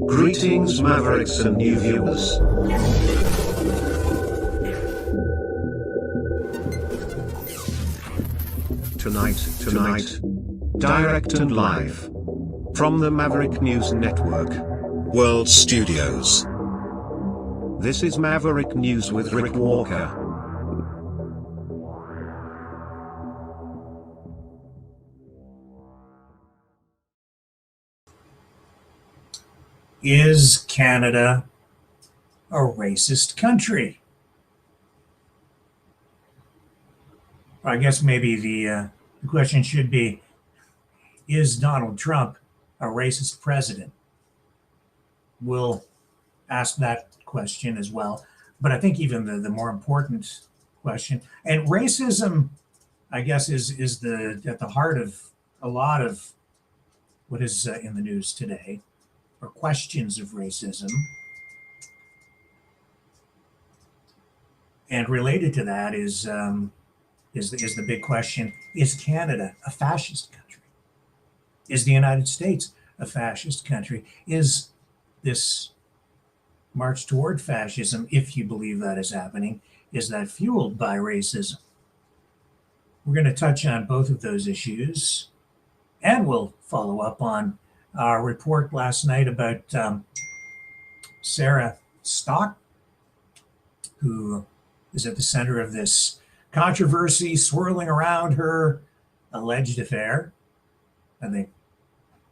Greetings, Mavericks and new viewers. Tonight, direct and live from the Maverick News Network World Studios. This is Maverick News with Rick Walker. Is Canada a racist country? I guess maybe the question should be, is Donald Trump a racist president? We'll ask that question as well. But I think even the more important question, and racism, I guess, is at the heart of a lot of what is in the news today, or questions of racism. And related to that is the big question: is Canada a fascist country? Is the United States a fascist country? Is this march toward fascism, if you believe that is happening, is that fueled by racism? We're going to touch on both of those issues, and we'll follow up on our report last night about Sarah Stock, who is at the center of this controversy swirling around her alleged affair. I think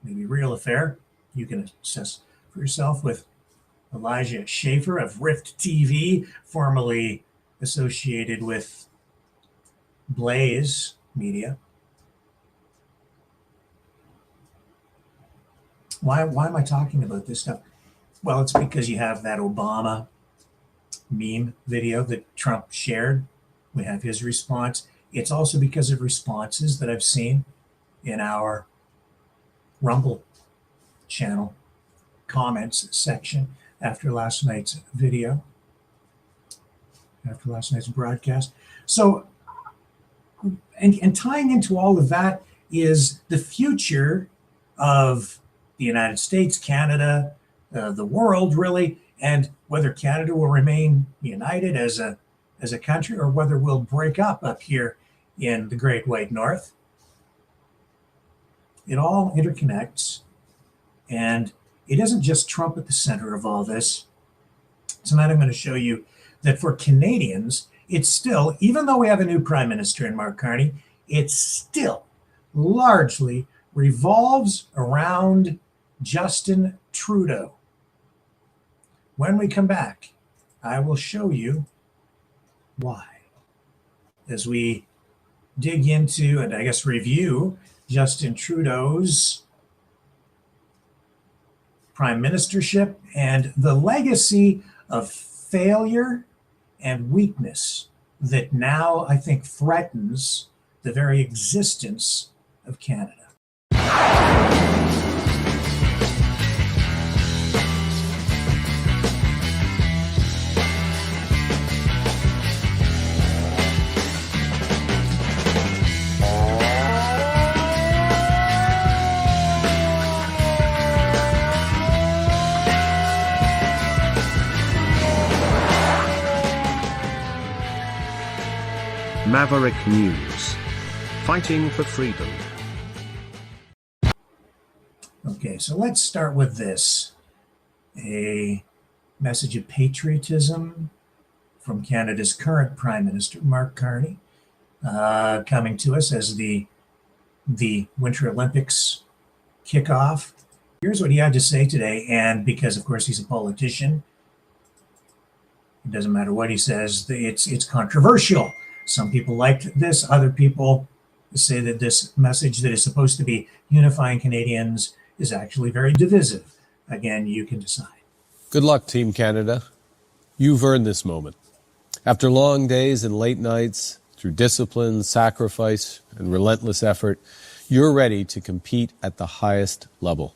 maybe real affair. You can assess for yourself with Elijah Schaefer of Rift TV, formerly associated with Blaze Media. Why am I talking about this stuff? Well, it's because you have that Obama meme video that Trump shared. We have his response. It's also because of responses that I've seen in our Rumble channel comments section after last night's video, after last night's broadcast. So, and tying into all of that is the future of the United States, Canada, the world, really, and whether Canada will remain united as a country or whether we'll break up here in the Great White North. It all interconnects, and it isn't just Trump at the center of all this. Tonight I'm going to show you that for Canadians, it's still, even though we have a new Prime Minister in Mark Carney, it still largely revolves around Justin Trudeau. When we come back, I will show you why, as we dig into and I guess review Justin Trudeau's prime ministership and the legacy of failure and weakness that now I think threatens the very existence of Canada. Maverick News. Fighting for freedom. Okay, so let's start with this. A message of patriotism from Canada's current Prime Minister, Mark Carney, coming to us as the Winter Olympics kickoff. Here's what he had to say today, and because, of course, he's a politician, it doesn't matter what he says, it's controversial. Some people liked this. Other people say that this message that is supposed to be unifying Canadians is actually very divisive. Again, you can decide. Good luck, Team Canada. You've earned this moment. After long days and late nights, through discipline, sacrifice, and relentless effort, you're ready to compete at the highest level.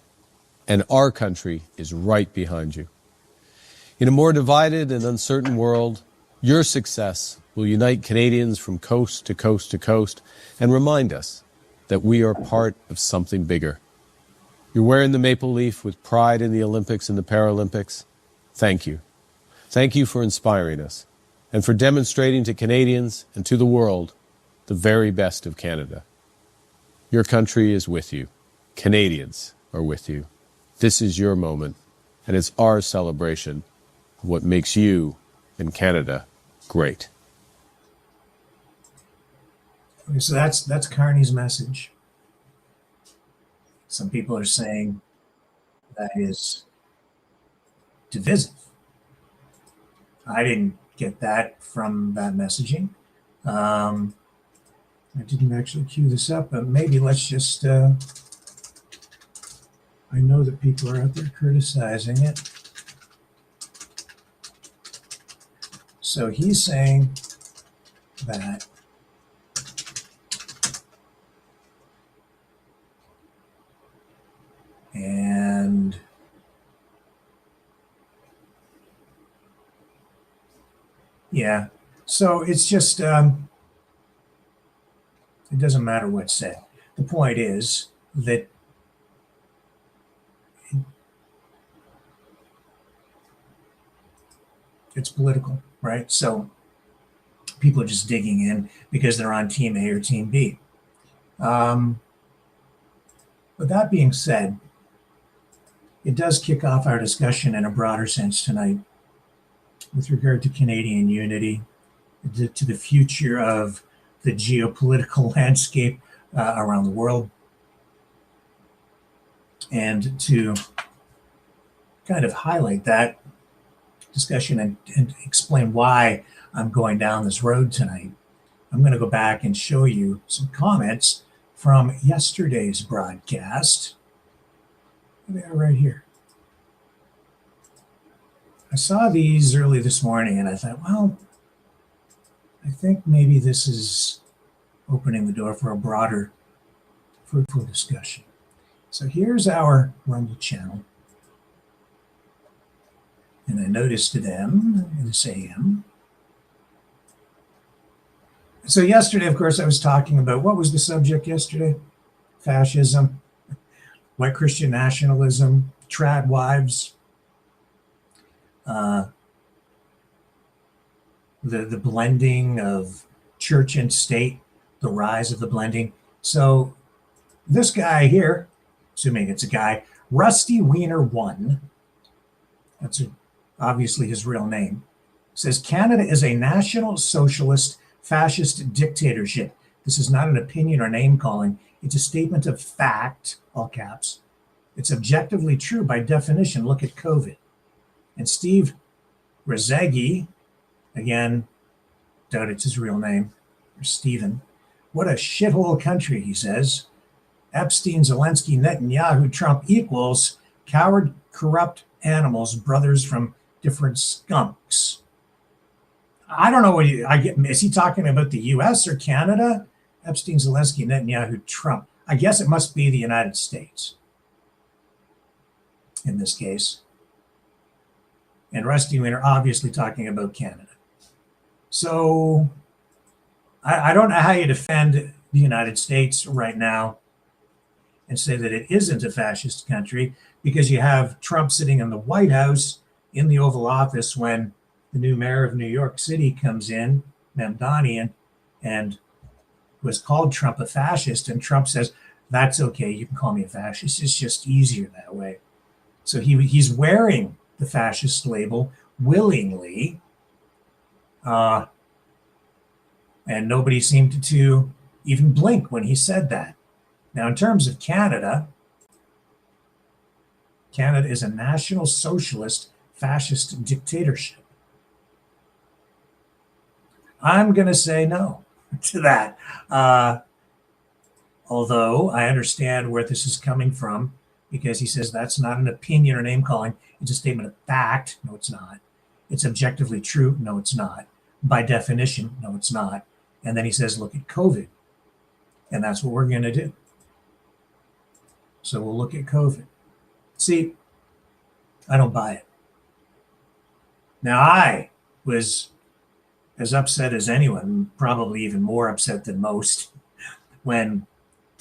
And our country is right behind you. In a more divided and uncertain world, your success will unite Canadians from coast to coast to coast and remind us that we are part of something bigger. You're wearing the maple leaf with pride in the Olympics and the Paralympics. Thank you. Thank you for inspiring us and for demonstrating to Canadians and to the world the very best of Canada. Your country is with you. Canadians are with you. This is your moment, and it's our celebration of what makes you and Canada great. Okay, so that's Carney's message. Some people are saying that is divisive. I didn't get that from that messaging. I didn't actually cue this up, but maybe let's just, I know that people are out there criticizing it. So he's saying that and yeah, so it's just, it doesn't matter what's said. The point is that it's political, right? So people are just digging in because they're on Team A or Team B. But that being said, it does kick off our discussion in a broader sense tonight with regard to Canadian unity, to the future of the geopolitical landscape around the world, and to kind of highlight that discussion and explain why I'm going down this road tonight. I'm going to go back and show you some comments from yesterday's broadcast. They are right here. I saw these early this morning and I thought, well, I think maybe this is opening the door for a broader, fruitful discussion. So here's our Rumble channel. And I noticed them in this AM. So yesterday, of course, I was talking about, what was the subject yesterday? Fascism, white Christian nationalism, trad wives, the blending of church and state, the rise of the blending. So this guy here, assuming it's a guy, Rusty Wiener 1, that's obviously his real name, says Canada is a national socialist fascist dictatorship. This is not an opinion or name calling. It's a statement of fact, all caps. It's objectively true by definition. Look at COVID. And Steve Rezegi, again, doubt it's his real name, or Stephen. What a shithole country, he says. Epstein, Zelensky, Netanyahu, Trump equals coward, corrupt animals, brothers from different skunks. I don't know what is he talking about the US or Canada? Epstein, Zelensky, Netanyahu, Trump. I guess it must be the United States in this case. And Rusty Wiener obviously talking about Canada. So I don't know how you defend the United States right now and say that it isn't a fascist country, because you have Trump sitting in the White House in the Oval Office when the new mayor of New York City comes in, Mamdani, and was called Trump a fascist. And Trump says, that's okay, you can call me a fascist. It's just easier that way. So he's wearing the fascist label willingly. And nobody seemed to even blink when he said that. Now, in terms of Canada, Canada is a national socialist fascist dictatorship. I'm going to say no to that. Although I understand where this is coming from, because he says that's not an opinion or name calling. It's a statement of fact. No, it's not. It's objectively true. No, it's not. By definition, no, it's not. And then he says, look at COVID. And that's what we're going to do. So we'll look at COVID. See, I don't buy it. Now, I was as upset as anyone, probably even more upset than most, when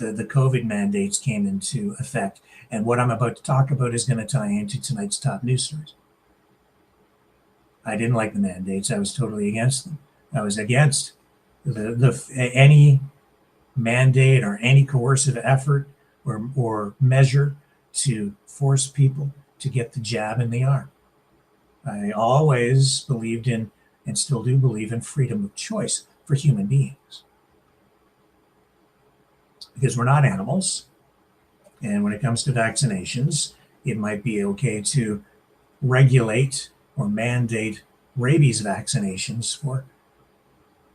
the COVID mandates came into effect. And what I'm about to talk about is going to tie into tonight's top news stories. I didn't like the mandates. I was totally against them. I was against any mandate or any coercive effort or measure to force people to get the jab in the arm. I always believed in, and still do believe in, freedom of choice for human beings. Because we're not animals. And when it comes to vaccinations, it might be okay to regulate or mandate rabies vaccinations for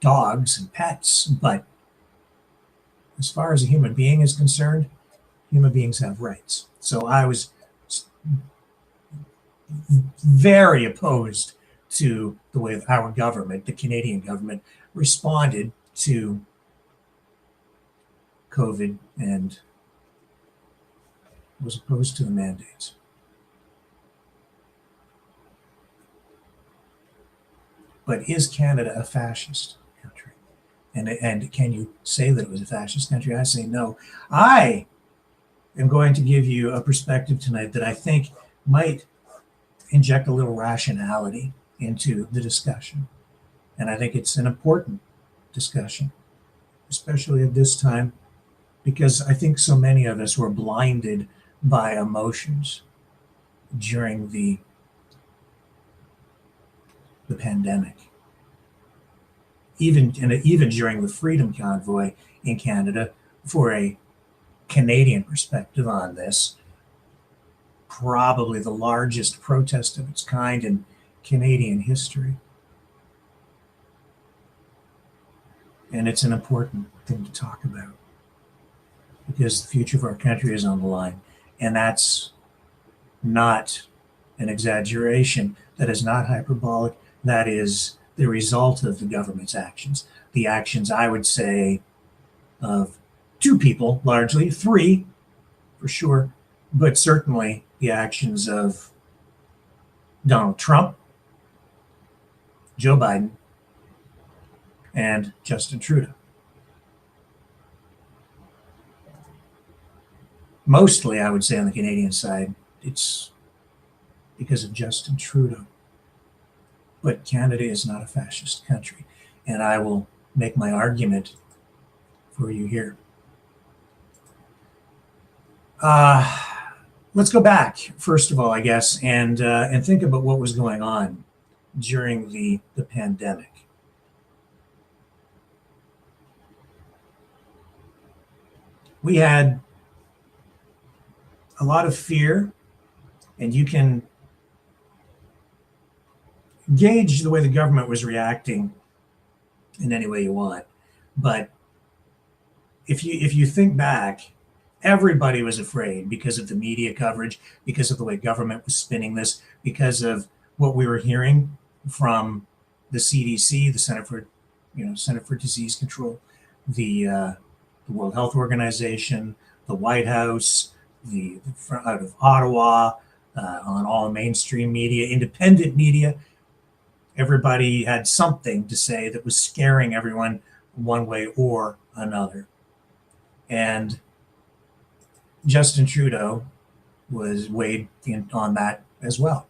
dogs and pets. But as far as a human being is concerned, human beings have rights. So I was very opposed to the way our government, the Canadian government, responded to COVID and was opposed to the mandates. But is Canada a fascist country? And can you say that it was a fascist country? I say no. I am going to give you a perspective tonight that I think might inject a little rationality into the discussion. And I think it's an important discussion, especially at this time, because I think so many of us were blinded by emotions during the pandemic. Even during the Freedom Convoy in Canada, for a Canadian perspective on this, probably the largest protest of its kind in Canadian history. And it's an important thing to talk about because the future of our country is on the line. And that's not an exaggeration. That is not hyperbolic. That is the result of the government's actions. The actions, I would say, of two people, largely, three for sure, but certainly the actions of Donald Trump, Joe Biden, and Justin Trudeau. Mostly, I would say, on the Canadian side, it's because of Justin Trudeau. But Canada is not a fascist country, and I will make my argument for you here. Let's go back, first of all, I guess, and think about what was going on during the pandemic. We had a lot of fear, and you can gauge the way the government was reacting in any way you want. But if you think back, everybody was afraid because of the media coverage, because of the way government was spinning this, because of what we were hearing from the CDC, the Center for Disease Control, the World Health Organization, the White House, out of Ottawa, on all mainstream media, independent media. Everybody had something to say that was scaring everyone one way or another. And Justin Trudeau was weighed on that as well.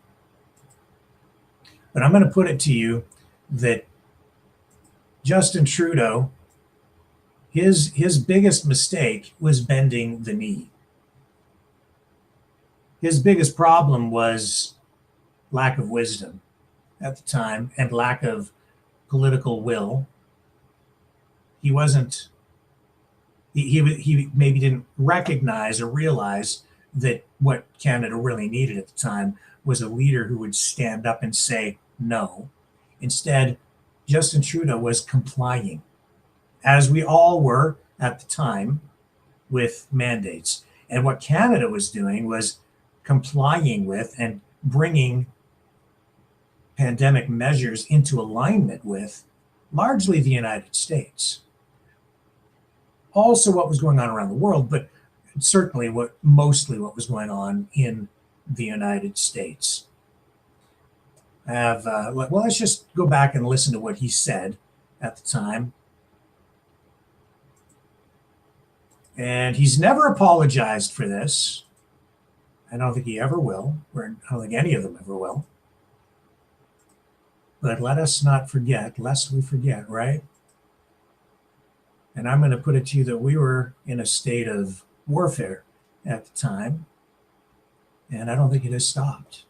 But I'm going to put it to you that Justin Trudeau, his biggest mistake was bending the knee. His biggest problem was lack of wisdom at the time and lack of political will. He maybe didn't recognize or realize that what Canada really needed at the time was a leader who would stand up and say no. Instead, Justin Trudeau was complying, as we all were at the time, with mandates. And what Canada was doing was complying with and bringing pandemic measures into alignment with largely the United States. Also what was going on around the world, but certainly mostly what was going on in the United States. Let's just go back and listen to what he said at the time. And he's never apologized for this. I don't think he ever will, or I don't think any of them ever will. But let us not forget, lest we forget, right? And I'm going to put it to you that we were in a state of warfare at the time, and I don't think it has stopped.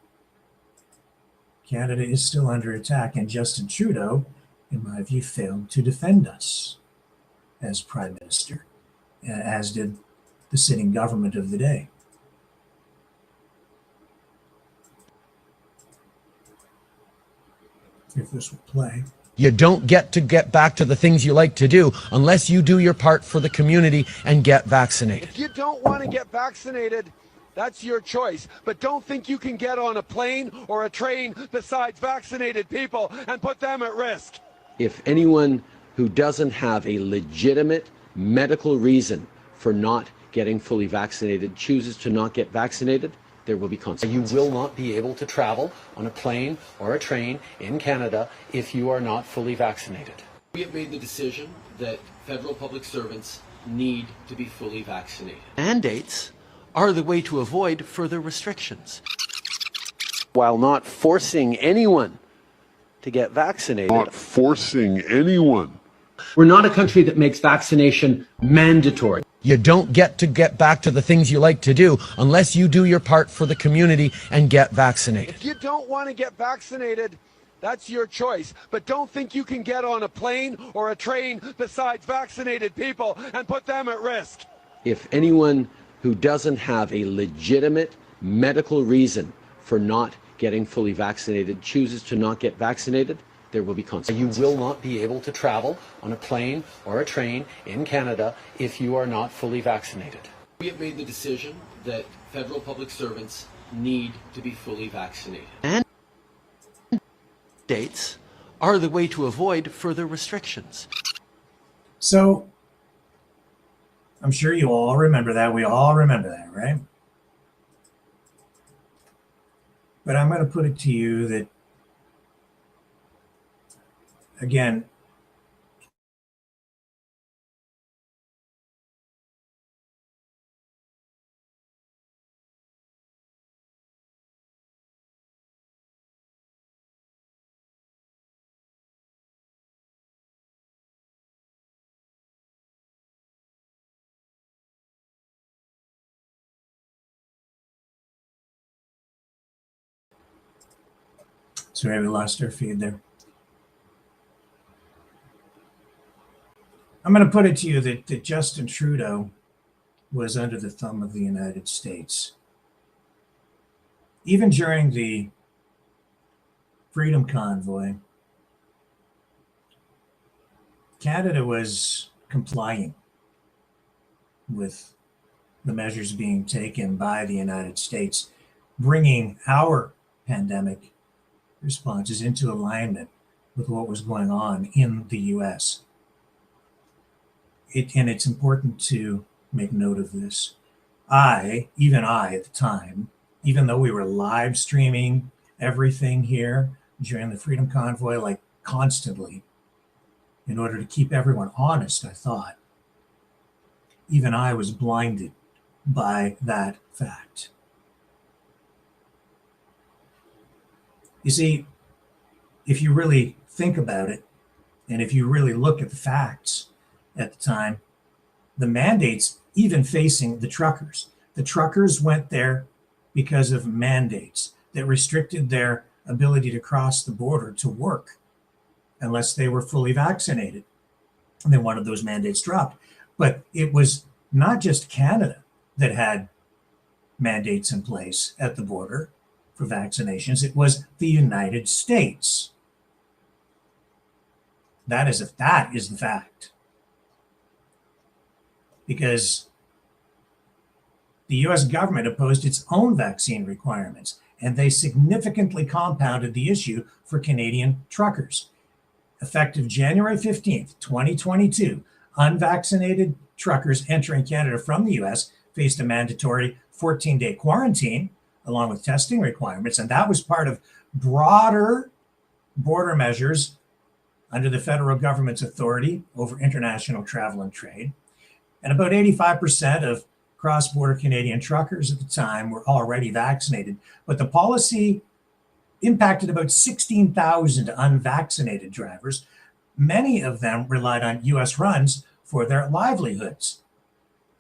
Canada is still under attack, and Justin Trudeau, in my view, failed to defend us as Prime Minister, as did the sitting government of the day. If this will play. You don't get back to the things you like to do unless you do your part for the community and get vaccinated. If you don't want to get vaccinated, that's your choice. But don't think you can get on a plane or a train besides vaccinated people and put them at risk. If anyone who doesn't have a legitimate medical reason for not getting fully vaccinated chooses to not get vaccinated, there will be consequences. You will not be able to travel on a plane or a train in Canada if you are not fully vaccinated. We have made the decision that federal public servants need to be fully vaccinated. Mandates are the way to avoid further restrictions. While not forcing anyone to get vaccinated. We're not a country that makes vaccination mandatory. You don't get back to the things you like to do unless you do your part for the community and get vaccinated. If you don't want to get vaccinated, that's your choice. But don't think you can get on a plane or a train besides vaccinated people and put them at risk. If anyone who doesn't have a legitimate medical reason for not getting fully vaccinated chooses to not get vaccinated, there will be consequences. You will not be able to travel on a plane or a train in Canada if you are not fully vaccinated. We have made the decision that federal public servants need to be fully vaccinated. Mandates are the way to avoid further restrictions. So I'm sure you all remember that. We all remember that, right? But I'm going to put it to you that, again, sorry, we lost our feed there. I'm going to put it to you that Justin Trudeau was under the thumb of the United States. Even during the Freedom Convoy, Canada was complying with the measures being taken by the United States, bringing our pandemic responses into alignment with what was going on in the U.S. And it's important to make note of this. Even I at the time, even though we were live streaming everything here during the Freedom Convoy, like constantly, in order to keep everyone honest, I thought, even I was blinded by that fact. You see, if you really think about it, and if you really look at the facts at the time, the mandates, even facing the truckers went there because of mandates that restricted their ability to cross the border to work unless they were fully vaccinated. And then one of those mandates dropped. But it was not just Canada that had mandates in place at the border for vaccinations. It was the United States. That is the fact. Because the US government opposed its own vaccine requirements, and they significantly compounded the issue for Canadian truckers. Effective January 15th, 2022, unvaccinated truckers entering Canada from the US faced a mandatory 14-day quarantine along with testing requirements, and that was part of broader border measures under the federal government's authority over international travel and trade. And about 85% of cross-border Canadian truckers at the time were already vaccinated. But the policy impacted about 16,000 unvaccinated drivers. Many of them relied on U.S. runs for their livelihoods.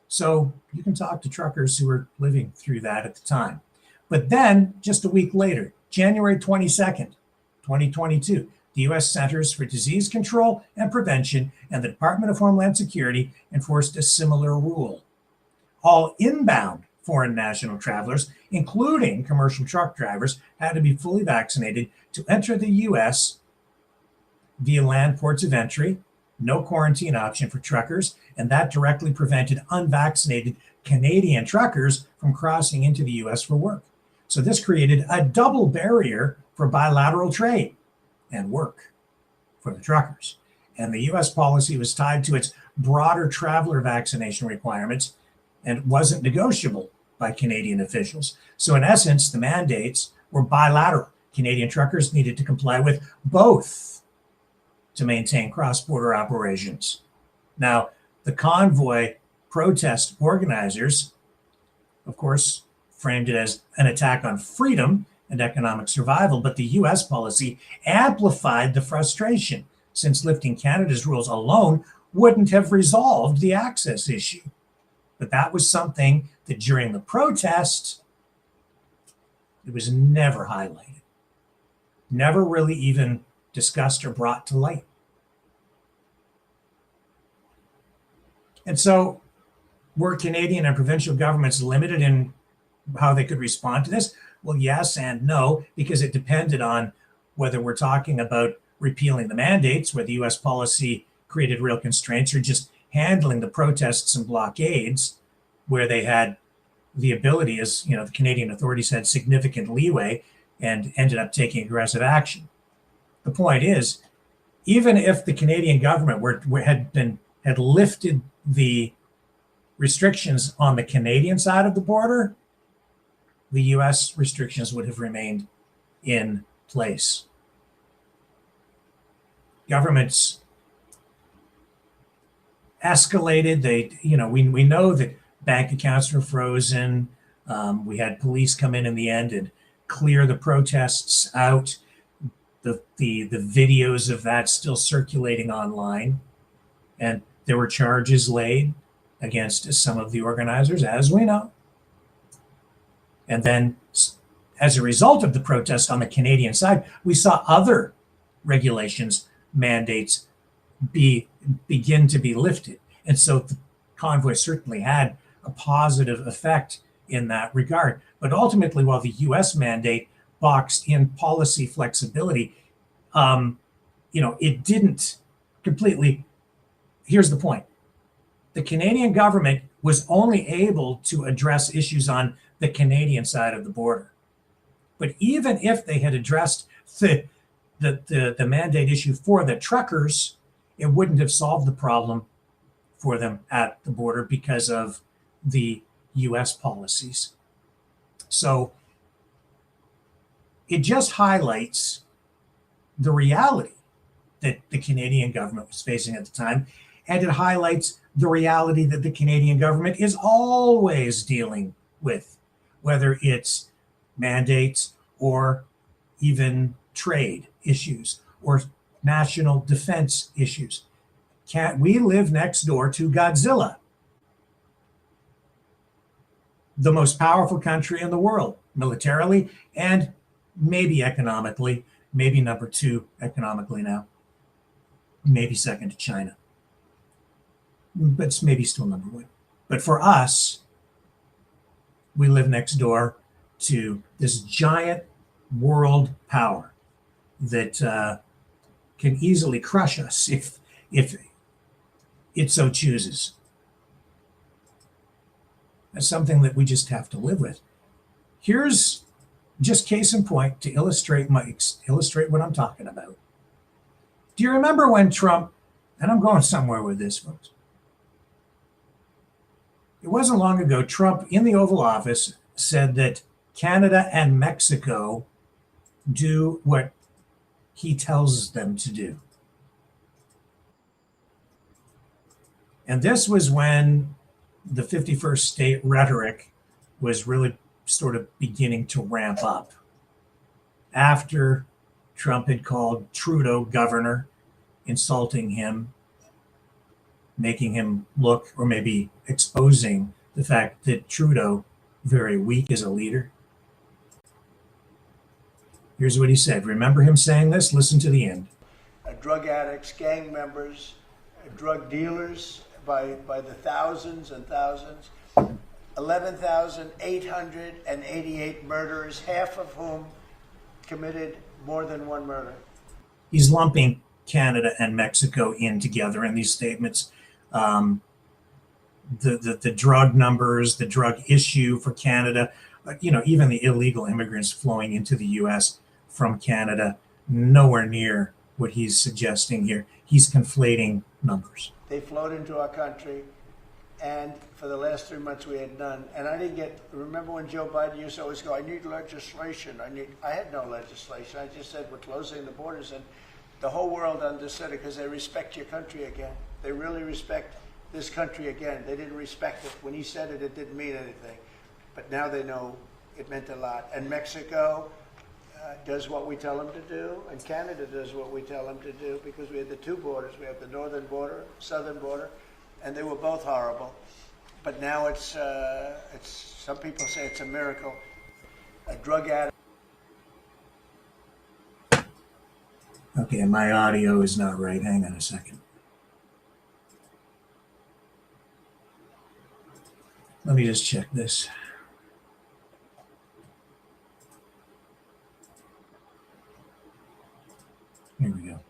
So you can talk to truckers who were living through that at the time. But then, just a week later, January 22nd, 2022, the U.S. Centers for Disease Control and Prevention and the Department of Homeland Security enforced a similar rule. All inbound foreign national travelers, including commercial truck drivers, had to be fully vaccinated to enter the U.S. via land ports of entry, no quarantine option for truckers, and that directly prevented unvaccinated Canadian truckers from crossing into the U.S. for work. So this created a double barrier for bilateral trade and work for the truckers. And the U.S. policy was tied to its broader traveler vaccination requirements and wasn't negotiable by Canadian officials. So in essence, the mandates were bilateral. Canadian truckers needed to comply with both to maintain cross-border operations. Now, the convoy protest organizers, of course, framed it as an attack on freedom and economic survival, but the U.S. policy amplified the frustration, since lifting Canada's rules alone wouldn't have resolved the access issue. But that was something that during the protest, it was never highlighted, never really even discussed or brought to light. And so were Canadian and provincial governments limited in how they could respond to this? Well, yes and no, because it depended on whether we're talking about repealing the mandates, where the U.S. policy created real constraints, or just handling the protests and blockades, where they had the ability, as you know, the Canadian authorities had significant leeway and ended up taking aggressive action. The point is, even if the Canadian government had lifted the restrictions on the Canadian side of the border, the U.S. restrictions would have remained in place. Governments escalated. We know that bank accounts were frozen. We had police come in the end and clear the protests out. The videos of that still circulating online, and there were charges laid against some of the organizers, as we know. And then, as a result of the protest on the Canadian side, we saw other regulations, mandates begin to be lifted. And so the convoy certainly had a positive effect in that regard. But ultimately, while the U.S. mandate boxed in policy flexibility, it didn't completely. Here's the point. The Canadian government was only able to address issues on the Canadian side of the border. But even if they had addressed the mandate issue for the truckers, it wouldn't have solved the problem for them at the border because of the U.S. policies. So it just highlights the reality that the Canadian government was facing at the time, and it highlights the reality that the Canadian government is always dealing with, whether it's mandates or even trade issues or national defense issues. We live next door to Godzilla, the most powerful country in the world, militarily and maybe economically, maybe number 2 economically now, maybe second to China, but it's maybe still number 1. But for us, we live next door to this giant world power that can easily crush us if it so chooses. That's something that we just have to live with. Here's just case in point to illustrate what I'm talking about. Do you remember when Trump, and I'm going somewhere with this, folks. It wasn't long ago, Trump in the Oval Office said that Canada and Mexico do what he tells them to do. And this was when the 51st state rhetoric was really sort of beginning to ramp up. After Trump had called Trudeau governor, insulting him, making him look, or maybe exposing the fact that Trudeau very weak as a leader. Here's what he said. Remember him saying this? Listen to the end. Drug addicts, gang members, drug dealers by the thousands and thousands. 11,888 murderers, half of whom committed more than one murder. He's lumping Canada and Mexico in together in these statements. The drug numbers, the drug issue for Canada, even the illegal immigrants flowing into the U.S. from Canada, nowhere near what he's suggesting here. He's conflating numbers. They flowed into our country, and for the last 3 months we had none. And I didn't remember when Joe Biden used to always go, I need legislation. I had no legislation. I just said, we're closing the borders. And the whole world understood it because they respect your country again. They really respect this country again. They didn't respect it. When he said it, it didn't mean anything. But now they know it meant a lot. And Mexico does what we tell them to do, and Canada does what we tell them to do, because we have the two borders. We have the northern border, southern border, and they were both horrible. But now it's some people say it's a miracle. A drug addict. Okay, my audio is not right. Hang on a second. Let me just check this. Here we go.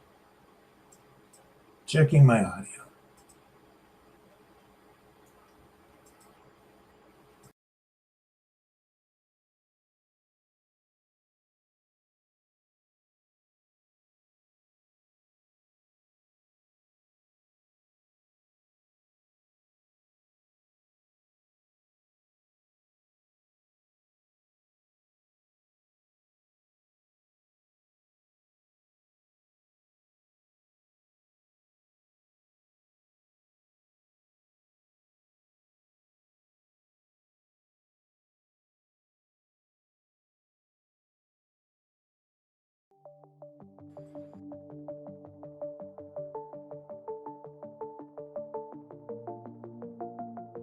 Checking my audio.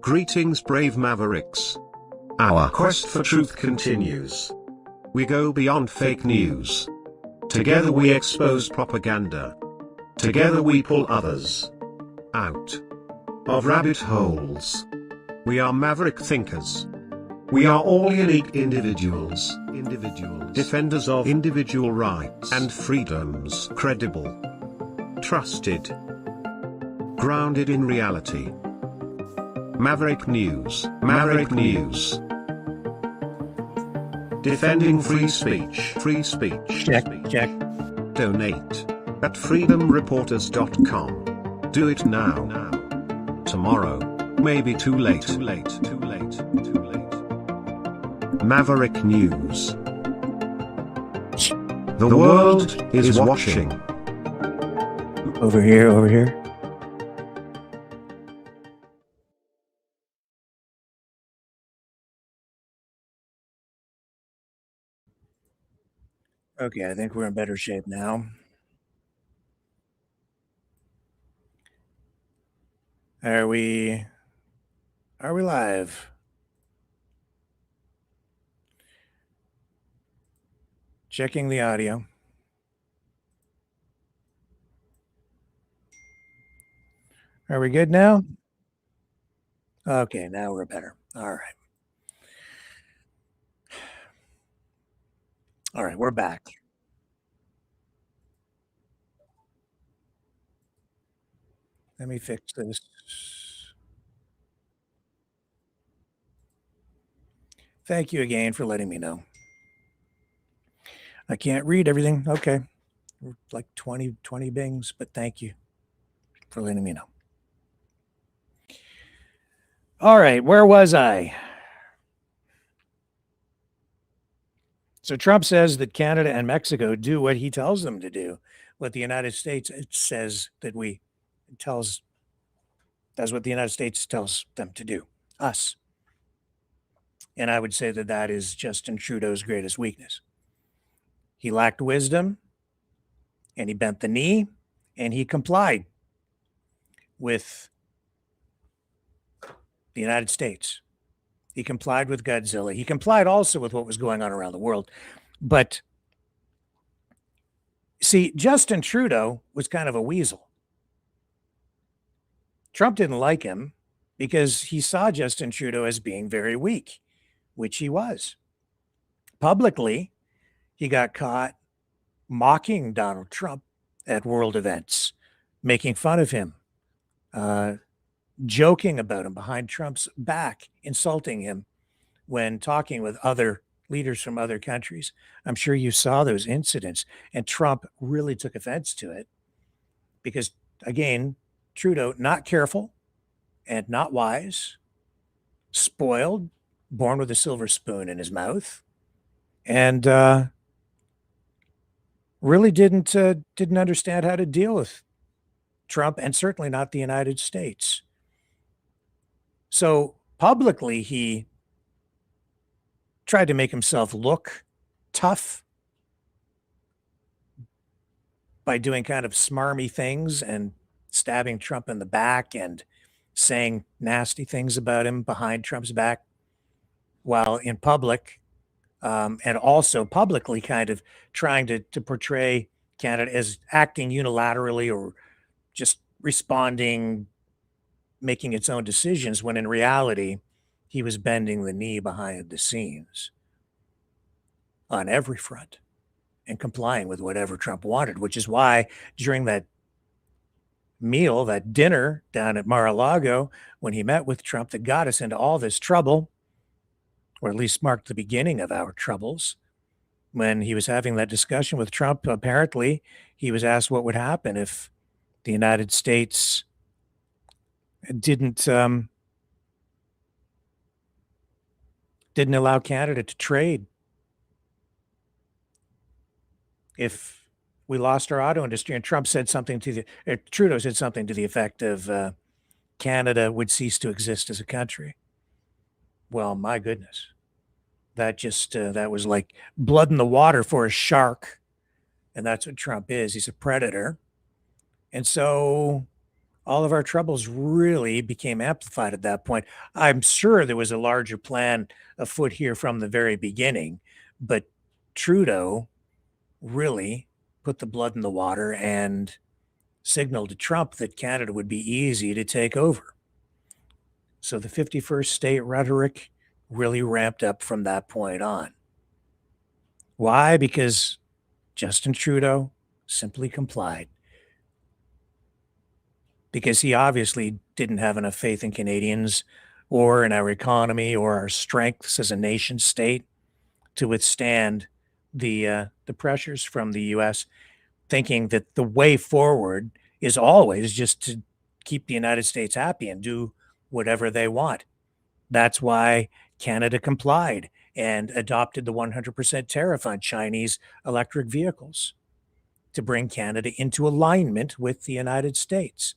Greetings, brave Mavericks. Our quest for truth continues. We go beyond fake news. Together we expose propaganda. Together we pull others out of rabbit holes. We are maverick thinkers. We are all unique individuals, defenders of individual rights and freedoms, credible, trusted, grounded in reality. Maverick News, Maverick News. Defending free speech, free speech. Check. Donate at freedomreporters.com. Do it now. Tomorrow may be too late. Maverick News. The world is watching. Over here. Okay, I think we're in better shape now. Are we live? Checking the audio. Are we good now? Okay, now we're better. All right, we're back. Let me fix this. Thank you again for letting me know. I can't read everything. Okay. Like 20 bings, but thank you for letting me know. All right, where was I? So Trump says that Canada and Mexico do what he tells them to do. What the United States tells That's what the United States tells them to do, us. And I would say that that is Justin Trudeau's greatest weakness. He lacked wisdom, and he bent the knee, and he complied with the United States. He complied with Godzilla. He complied also with what was going on around the world. But see, Justin Trudeau was kind of a weasel. Trump didn't like him because he saw Justin Trudeau as being very weak, which he was. Publicly, he got caught mocking Donald Trump at world events, making fun of him, joking about him behind Trump's back, insulting him when talking with other leaders from other countries. I'm sure you saw those incidents, and Trump really took offense to it because, again, Trudeau, not careful and not wise, spoiled, born with a silver spoon in his mouth, and really didn't understand how to deal with Trump, and certainly not the United States. So publicly, he tried to make himself look tough by doing kind of smarmy things and stabbing Trump in the back and saying nasty things about him behind Trump's back, while in public, and also publicly kind of trying to portray Canada as acting unilaterally or just responding, making its own decisions, when in reality, he was bending the knee behind the scenes on every front and complying with whatever Trump wanted, which is why during that meal, that dinner down at Mar-a-Lago, when he met with Trump that got us into all this trouble, or at least marked the beginning of our troubles, when he was having that discussion with Trump, apparently he was asked what would happen if the United States didn't allow Canada to trade. If we lost our auto industry, and Trump said something Trudeau said something to the effect of Canada would cease to exist as a country. Well, my goodness, that was like blood in the water for a shark. And that's what Trump is. He's a predator. And so all of our troubles really became amplified at that point. I'm sure there was a larger plan afoot here from the very beginning, but Trudeau really put the blood in the water and signaled to Trump that Canada would be easy to take over. So the 51st state rhetoric really ramped up from that point on. Why? Because Justin Trudeau simply complied. Because he obviously didn't have enough faith in Canadians or in our economy or our strengths as a nation state to withstand the pressures from the U.S., thinking that the way forward is always just to keep the United States happy and do whatever they want. That's why Canada complied and adopted the 100% tariff on Chinese electric vehicles to bring Canada into alignment with the United States.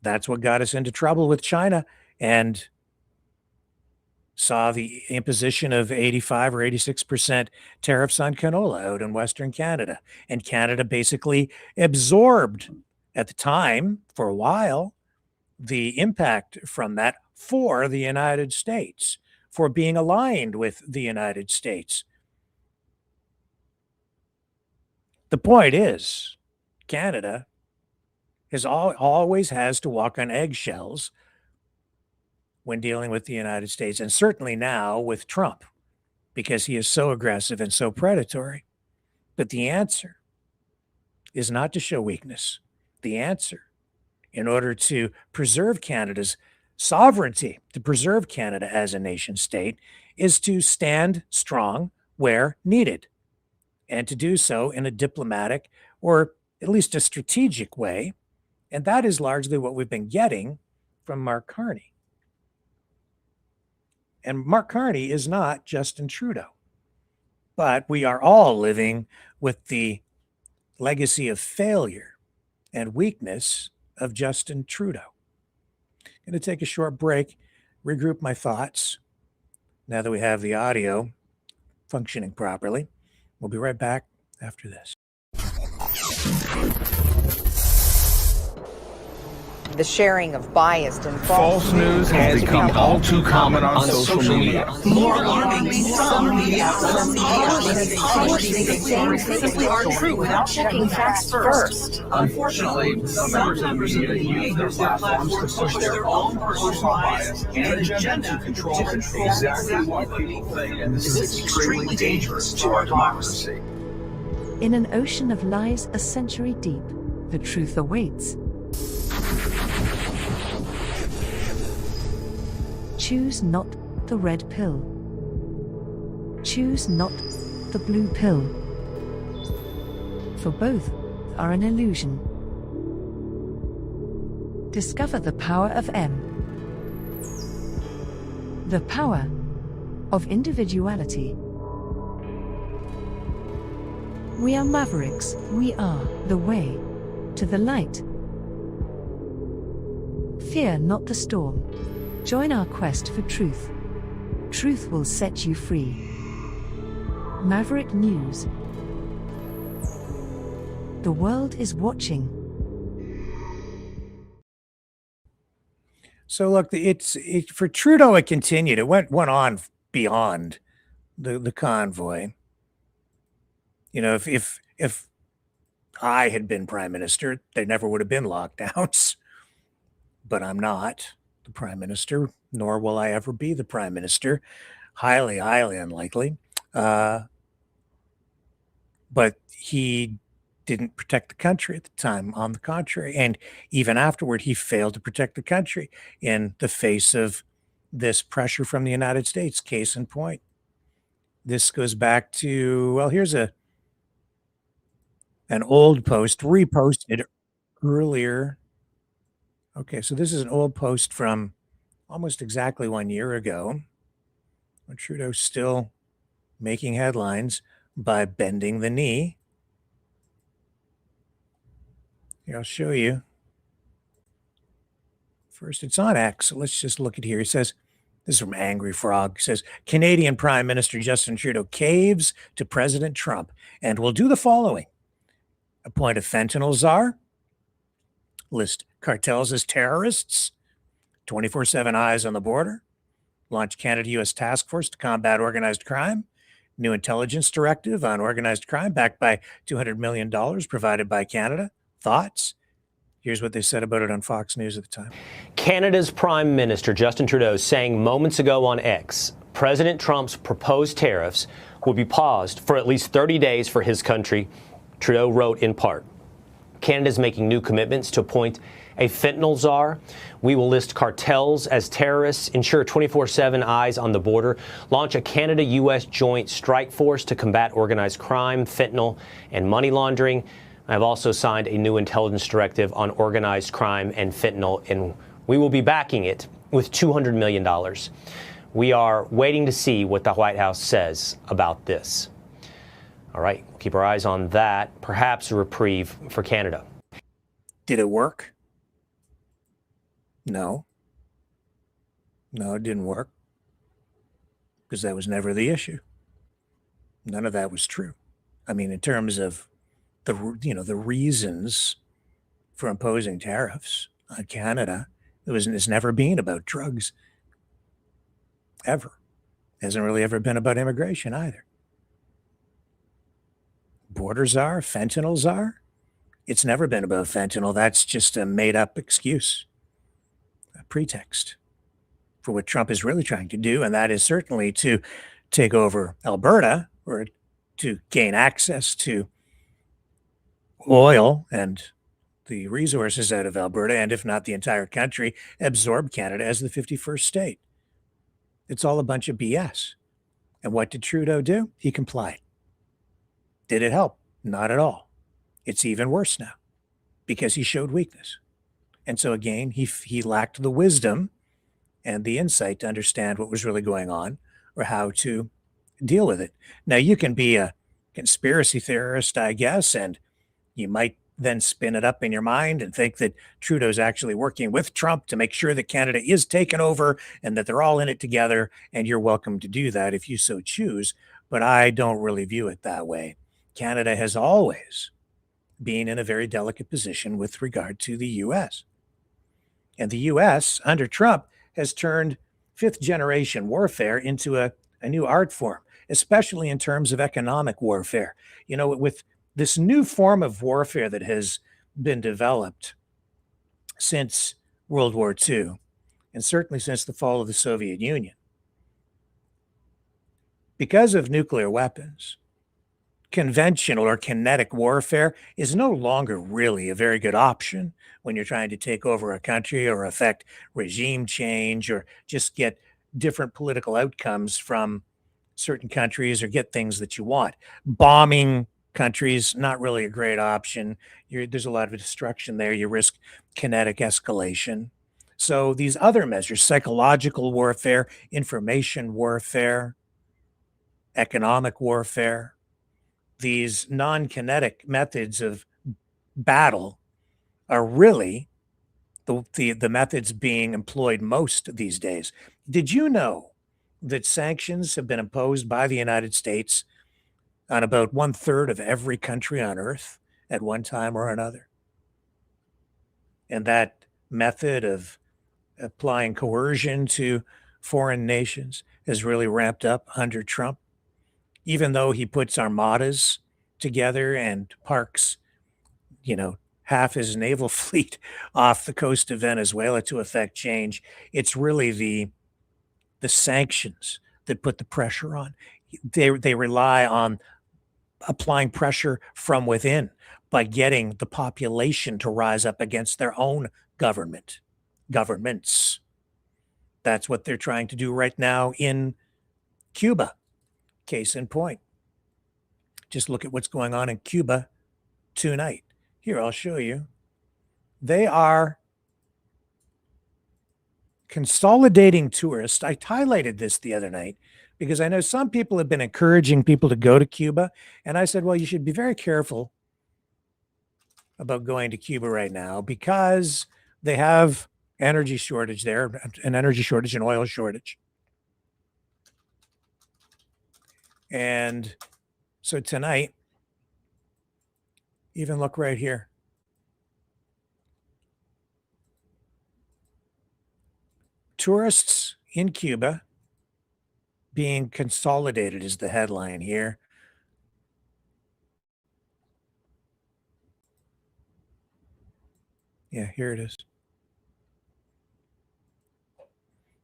That's what got us into trouble with China, and saw the imposition of 85 or 86% tariffs on canola out in Western Canada. And Canada basically absorbed, at the time, for a while, the impact from that for the United States, for being aligned with the United States. The point is, Canada always has to walk on eggshells when dealing with the United States, and certainly now with Trump, because he is so aggressive and so predatory. But the answer is not to show weakness. The answer, in order to preserve Canada's sovereignty, to preserve Canada as a nation state, is to stand strong where needed, and to do so in a diplomatic or at least a strategic way. And that is largely what we've been getting from Mark Carney. And Mark Carney is not Justin Trudeau. But we are all living with the legacy of failure and weakness of Justin Trudeau. I'm going to take a short break, regroup my thoughts now that we have the audio functioning properly. We'll be right back after this. The sharing of biased and false news has become all too common on social media. More alarmingly, some media outlets simply aren't true without checking facts first. Unfortunately, some members of the media use their platforms to push their own personal bias and agenda to control exactly what people think, and this is extremely dangerous to our democracy. In an ocean of lies a century deep, the truth awaits. Choose not the red pill. Choose not the blue pill. For both are an illusion. Discover the power of M. The power of individuality. We are mavericks, we are the way to the light. Fear not the storm. Join our quest for truth. Truth will set you free. Maverick News. The world is watching. So look, for Trudeau, it continued. It went on beyond the convoy. You know, if I had been prime minister, there never would have been lockdowns. But I'm not the prime minister, nor will I ever be the prime minister. Highly, highly unlikely. But he didn't protect the country at the time, on the contrary. And even afterward, he failed to protect the country in the face of this pressure from the United States. Case in point. This goes back to, well, here's an old post reposted earlier. Okay, so this is an old post from almost exactly 1 year ago, when Trudeau's still making headlines by bending the knee. Here, I'll show you. First, it's on X, so let's just look at here. He says, this is from Angry Frog. He says, Canadian Prime Minister Justin Trudeau caves to President Trump and will do the following. Appoint a fentanyl czar, list cartels as terrorists, 24/7 eyes on the border, launch Canada-U.S. task force to combat organized crime, new intelligence directive on organized crime backed by $200 million provided by Canada. Thoughts? Here's what they said about it on Fox News at the time. Canada's Prime Minister Justin Trudeau saying moments ago on X, President Trump's proposed tariffs will be paused for at least 30 days for his country. Trudeau wrote in part, Canada's making new commitments to appoint a fentanyl czar. We will list cartels as terrorists, ensure 24/7 eyes on the border, launch a Canada-U.S. joint strike force to combat organized crime, fentanyl, and money laundering. I've also signed a new intelligence directive on organized crime and fentanyl, and we will be backing it with $200 million. We are waiting to see what the White House says about this. All right, we'll keep our eyes on that. Perhaps a reprieve for Canada. Did it work? No. No, it didn't work. Because that was never the issue. None of that was true. I mean, in terms of the reasons for imposing tariffs on Canada, it's never been about drugs. Ever. It hasn't really ever been about immigration either. Border czar, fentanyl czar. It's never been about fentanyl. That's just a made-up excuse, a pretext for what Trump is really trying to do, and that is certainly to take over Alberta or to gain access to oil and the resources out of Alberta, and if not the entire country, absorb Canada as the 51st state. It's all a bunch of BS. And what did Trudeau do? He complied. Did it help? Not at all. It's even worse now because he showed weakness. And so again, he lacked the wisdom and the insight to understand what was really going on or how to deal with it. Now, you can be a conspiracy theorist, I guess, and you might then spin it up in your mind and think that Trudeau's actually working with Trump to make sure that Canada is taken over and that they're all in it together. And you're welcome to do that if you so choose. But I don't really view it that way. Canada has always been in a very delicate position with regard to the U.S. And the U.S., under Trump, has turned fifth generation warfare into a new art form, especially in terms of economic warfare. You know, with this new form of warfare that has been developed since World War II, and certainly since the fall of the Soviet Union, because of nuclear weapons, conventional or kinetic warfare is no longer really a very good option when you're trying to take over a country or affect regime change or just get different political outcomes from certain countries or get things that you want. Bombing countries, not really a great option. There's a lot of destruction there. You risk kinetic escalation. So these other measures, psychological warfare, information warfare, economic warfare, these non-kinetic methods of battle are really the methods being employed most these days. Did you know that sanctions have been imposed by the United States on about 1/3 of every country on earth at one time or another? And that method of applying coercion to foreign nations has really ramped up under Trump, even though he puts armadas together and parks, half his naval fleet off the coast of Venezuela to effect change. It's really the sanctions that put the pressure on. They rely on applying pressure from within by getting the population to rise up against their own governments. That's what they're trying to do right now in Cuba. Case in point. Just look at what's going on in Cuba tonight. Here, I'll show you. They are consolidating tourists. I highlighted this the other night because I know some people have been encouraging people to go to Cuba. And I said, well, you should be very careful about going to Cuba right now because they have energy shortage there, an energy shortage, an oil shortage. And so tonight, even look right here. Tourists in Cuba being consolidated is the headline here. Yeah, here it is.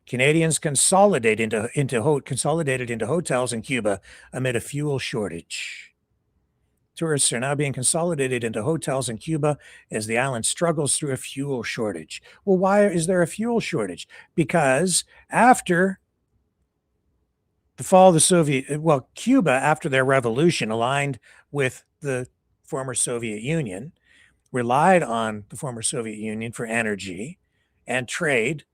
Canadians consolidated into hotels in Cuba amid a fuel shortage. Tourists are now being consolidated into hotels in Cuba as the island struggles through a fuel shortage. Well, why is there a fuel shortage? Because after the fall of the Cuba, after their revolution, aligned with the former Soviet Union, relied on the former Soviet Union for energy and trade.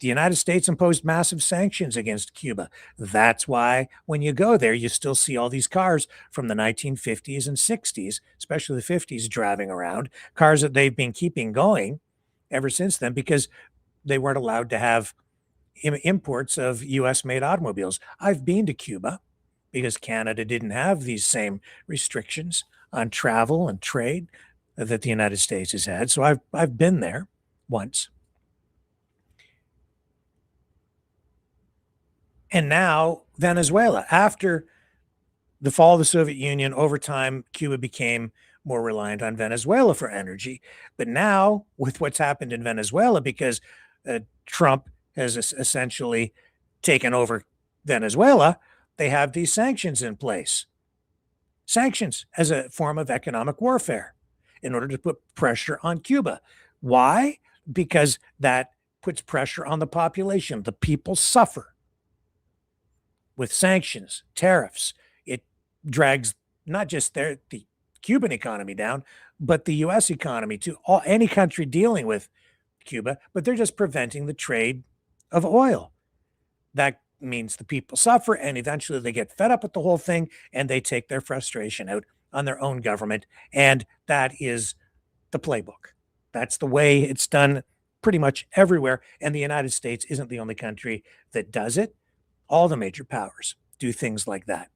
The United States imposed massive sanctions against Cuba. That's why when you go there, you still see all these cars from the 1950s and 60s, especially the 50s, driving around, cars that they've been keeping going ever since then because they weren't allowed to have imports of US-made automobiles. I've been to Cuba because Canada didn't have these same restrictions on travel and trade that the United States has had. So I've been there once. And now Venezuela, after the fall of the Soviet Union, over time, Cuba became more reliant on Venezuela for energy. But now with what's happened in Venezuela, because Trump has essentially taken over Venezuela, they have these sanctions in place. Sanctions as a form of economic warfare in order to put pressure on Cuba. Why? Because that puts pressure on the population. The people suffer. With sanctions, tariffs, it drags not just the Cuban economy down, but the U.S. economy too. Any country dealing with Cuba, but they're just preventing the trade of oil. That means the people suffer, and eventually they get fed up with the whole thing, and they take their frustration out on their own government. And that is the playbook. That's the way it's done pretty much everywhere. And the United States isn't the only country that does it. All the major powers do things like that.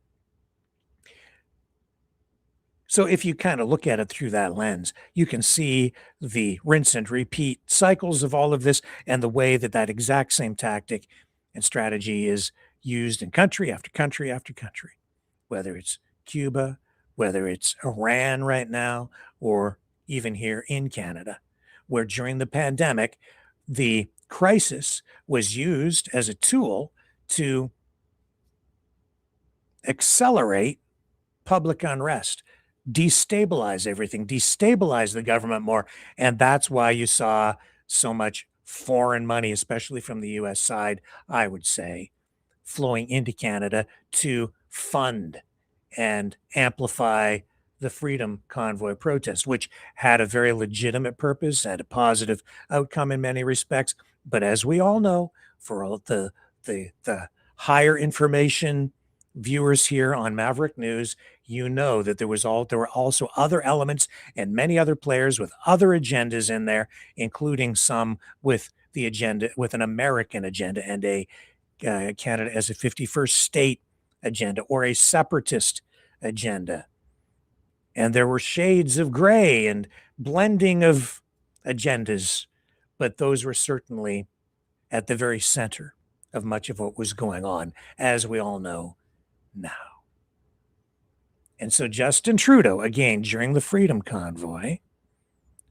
So if you kind of look at it through that lens, you can see the rinse and repeat cycles of all of this and the way that that exact same tactic and strategy is used in country after country after country, whether it's Cuba, whether it's Iran right now, or even here in Canada, where during the pandemic, the crisis was used as a tool to accelerate public unrest, destabilize everything, destabilize the government more. And that's why you saw so much foreign money, especially from the US side, I would say, flowing into Canada to fund and amplify the Freedom Convoy protest, which had a very legitimate purpose, had a positive outcome in many respects. But as we all know, for all the higher information viewers here on Maverick News, you know that there were also other elements and many other players with other agendas in there, including some with the agenda, with an American agenda and a Canada as a 51st state agenda or a separatist agenda. And there were shades of gray and blending of agendas, but those were certainly at the very center of much of what was going on, as we all know now. And so Justin Trudeau, again, during the Freedom Convoy,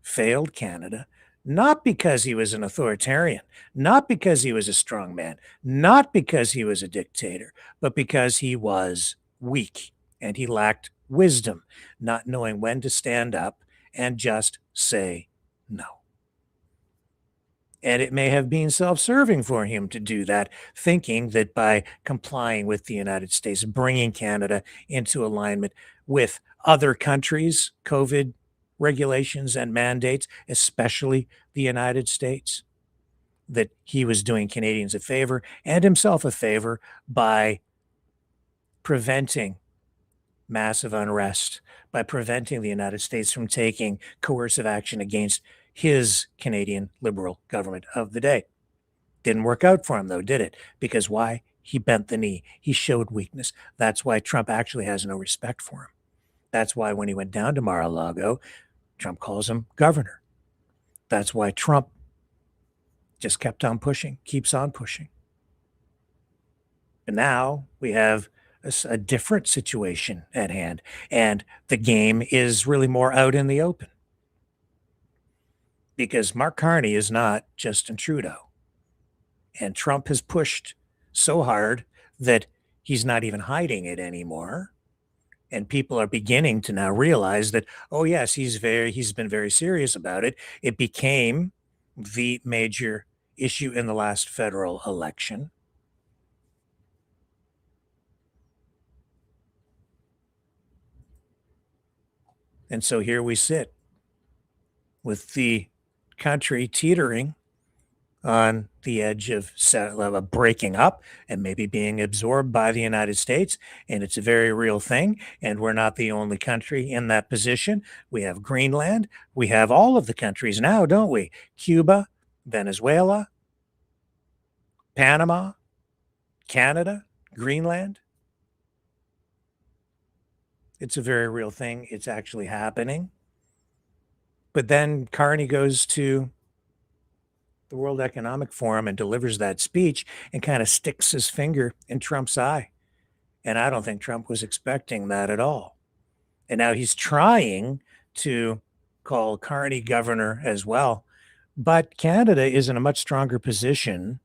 failed Canada, not because he was an authoritarian, not because he was a strong man, not because he was a dictator, but because he was weak and he lacked wisdom, not knowing when to stand up and just say no. And it may have been self-serving for him to do that, thinking that by complying with the United States, bringing Canada into alignment with other countries' COVID regulations and mandates, especially the United States, that he was doing Canadians a favor and himself a favor by preventing massive unrest, by preventing the United States from taking coercive action against his Canadian Liberal government of the day. Didn't work out for him, though, did it? Because why? He bent the knee. He showed weakness. That's why Trump actually has no respect for him. That's why when he went down to Mar-a-Lago, Trump calls him governor. That's why Trump just kept on pushing, keeps on pushing. And now we have a different situation at hand, and the game is really more out in the open. Because Mark Carney is not Justin Trudeau. And Trump has pushed so hard that he's not even hiding it anymore. And people are beginning to now realize that, oh yes, he's been very serious about it. It became the major issue in the last federal election. And so here we sit with the country teetering on the edge of breaking up and maybe being absorbed by the United States. And it's a very real thing. And we're not the only country in that position. We have Greenland. We have all of the countries now, don't we? Cuba, Venezuela, Panama, Canada, Greenland. It's a very real thing. It's actually happening. But then Carney goes to the World Economic Forum and delivers that speech and kind of sticks his finger in Trump's eye. And I don't think Trump was expecting that at all. And now he's trying to call Carney governor as well. But Canada is in a much stronger position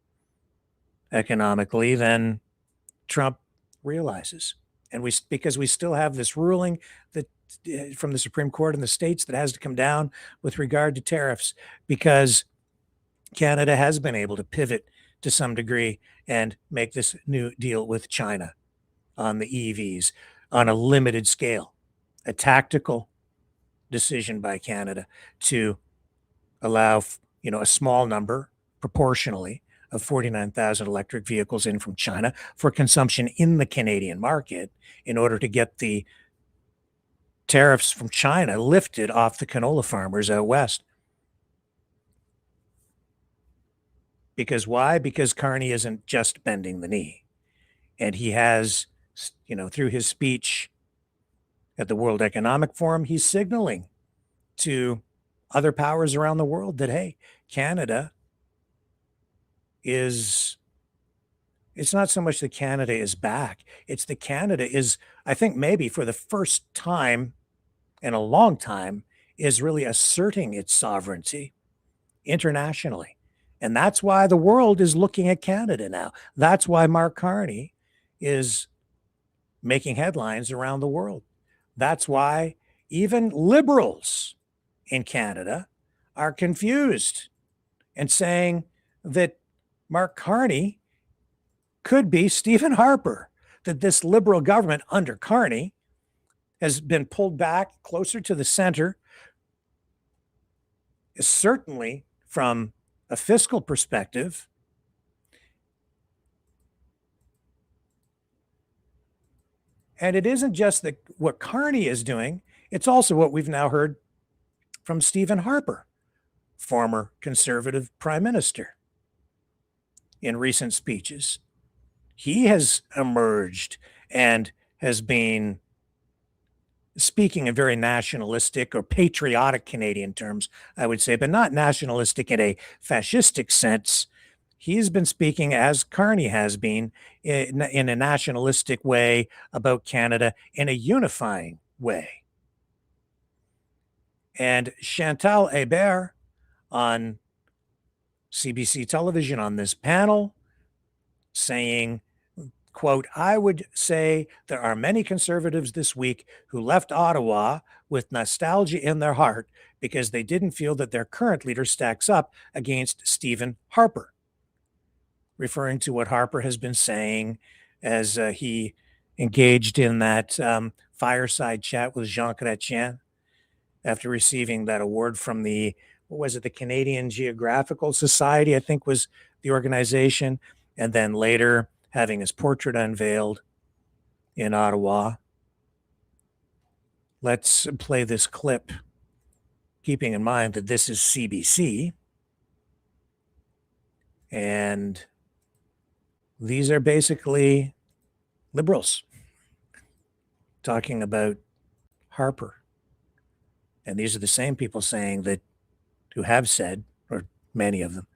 economically than Trump realizes. And because we still have this ruling that from the Supreme Court in the States that has to come down with regard to tariffs, because Canada has been able to pivot to some degree and make this new deal with China on the EVs on a limited scale, a tactical decision by Canada to allow, a small number proportionally of 49,000 electric vehicles in from China for consumption in the Canadian market in order to get the tariffs from China lifted off the canola farmers out west. Because why? Because Carney isn't just bending the knee. And he has, through his speech at the World Economic Forum, he's signaling to other powers around the world that, hey, Canada it's not so much that Canada is back. It's that Canada is, I think maybe for the first time in a long time, is really asserting its sovereignty internationally. And that's why the world is looking at Canada now. That's why Mark Carney is making headlines around the world. That's why even liberals in Canada are confused and saying that Mark Carney could be Stephen Harper, that this liberal government under Carney has been pulled back closer to the center, certainly from a fiscal perspective. And it isn't just that what Carney is doing, it's also what we've now heard from Stephen Harper, former conservative prime minister, in recent speeches. He has emerged and has been speaking in very nationalistic or patriotic Canadian terms, I would say, but not nationalistic in a fascistic sense. He's been speaking, as Carney has been, in a nationalistic way about Canada, in a unifying way. And Chantal Hébert on CBC television on this panel saying, quote, "I would say there are many conservatives this week who left Ottawa with nostalgia in their heart because they didn't feel that their current leader stacks up against Stephen Harper," referring to what Harper has been saying as he engaged in that fireside chat with Jean Chrétien after receiving that award from the Canadian Geographical Society, I think was the organization, and then later having his portrait unveiled in Ottawa. Let's play this clip, keeping in mind that this is CBC. And these are basically liberals talking about Harper. And these are the same people saying that, who have said, or many of them,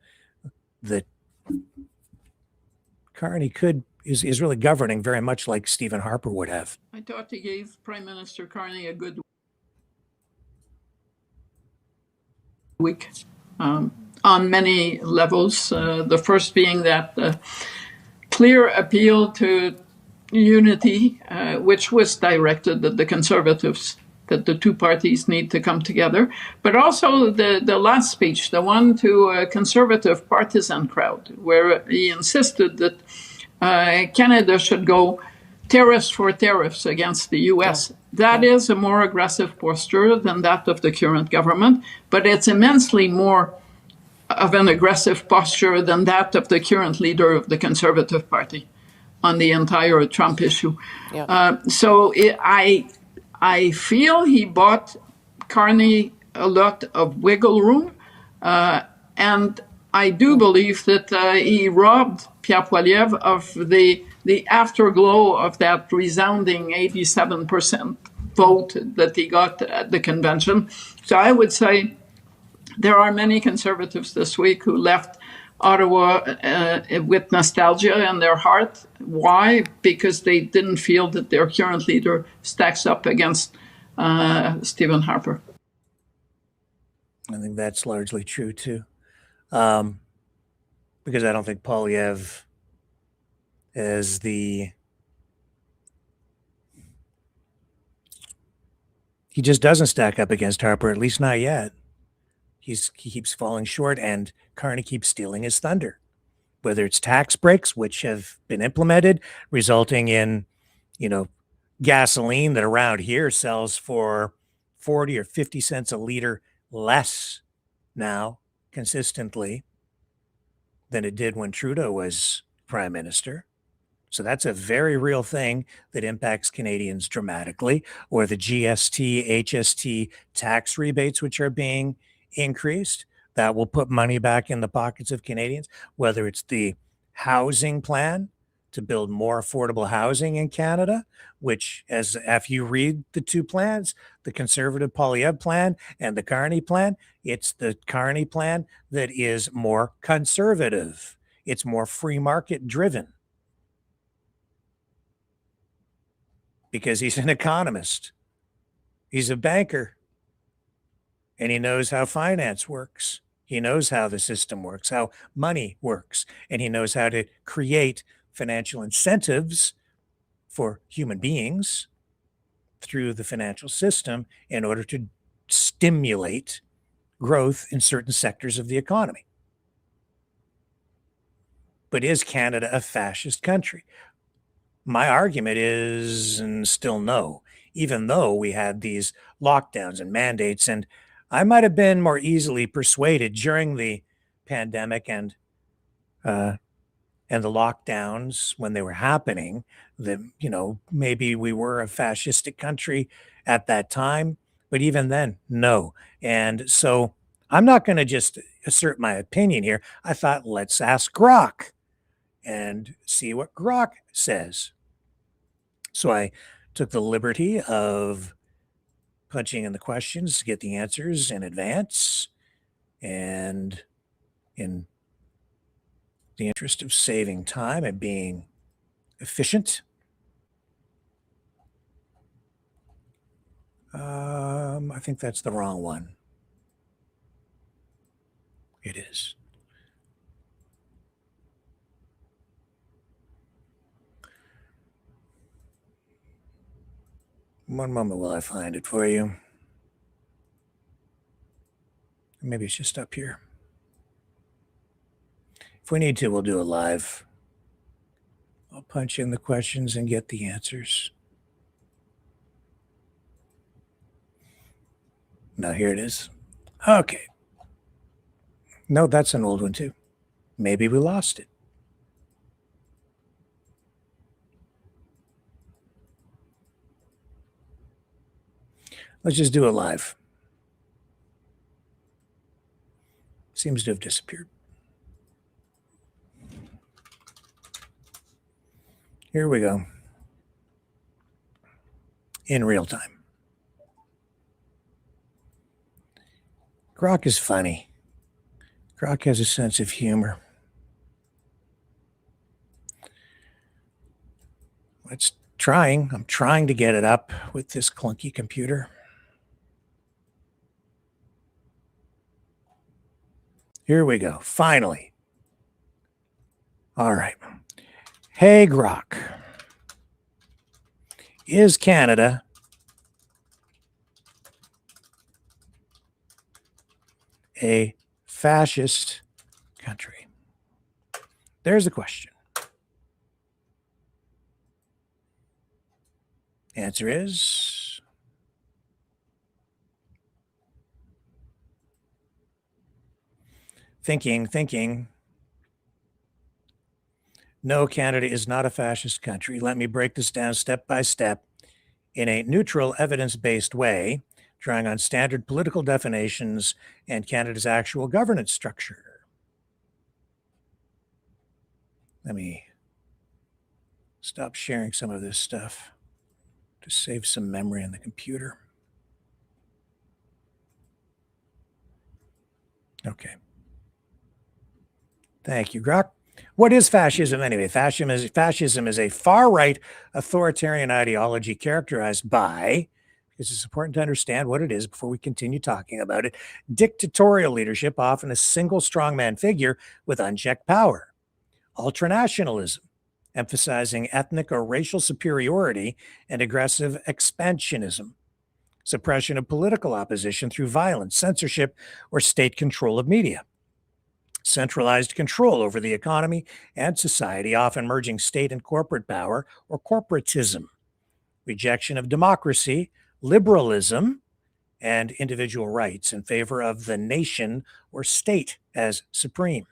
that Carney is really governing very much like Stephen Harper would have. I thought he gave Prime Minister Carney a good week on many levels. The first being that clear appeal to unity, which was directed at the Conservatives, that the two parties need to come together, but also the last speech, the one to a Conservative partisan crowd, where he insisted that Canada should go tariffs for tariffs against the U.S. That is a more aggressive posture than that of the current government, but it's immensely more of an aggressive posture than that of the current leader of the Conservative Party on the entire Trump issue. I feel he bought Carney a lot of wiggle room, and I do believe that he robbed Pierre Poilievre of the afterglow of that resounding 87% vote that he got at the convention. So I would say there are many Conservatives this week who left Ottawa with nostalgia in their heart. Why? Because they didn't feel that their current leader stacks up against Stephen Harper. I think that's largely true too, because I don't think Poilievre is he just doesn't stack up against Harper, at least not yet. He keeps falling short, and Carney keeps stealing his thunder, whether it's tax breaks, which have been implemented, resulting in, gasoline that around here sells for 40 or 50 cents a liter less now consistently than it did when Trudeau was prime minister. So that's a very real thing that impacts Canadians dramatically, or the GST, HST tax rebates, which are being increased. That will put money back in the pockets of Canadians, whether it's the housing plan to build more affordable housing in Canada, which, as if you read the two plans, the Conservative Poilievre plan and the Carney plan, it's the Carney plan that is more conservative. It's more free market driven because he's an economist. He's a banker. And he knows how finance works. He knows how the system works, how money works, and he knows how to create financial incentives for human beings through the financial system in order to stimulate growth in certain sectors of the economy. But is Canada a fascist country? My argument is, and still no, even though we had these lockdowns and mandates, and I might have been more easily persuaded during the pandemic and the lockdowns when they were happening that, you know, maybe we were a fascistic country at that time, but even then, no. And so I'm not going to just assert my opinion here. I thought, let's ask Grok and see what Grok says. So I took the liberty of punching in the questions to get the answers in advance. And in the interest of saving time and being efficient, I think that's the wrong one. It is. One moment while I find it for you. Maybe it's just up here. If we need to, we'll do a live. I'll punch in the questions and get the answers. Now here it is. Okay. No, that's an old one too. Maybe we lost it. Let's just do it live. Seems to have disappeared. Here we go. In real time. Grok is funny. Grok has a sense of humor. I'm trying to get it up with this clunky computer. Here we go. Finally. All right. Hey, Grok. Is Canada a fascist country? There's the question. Answer is thinking. No, Canada is not a fascist country. Let me break this down step by step in a neutral, evidence-based way, drawing on standard political definitions and Canada's actual governance structure. Let me stop sharing some of this stuff to save some memory on the computer. Okay. Thank you, Grok. What is fascism anyway? Fascism is a far-right authoritarian ideology characterized by, because it's important to understand what it is before we continue talking about it, dictatorial leadership, often a single strongman figure with unchecked power. Ultranationalism, emphasizing ethnic or racial superiority and aggressive expansionism. Suppression of political opposition through violence, censorship, or state control of media. Centralized control over the economy and society, often merging state and corporate power or corporatism. Rejection of democracy, liberalism, and individual rights in favor of the nation or state as supreme.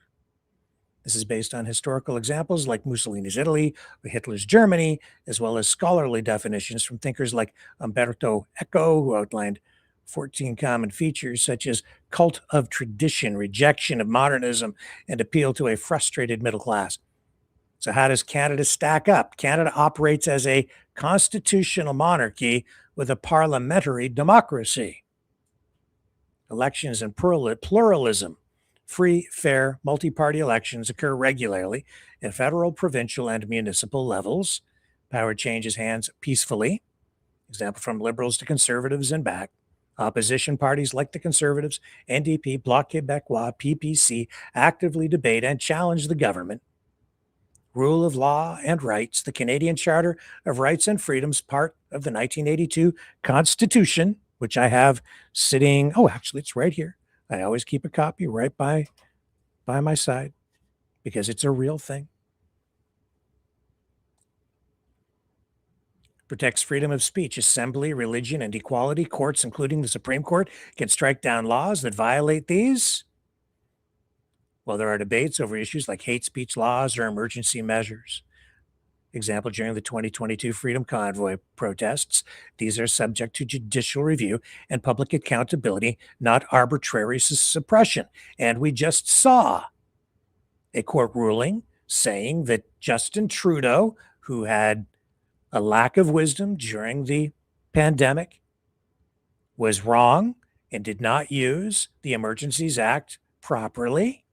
This is based on historical examples like Mussolini's Italy or Hitler's Germany, as well as scholarly definitions from thinkers like Umberto Eco, who outlined 14 common features such as cult of tradition, rejection of modernism, and appeal to a frustrated middle class. So how does Canada stack up? Canada operates as a constitutional monarchy with a parliamentary democracy. Elections and pluralism. Free, fair, multi-party elections occur regularly at federal, provincial, and municipal levels. Power changes hands peacefully. Example from Liberals to Conservatives and back. Opposition parties like the Conservatives, NDP, Bloc Québécois, PPC actively debate and challenge the government. Rule of law and rights. The Canadian Charter of Rights and Freedoms, part of the 1982 Constitution, which I have sitting, actually it's right here. I always keep a copy right by my side because it's a real thing. Protects freedom of speech, assembly, religion, and equality. Courts, including the Supreme Court, can strike down laws that violate these. Well, there are debates over issues like hate speech laws or emergency measures. Example, during the 2022 Freedom Convoy protests, these are subject to judicial review and public accountability, not arbitrary suppression. And we just saw a court ruling saying that Justin Trudeau, who had a lack of wisdom during the pandemic, was wrong and did not use the Emergencies Act properly.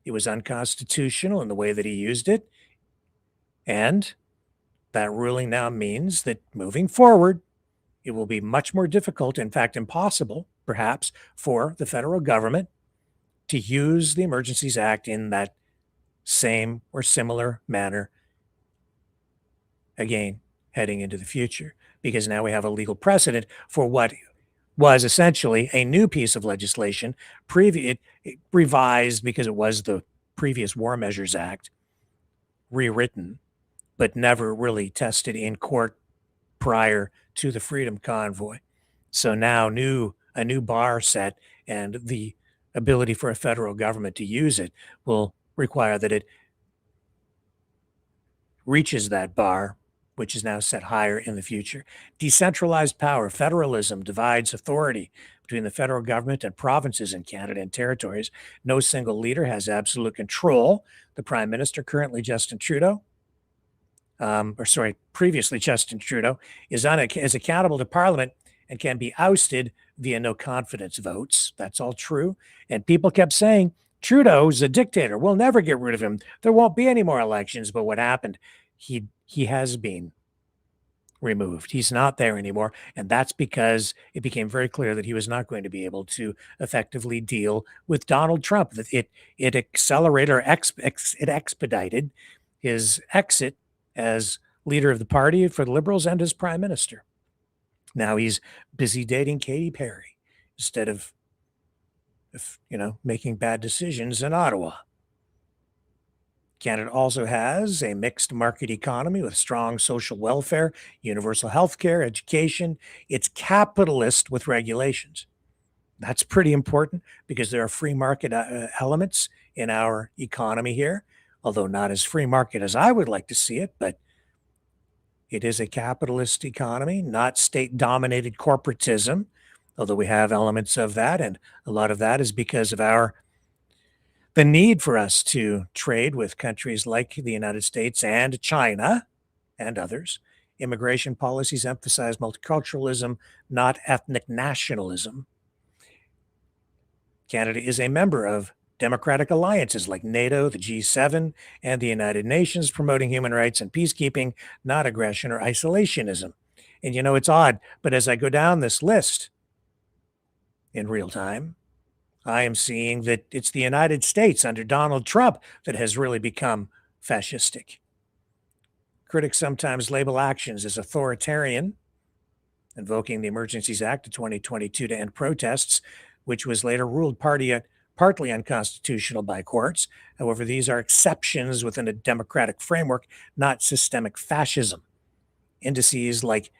It was unconstitutional in the way that he used it. And that ruling now means that moving forward, it will be much more difficult, in fact, impossible, perhaps, for the federal government to use the Emergencies Act in that same or similar manner again, heading into the future, because now we have a legal precedent for what was essentially a new piece of legislation, revised because it was the previous War Measures Act, rewritten, but never really tested in court prior to the Freedom Convoy. So now a new bar set, and the ability for a federal government to use it will require that it reaches that bar, which is now set higher in the future. Decentralized power. Federalism divides authority between the federal government and provinces in Canada and territories. No single leader has absolute control. The Prime Minister, currently Justin Trudeau, previously Justin Trudeau, is accountable to Parliament and can be ousted via no confidence votes. That's all true. And people kept saying, Trudeau's a dictator. We'll never get rid of him. There won't be any more elections. But what happened? He has been removed. He's not there anymore. And that's because it became very clear that he was not going to be able to effectively deal with Donald Trump. That it accelerated or it expedited his exit as leader of the party for the Liberals and as prime minister. Now he's busy dating Katy Perry instead of making bad decisions in Ottawa. Canada also has a mixed market economy with strong social welfare, universal health care, education. It's capitalist with regulations. That's pretty important because there are free market elements in our economy here, although not as free market as I would like to see it, but it is a capitalist economy, not state-dominated corporatism, although we have elements of that, and a lot of that is because of the need for us to trade with countries like the United States and China and others. Immigration policies emphasize multiculturalism, not ethnic nationalism. Canada is a member of democratic alliances like NATO, the G7, and the United Nations, promoting human rights and peacekeeping, not aggression or isolationism. And it's odd, but as I go down this list in real time, I am seeing that it's the United States under Donald Trump that has really become fascistic. Critics sometimes label actions as authoritarian, invoking the Emergencies Act of 2022 to end protests, which was later ruled partly unconstitutional by courts. However, these are exceptions within a democratic framework, not systemic fascism. Indices like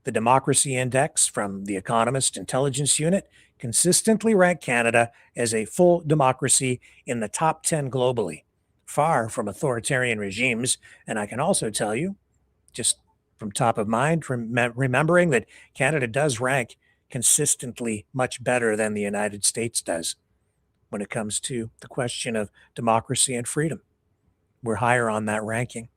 the Democracy Index from the Economist Intelligence Unit consistently rank Canada as a full democracy in the top 10 globally. far from authoritarian regimes. And I can also tell you, just from top of mind, remembering that Canada does rank consistently much better than the United States does when it comes to the question of democracy and freedom. We're higher on that ranking.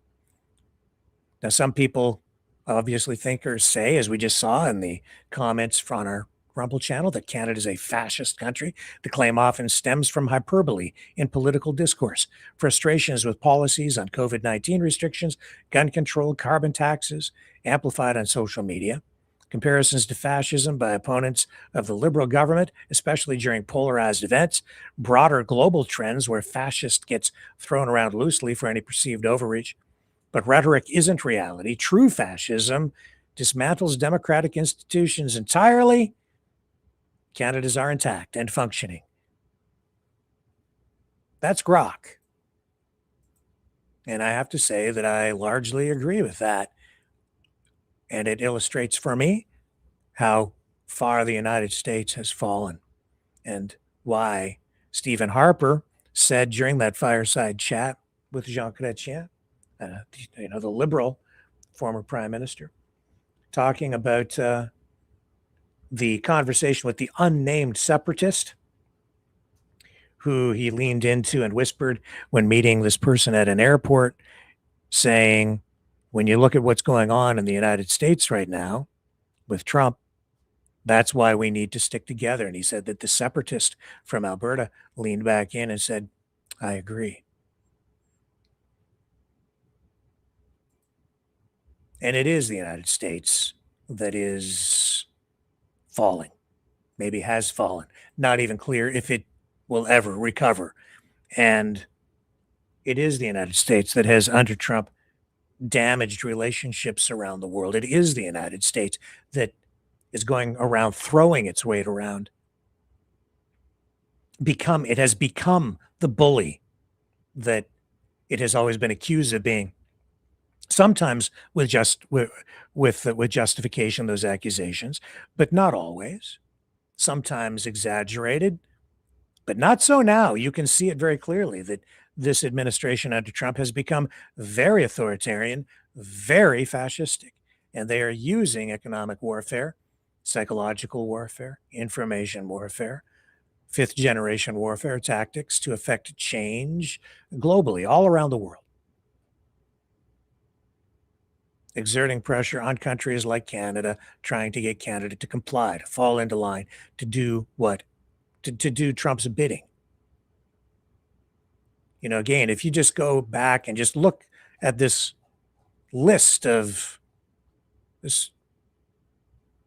Now, some people obviously think or say, as we just saw in the comments from our Rumble channel, that Canada is a fascist country. The claim often stems from hyperbole in political discourse, frustrations with policies on COVID-19 restrictions, gun control, carbon taxes, amplified on social media, comparisons to fascism by opponents of the Liberal government, especially during polarized events, broader global trends where fascist gets thrown around loosely for any perceived overreach. But rhetoric isn't reality. True fascism dismantles democratic institutions entirely. Canada's are intact and functioning. That's grok. And I have to say that I largely agree with that. And it illustrates for me how far the United States has fallen and why Stephen Harper said during that fireside chat with Jean Chrétien, the Liberal former prime minister, talking about the conversation with the unnamed separatist who he leaned into and whispered when meeting this person at an airport, saying, when you look at what's going on in the United States right now with Trump, that's why we need to stick together. And he said that the separatist from Alberta leaned back in and said, I agree. And it is the United States that is falling, maybe has fallen, not even clear if it will ever recover. And it is the United States that has, under Trump, damaged relationships around the world. It is the United States that is going around throwing its weight around. It has become the bully that it has always been accused of being. Sometimes with justification, those accusations, but not always. Sometimes exaggerated, but not so now. You can see it very clearly that this administration under Trump has become very authoritarian, very fascistic, and they are using economic warfare, psychological warfare, information warfare, fifth generation warfare tactics to effect change globally, all around the world. Exerting pressure on countries like Canada, trying to get Canada to comply, to fall into line, to do what? To do Trump's bidding. Again, if you just go back and just look at this list of this,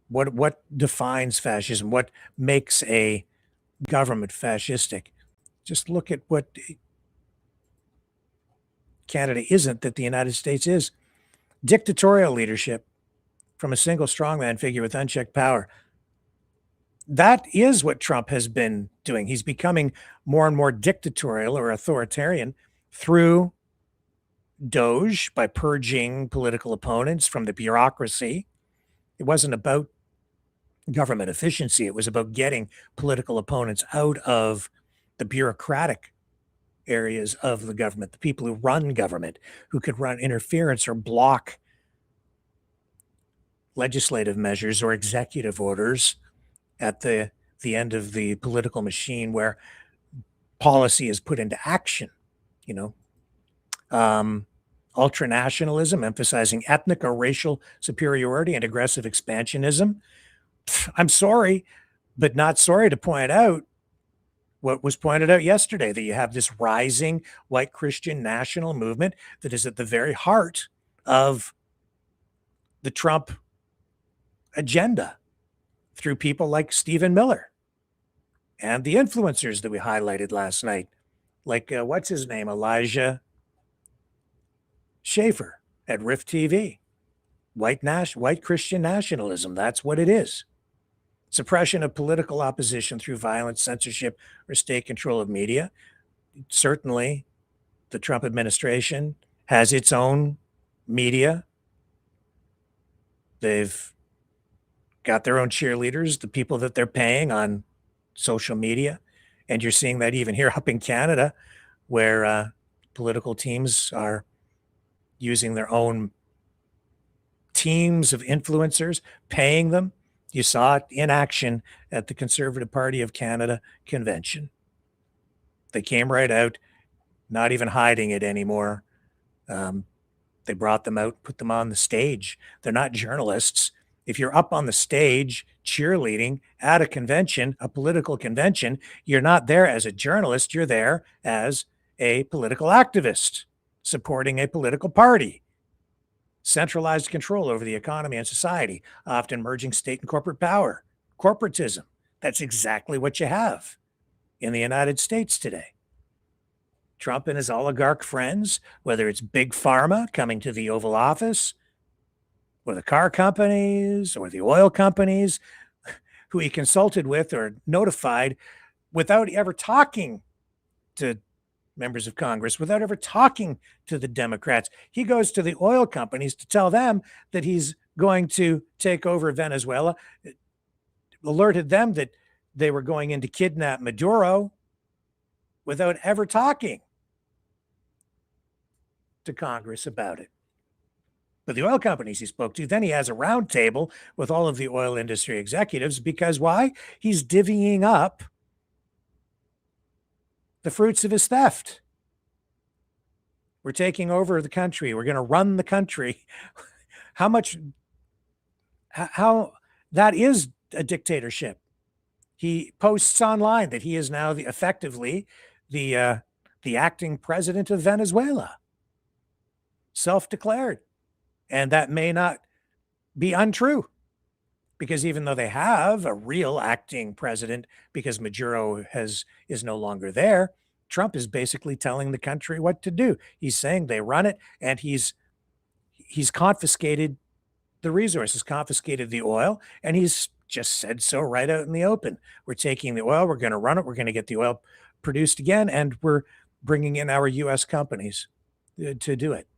what defines fascism, what makes a government fascistic, just look at what Canada isn't that the United States is. Dictatorial leadership from a single strongman figure with unchecked power. That is what Trump has been doing. He's becoming more and more dictatorial or authoritarian through Doge, by purging political opponents from the bureaucracy. It wasn't about government efficiency. It was about getting political opponents out of the bureaucratic areas of the government, the people who run government, who could run interference or block legislative measures or executive orders at the end of the political machine where policy is put into action. Ultranationalism, emphasizing ethnic or racial superiority and aggressive expansionism. I'm sorry, but not sorry to point out what was pointed out yesterday, that you have this rising white Christian national movement that is at the very heart of the Trump agenda through people like Stephen Miller and the influencers that we highlighted last night, like what's his name, Elijah Schaefer at Rift TV. White Christian nationalism, that's what it is. Suppression of political opposition through violence, censorship, or state control of media. Certainly, the Trump administration has its own media. They've got their own cheerleaders, the people that they're paying on social media. And you're seeing that even here up in Canada, where Political teams are using their own teams of influencers, paying them. You saw it in action at the Conservative Party of Canada convention. They came right out, not even hiding it anymore. They brought them out, put them on the stage. They're not journalists. If you're up on the stage cheerleading at a convention, a political convention, you're not there as a journalist. You're there as a political activist supporting a political party. Centralized control over the economy and society, often merging state and corporate power, corporatism. That's exactly what you have in the United States today. Trump and his oligarch friends, whether it's Big Pharma coming to the Oval Office, or the car companies, or the oil companies, who he consulted with or notified without ever talking to members of Congress, without ever talking to the Democrats. He goes to the oil companies to tell them that he's going to take over Venezuela, alerted them that they were going in to kidnap Maduro without ever talking to Congress about it. But the oil companies he spoke to, then he has a round table with all of the oil industry executives because why? He's divvying up the fruits of his theft. We're taking over the country. We're going to run the country. How that is a dictatorship. He posts online that he is now effectively the acting president of Venezuela. Self-declared. And that may not be untrue, because even though they have a real acting president, because Maduro is no longer there, Trump is basically telling the country what to do. He's saying they run it, and he's confiscated the resources, confiscated the oil, and he's just said so right out in the open. We're taking the oil, we're going to run it, we're going to get the oil produced again, and we're bringing in our U.S. companies to do it.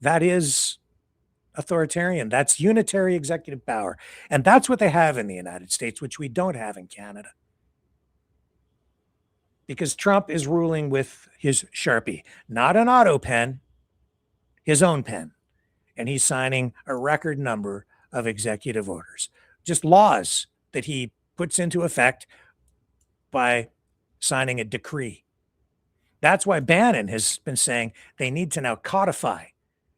That is authoritarian. That's unitary executive power. And that's what they have in the United States, which we don't have in Canada. Because Trump is ruling with his Sharpie, not an auto pen, his own pen. And he's signing a record number of executive orders, just laws that he puts into effect by signing a decree. That's why Bannon has been saying they need to now codify.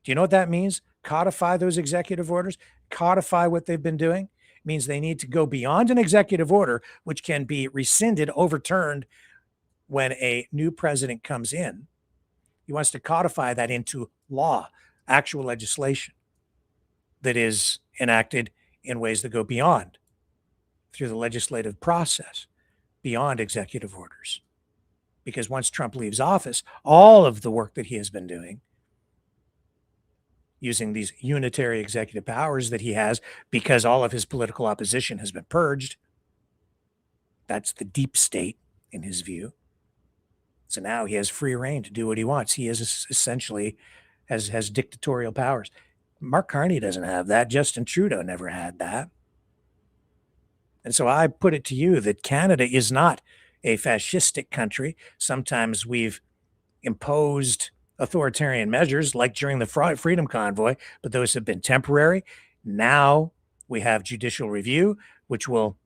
Do you know what that means? Codify those executive orders, codify what they've been doing. It means they need to go beyond an executive order, which can be rescinded, overturned when a new president comes in. He wants to codify that into law, actual legislation that is enacted in ways that go beyond, through the legislative process, beyond executive orders. Because once Trump leaves office, all of the work that he has been doing, using these unitary executive powers that he has, because all of his political opposition has been purged, that's the deep state in his view. So now he has free reign to do what he wants. He is essentially has dictatorial powers. Mark Carney doesn't have that. Justin Trudeau never had that. And so I put it to you that Canada is not a fascistic country. Sometimes we've imposed authoritarian measures like during the Freedom Convoy, but those have been temporary. Now we have judicial review, which will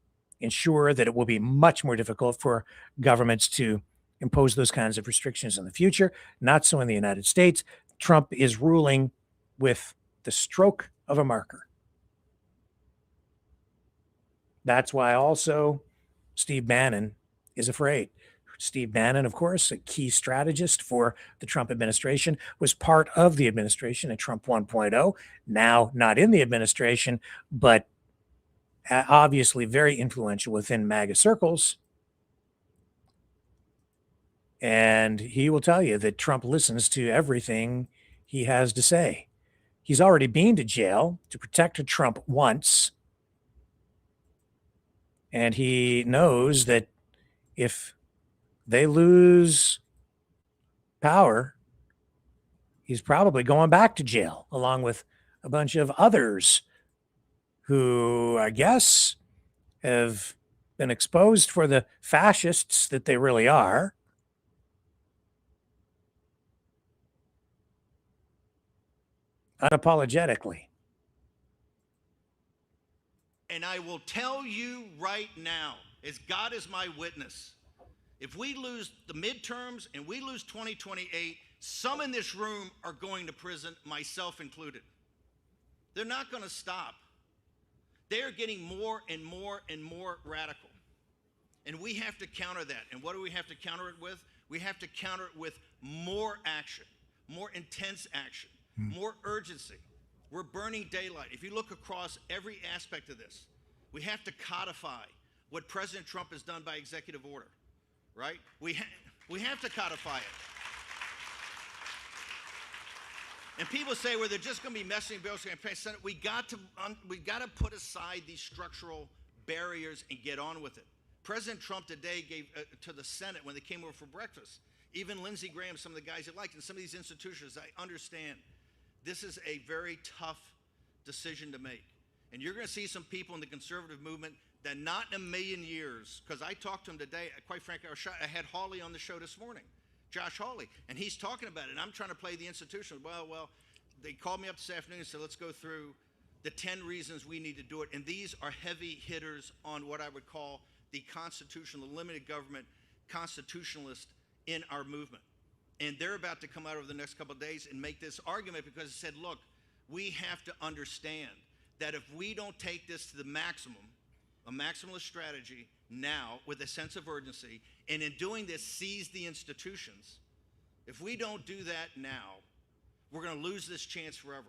ensure that it will be much more difficult for governments to impose those kinds of restrictions in the future. Not so in the United States. Trump is ruling with the stroke of a marker. That's why also Steve Bannon is afraid. Steve Bannon, of course, a key strategist for the Trump administration, was part of the administration at Trump 1.0, now not in the administration, but obviously very influential within MAGA circles. And he will tell you that Trump listens to everything he has to say. He's already been to jail to protect Trump once. And he knows that if they lose power, he's probably going back to jail, along with a bunch of others who, I guess, have been exposed for the fascists that they really are. unapologetically. And I will tell you right now, as God is my witness, if we lose the midterms and we lose 2028, some in this room are going to prison, myself included. They're not going to stop. They are getting more and more and more radical. And we have to counter that. And what do we have to counter it with? We have to counter it with more action, more intense action, more urgency. We're burning daylight. If you look across every aspect of this, we have to codify what President Trump has done by executive order, right? We have to codify it. And people say, well, they're just going to be messing bills and pay Senate. We got to put aside these structural barriers and get on with it. President Trump today gave to the Senate when they came over for breakfast, even Lindsey Graham, some of the guys he liked, and some of these institutions, I understand. This is a very tough decision to make. And you're going to see some people in the conservative movement that not in a million years, because I talked to him today, quite frankly, I had Hawley on the show this morning, Josh Hawley, and he's talking about it, and I'm trying to play the institution. Well, they called me up this afternoon and said, let's go through the 10 reasons we need to do it. And these are heavy hitters on what I would call the constitutional, the limited government constitutionalist in our movement. And they're about to come out over the next couple of days and make this argument because it said, look, we have to understand that if we don't take this to the maximum, a maximalist strategy now with a sense of urgency, and in doing this, seize the institutions, if we don't do that now, we're going to lose this chance forever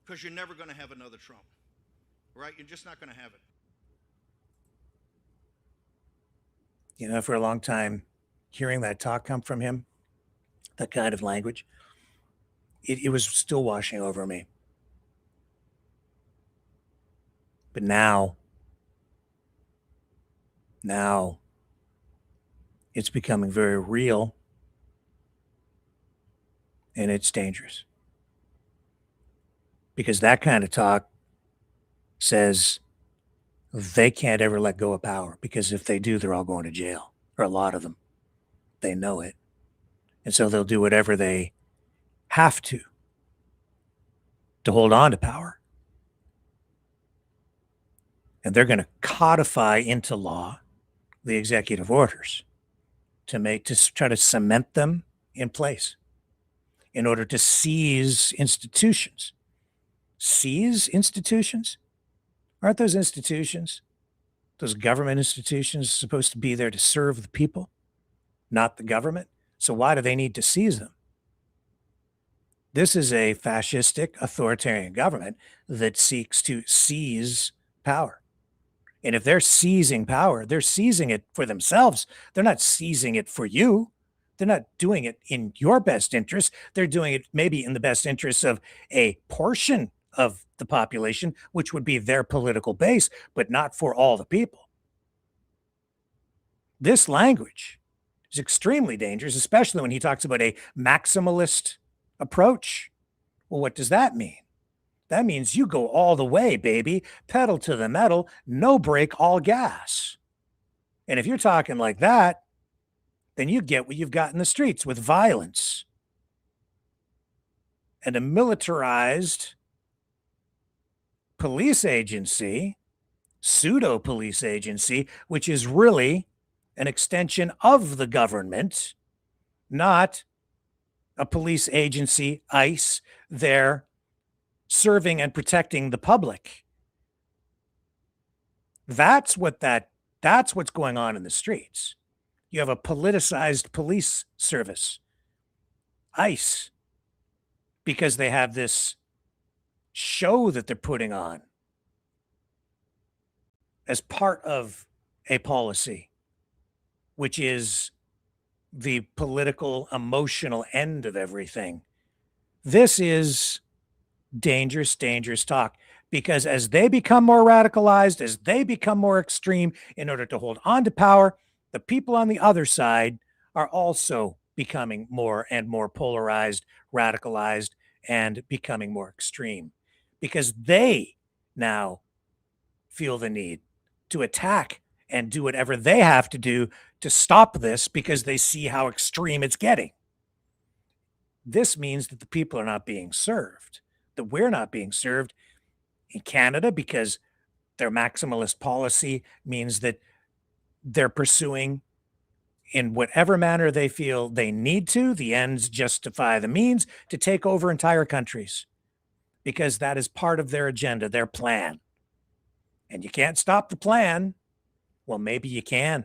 because you're never going to have another Trump, right? You're just not going to have it. You know, for a long time, hearing that talk come from him, that kind of language, it was still washing over me. But now it's becoming very real, and it's dangerous. Because that kind of talk says they can't ever let go of power, because if they do, they're all going to jail, or a lot of them. They know it. And so they'll do whatever they have to hold on to power. And they're going to codify into law the executive orders to try to cement them in place in order to seize institutions. Seize institutions? Aren't those institutions, those government institutions, supposed to be there to serve the people, not the government? So why do they need to seize them? This is a fascistic, authoritarian government that seeks to seize power. And if they're seizing power, they're seizing it for themselves. They're not seizing it for you. They're not doing it in your best interest. They're doing it maybe in the best interest of a portion of the population, which would be their political base, but not for all the people. This language is extremely dangerous, especially when he talks about a maximalist approach. Well, what does that mean? That means you go all the way, baby, pedal to the metal, no brake, all gas. And if you're talking like that, then you get what you've got in the streets with violence and a militarized police agency, pseudo police agency, which is really an extension of the government, not a police agency, ICE, there serving and protecting the public. That's what's going on in the streets. You have a politicized police service, ICE, because they have this show that they're putting on as part of a policy, which is the political, emotional end of everything. This is dangerous, dangerous talk, because as they become more radicalized, as they become more extreme in order to hold on to power, the people on the other side are also becoming more and more polarized, radicalized, and becoming more extreme, because they now feel the need to attack and do whatever they have to do to stop this, because they see how extreme it's getting. This means that the people are not being served. that we're not being served in Canada because their maximalist policy means that they're pursuing in whatever manner they feel they need to, the ends justify the means, to take over entire countries because that is part of their agenda, their plan. And you can't stop the plan. Well, maybe you can.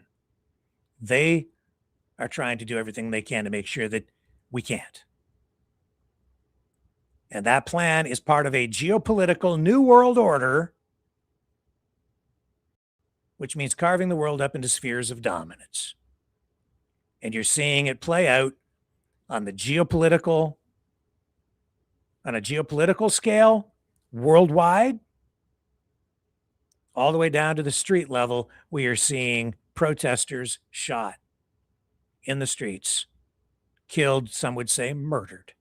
They are trying to do everything they can to make sure that we can't. And that plan is part of a geopolitical new world order, which means carving the world up into spheres of dominance. And you're seeing it play out on a geopolitical scale, worldwide, all the way down to the street level. We are seeing protesters shot in the streets, killed, some would say murdered,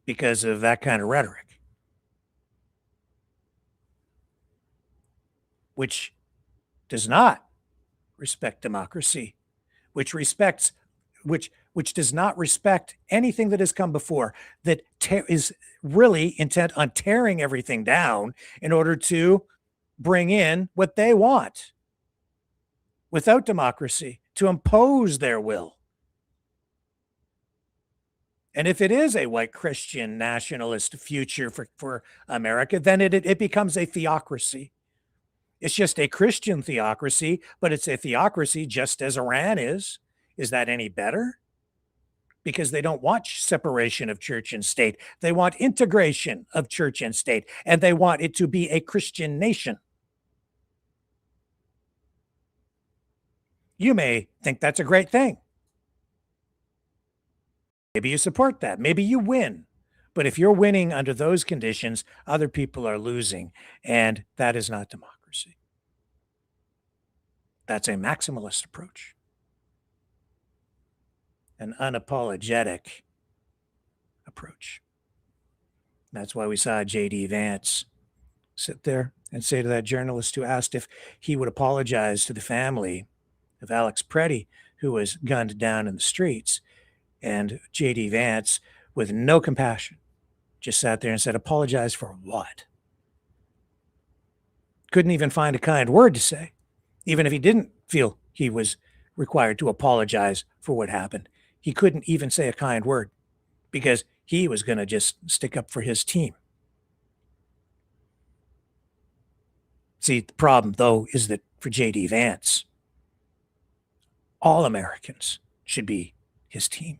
because of that kind of rhetoric, which does not respect democracy, which does not respect anything that has come before, that is really intent on tearing everything down in order to bring in what they want without democracy, to impose their will. And if it is a white Christian nationalist future for America, then it becomes a theocracy. It's just a Christian theocracy, but it's a theocracy just as Iran is. Is that any better? Because they don't want separation of church and state. They want integration of church and state, and they want it to be a Christian nation. You may think that's a great thing. Maybe you support that. Maybe you win. But if you're winning under those conditions, other people are losing, and that is not democracy. That's a maximalist approach, an unapologetic approach. That's why we saw J.D. Vance sit there and say to that journalist who asked if he would apologize to the family of Alex Preddy, who was gunned down in the streets. And J.D. Vance, with no compassion, just sat there and said, apologize for what? Couldn't even find a kind word to say, even if he didn't feel he was required to apologize for what happened. He couldn't even say a kind word because he was going to just stick up for his team. See, the problem, though, is that for J.D. Vance, all Americans should be his team.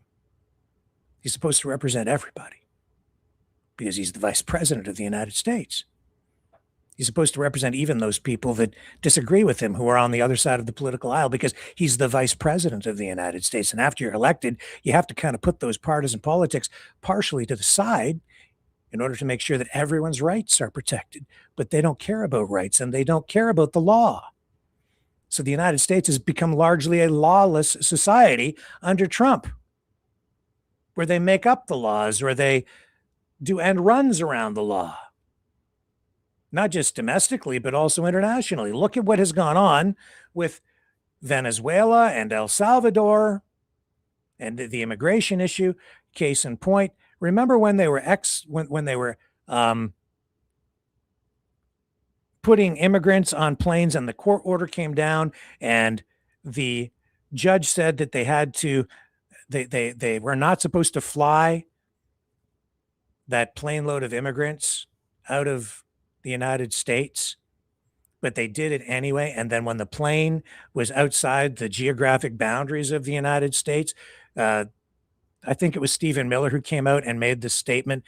He's supposed to represent everybody because he's the vice president of the United States. He's supposed to represent even those people that disagree with him, who are on the other side of the political aisle, because he's the vice president of the United States. And after you're elected, you have to kind of put those partisan politics partially to the side in order to make sure that everyone's rights are protected. But they don't care about rights, and they don't care about the law. So the United States has become largely a lawless society under Trump, where they make up the laws, or they do end runs around the law. Not just domestically, but also internationally. Look at what has gone on with Venezuela and El Salvador and the immigration issue. Case in point, remember when they were putting immigrants on planes and the court order came down and the judge said that they had to, they were not supposed to fly that plane load of immigrants out of the United States, but they did it anyway. And then when the plane was outside the geographic boundaries of the United States, I think it was Stephen Miller who came out and made this statement.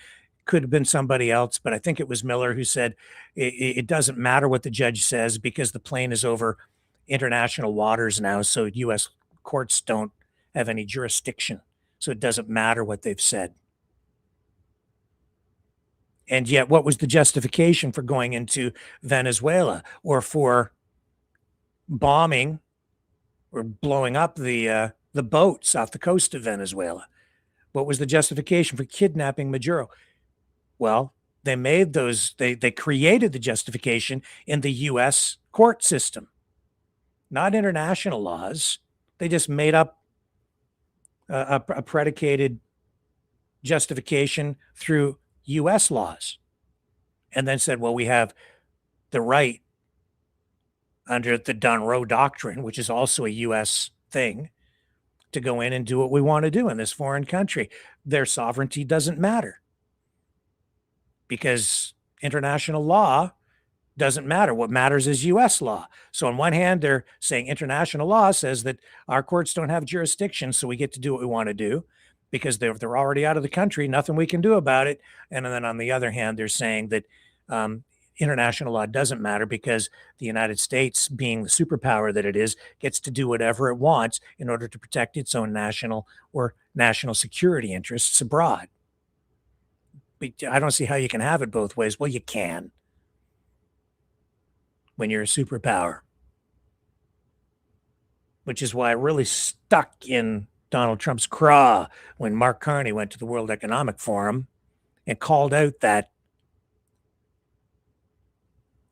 Could have been somebody else, but I think it was Miller who said it doesn't matter what the judge says because the plane is over international waters now, so U.S. courts don't have any jurisdiction. So it doesn't matter what they've said. And yet, what was the justification for going into Venezuela or for bombing or blowing up the boats off the coast of Venezuela? What was the justification for kidnapping Maduro? Well, they made those, they created the justification in the U.S. court system, not international laws. They just made up a predicated justification through U.S. laws, and then said, well, we have the right under the Monroe Doctrine, which is also a U.S. thing, to go in and do what we want to do in this foreign country. Their sovereignty doesn't matter because international law doesn't matter. What matters is U.S. law. So on one hand, they're saying international law says that our courts don't have jurisdiction, so we get to do what we want to do because they're already out of the country, nothing we can do about it. And then on the other hand, they're saying that international law doesn't matter because the United States, being the superpower that it is, gets to do whatever it wants in order to protect its own national or national security interests abroad. But I don't see how you can have it both ways. Well, you can when you're a superpower, which is why I really stuck in Donald Trump's craw when Mark Carney went to the World Economic Forum and called out that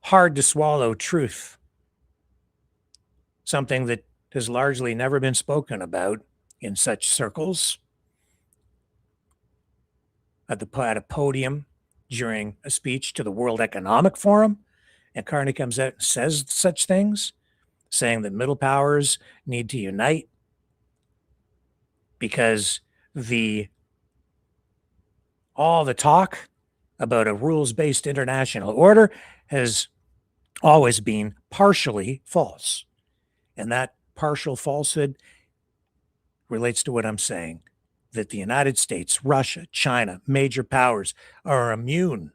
hard to swallow truth, something that has largely never been spoken about in such circles at a podium during a speech to the World Economic Forum. And Carney comes out and says such things, saying that middle powers need to unite because all the talk about a rules-based international order has always been partially false. And that partial falsehood relates to what I'm saying, that the United States, Russia, China, major powers are immune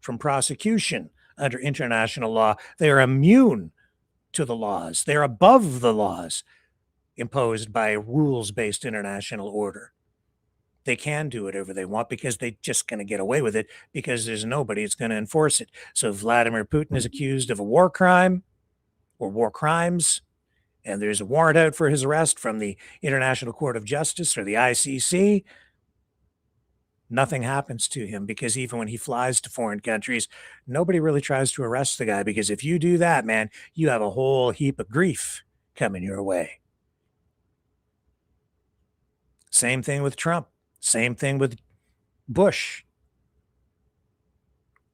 from prosecution under international law. They are immune to the laws. They're above the laws imposed by a rules-based international order. They can do whatever they want because they're just going to get away with it because there's nobody that's going to enforce it. So if Vladimir Putin is accused of a war crime or war crimes, and there's a warrant out for his arrest from the International Court of Justice or the ICC, nothing happens to him because even when he flies to foreign countries, nobody really tries to arrest the guy because if you do that, man, you have a whole heap of grief coming your way. Same thing with Trump. Same thing with Bush.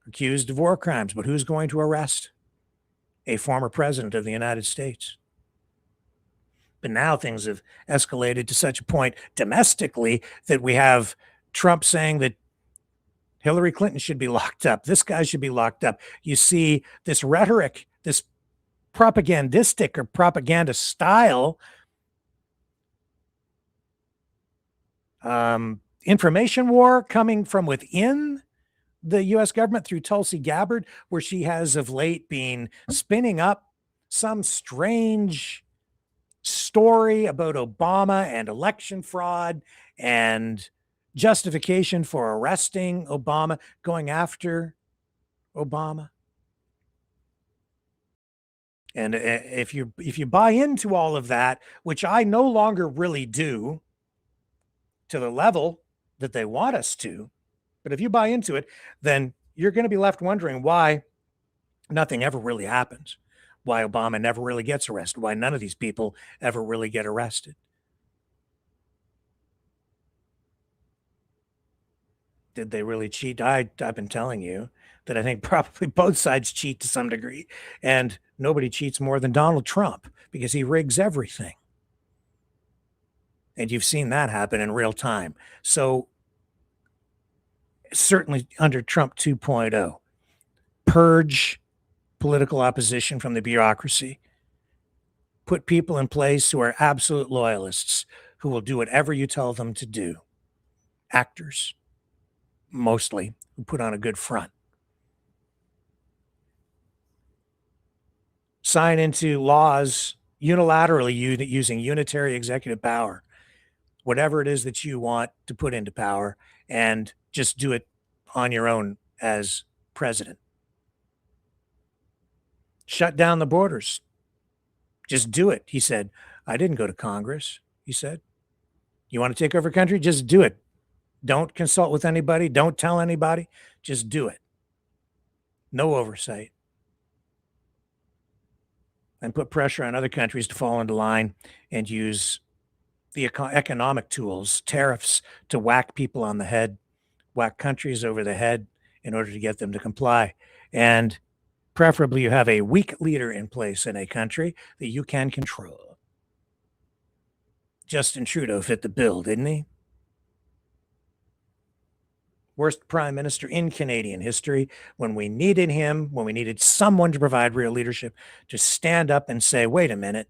Accused of war crimes, but who's going to arrest a former president of the United States? But now things have escalated to such a point domestically that we have Trump saying that Hillary Clinton should be locked up. This guy should be locked up. You see this rhetoric, this propagandistic or propaganda style information war coming from within the U.S. government through Tulsi Gabbard, where she has of late been spinning up some strange story about Obama and election fraud and justification for arresting Obama, going after Obama. And if you buy into all of that, which I no longer really do to the level that they want us to, but if you buy into it, then you're going to be left wondering why nothing ever really happens, why Obama never really gets arrested, why none of these people ever really get arrested. Did they really cheat? I've been telling you that I think probably both sides cheat to some degree, and nobody cheats more than Donald Trump because he rigs everything. And you've seen that happen in real time. So certainly under Trump 2.0, purge political opposition from the bureaucracy, put people in place who are absolute loyalists, who will do whatever you tell them to do. Actors, mostly, who put on a good front. Sign into laws unilaterally using unitary executive power, whatever it is that you want to put into power, and just do it on your own as president. Shut down the borders. Just do it. He said, I didn't go to Congress. He said, you want to take over a country? Just do it. Don't consult with anybody. Don't tell anybody. Just do it. No oversight. And put pressure on other countries to fall into line and use the economic tools, tariffs to whack people on the head, whack countries over the head in order to get them to comply. And preferably you have a weak leader in place in a country that you can control. Justin Trudeau fit the bill, didn't he? Worst prime minister in Canadian history. When we needed him, when we needed someone to provide real leadership, to stand up and say, wait a minute,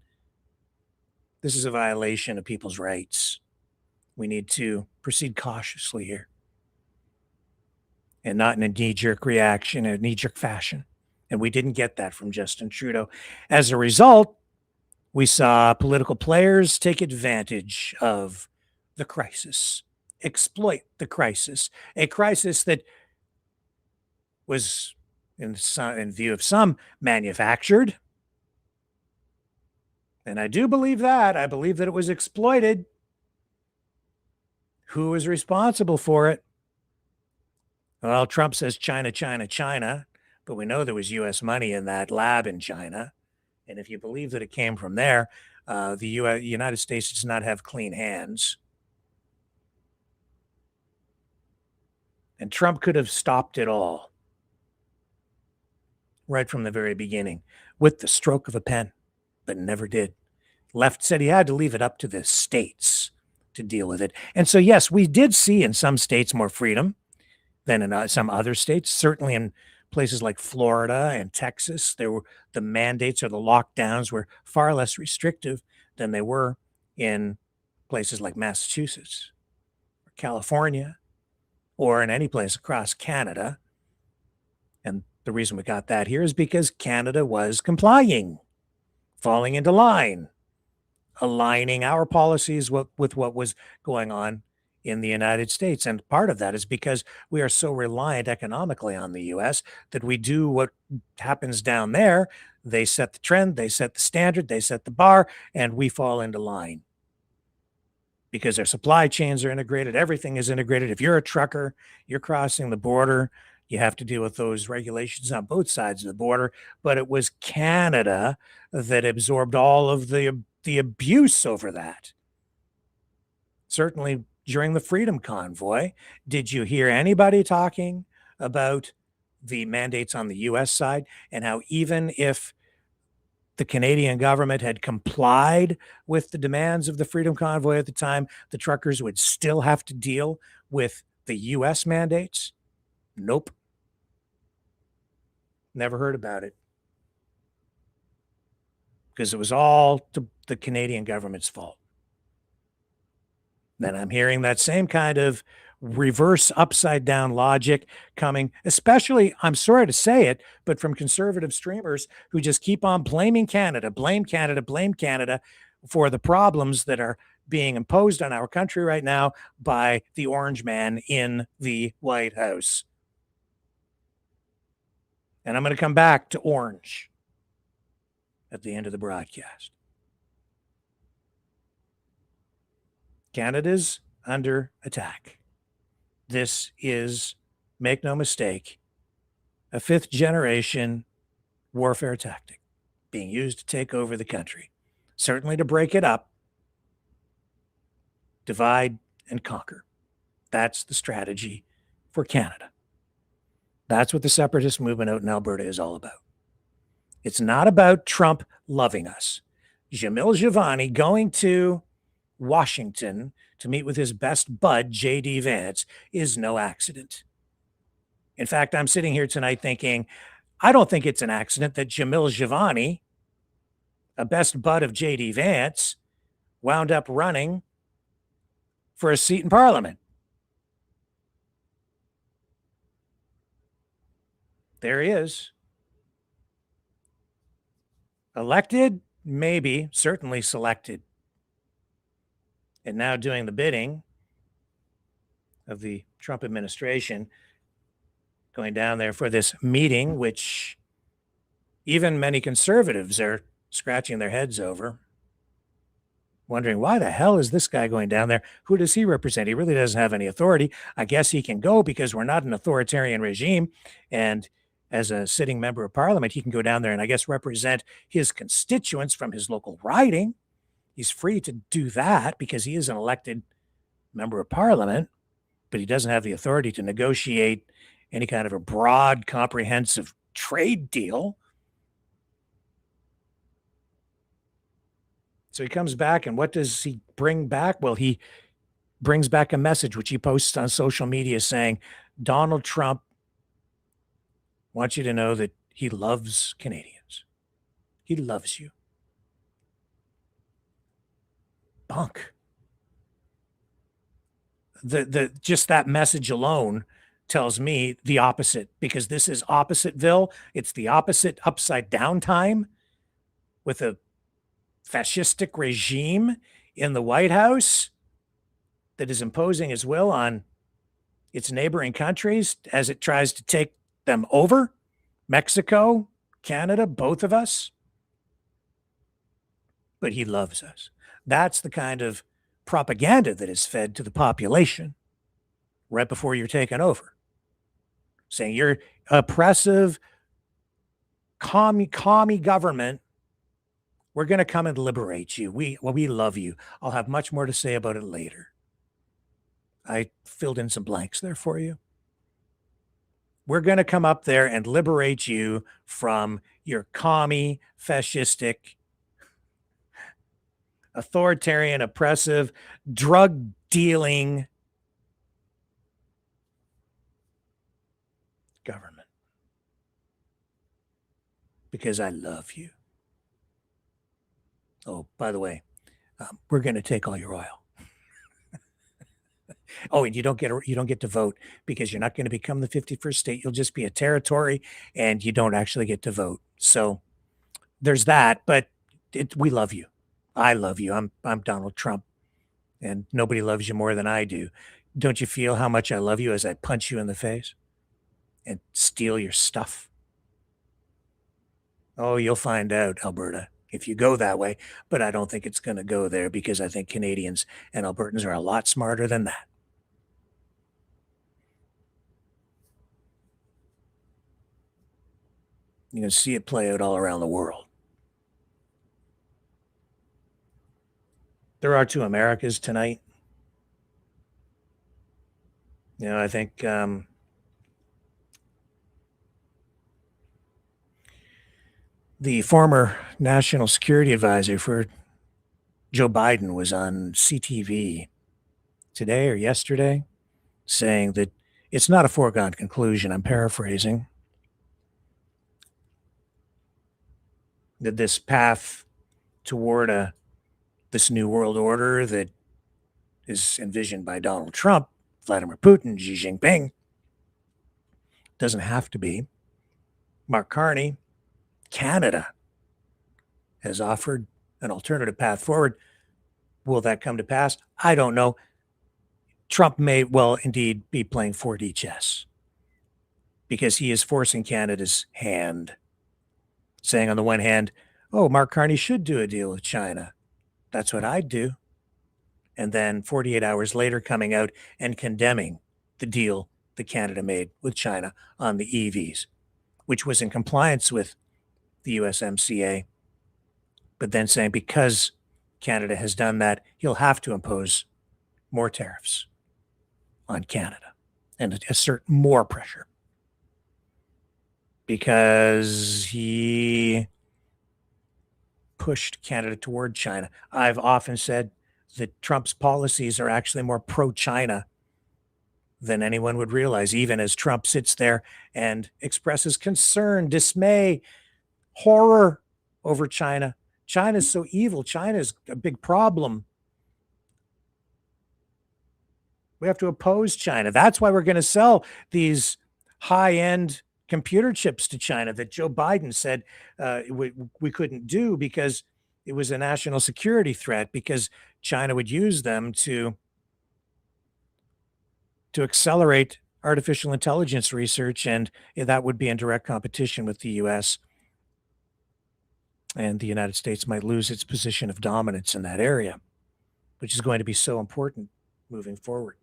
this is a violation of people's rights. We need to proceed cautiously here and not in a knee-jerk reaction, a knee-jerk fashion. And we didn't get that from Justin Trudeau. As a result, we saw political players take advantage of the crisis, exploit the crisis, a crisis that was, in view of some, manufactured. And I do believe that. I believe that it was exploited. Who was responsible for it? Well, Trump says China, China, China, but we know there was U.S. money in that lab in China. And if you believe that it came from there, the United States does not have clean hands. And Trump could have stopped it all right from the very beginning with the stroke of a pen, but never did. Left said he had to leave it up to the states to deal with it. And so, yes, we did see in some states more freedom than in some other states. Certainly in places like Florida and Texas, the mandates or the lockdowns were far less restrictive than they were in places like Massachusetts or California or in any place across Canada. And the reason we got that here is because Canada was complying, falling into line, aligning our policies with what was going on in the United States. And part of that is because we are so reliant economically on the US that we do what happens down there. They set the trend, they set the standard, they set the bar, and we fall into line. Because our supply chains are integrated, everything is integrated. If you're a trucker, you're crossing the border, you have to deal with those regulations on both sides of the border. But it was Canada that absorbed all of the abuse over that. Certainly during the Freedom Convoy, did you hear anybody talking about the mandates on the US side and how even if the Canadian government had complied with the demands of the Freedom Convoy at the time, the truckers would still have to deal with the US mandates? Nope. Never heard about it. Because it was all the Canadian government's fault. Then I'm hearing that same kind of reverse upside down logic coming, especially, I'm sorry to say it, but from conservative streamers who just keep on blaming Canada, blame Canada, blame Canada for the problems that are being imposed on our country right now by the orange man in the White House. And I'm going to come back to orange at the end of the broadcast. Canada's under attack. This is, make no mistake, a fifth generation warfare tactic being used to take over the country. Certainly to break it up, divide and conquer. That's the strategy for Canada. That's what the separatist movement out in Alberta is all about. It's not about Trump loving us. Jamil Jivani going to Washington to meet with his best bud, J.D. Vance, is no accident. In fact, I'm sitting here tonight thinking, I don't think it's an accident that Jamil Jivani, a best bud of J.D. Vance, wound up running for a seat in Parliament. There he is. Elected? Maybe. Certainly selected. And now doing the bidding of the Trump administration, going down there for this meeting, which even many conservatives are scratching their heads over, wondering, why the hell is this guy going down there? Who does he represent? He really doesn't have any authority. I guess he can go because we're not an authoritarian regime. And as a sitting member of parliament, he can go down there and I guess represent his constituents from his local riding. He's free to do that because he is an elected member of parliament, but he doesn't have the authority to negotiate any kind of a broad, comprehensive trade deal. So he comes back, and what does he bring back? Well, he brings back a message which he posts on social media saying, Donald Trump wants you to know that he loves Canadians. He loves you. Bunk. Just that message alone tells me the opposite, because this is Oppositeville. It's the opposite upside down time with a fascistic regime in the White House that is imposing its will on its neighboring countries as it tries to take them over. Mexico, Canada, both of us. But he loves us. That's the kind of propaganda that is fed to the population right before you're taken over. Saying you're oppressive, commie government. We're going to come and liberate you. We love you. I'll have much more to say about it later. I filled in some blanks there for you. We're going to come up there and liberate you from your commie, fascistic, authoritarian, oppressive, drug-dealing government. Because I love you. Oh, by the way, we're going to take all your oil. Oh, and you don't get to vote because you're not going to become the 51st state. You'll just be a territory, and you don't actually get to vote. So there's that. But we love you. I love you. I'm Donald Trump, and nobody loves you more than I do. Don't you feel how much I love you as I punch you in the face and steal your stuff? Oh, you'll find out, Alberta, if you go that way. But I don't think it's going to go there because I think Canadians and Albertans are a lot smarter than that. You're going to see it play out all around the world. There are two Americas tonight. I think the former national security advisor for Joe Biden was on CTV today or yesterday saying that it's not a foregone conclusion, I'm paraphrasing, that this path toward this new world order that is envisioned by Donald Trump, Vladimir Putin, Xi Jinping, doesn't have to be. Mark Carney, Canada, has offered an alternative path forward. Will that come to pass? I don't know. Trump may well indeed be playing 4D chess because he is forcing Canada's hand, saying on the one hand, oh, Mark Carney should do a deal with China. That's what I'd do. And then 48 hours later coming out and condemning the deal that Canada made with China on the EVs, which was in compliance with the USMCA, but then saying because Canada has done that, he'll have to impose more tariffs on Canada and assert more pressure because he pushed Canada toward China. I've often said that Trump's policies are actually more pro-China than anyone would realize, even as Trump sits there and expresses concern, dismay, horror over China. China's so evil. China's a big problem. We have to oppose China. That's why we're going to sell these high-end computer chips to China that Joe Biden said we couldn't do because it was a national security threat, because China would use them to accelerate artificial intelligence research, and that would be in direct competition with the U.S., and the United States might lose its position of dominance in that area, which is going to be so important moving forward.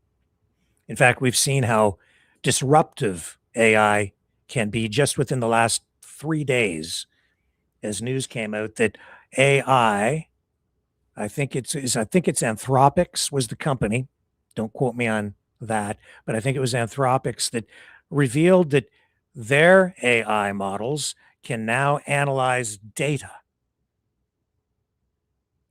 In fact, we've seen how disruptive AI can be just within the last 3 days, as news came out that AI, I think it's Anthropics was the company. Don't quote me on that, but I think it was Anthropics that revealed that their AI models can now analyze data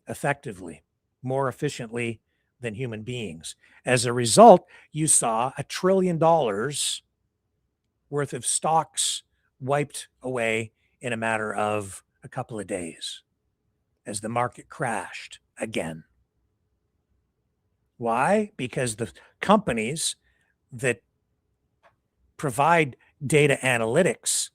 effectively, more efficiently than human beings. As a result, you saw $1 trillion worth of stocks wiped away in a matter of a couple of days as the market crashed again. Why? Because the companies that provide data analytics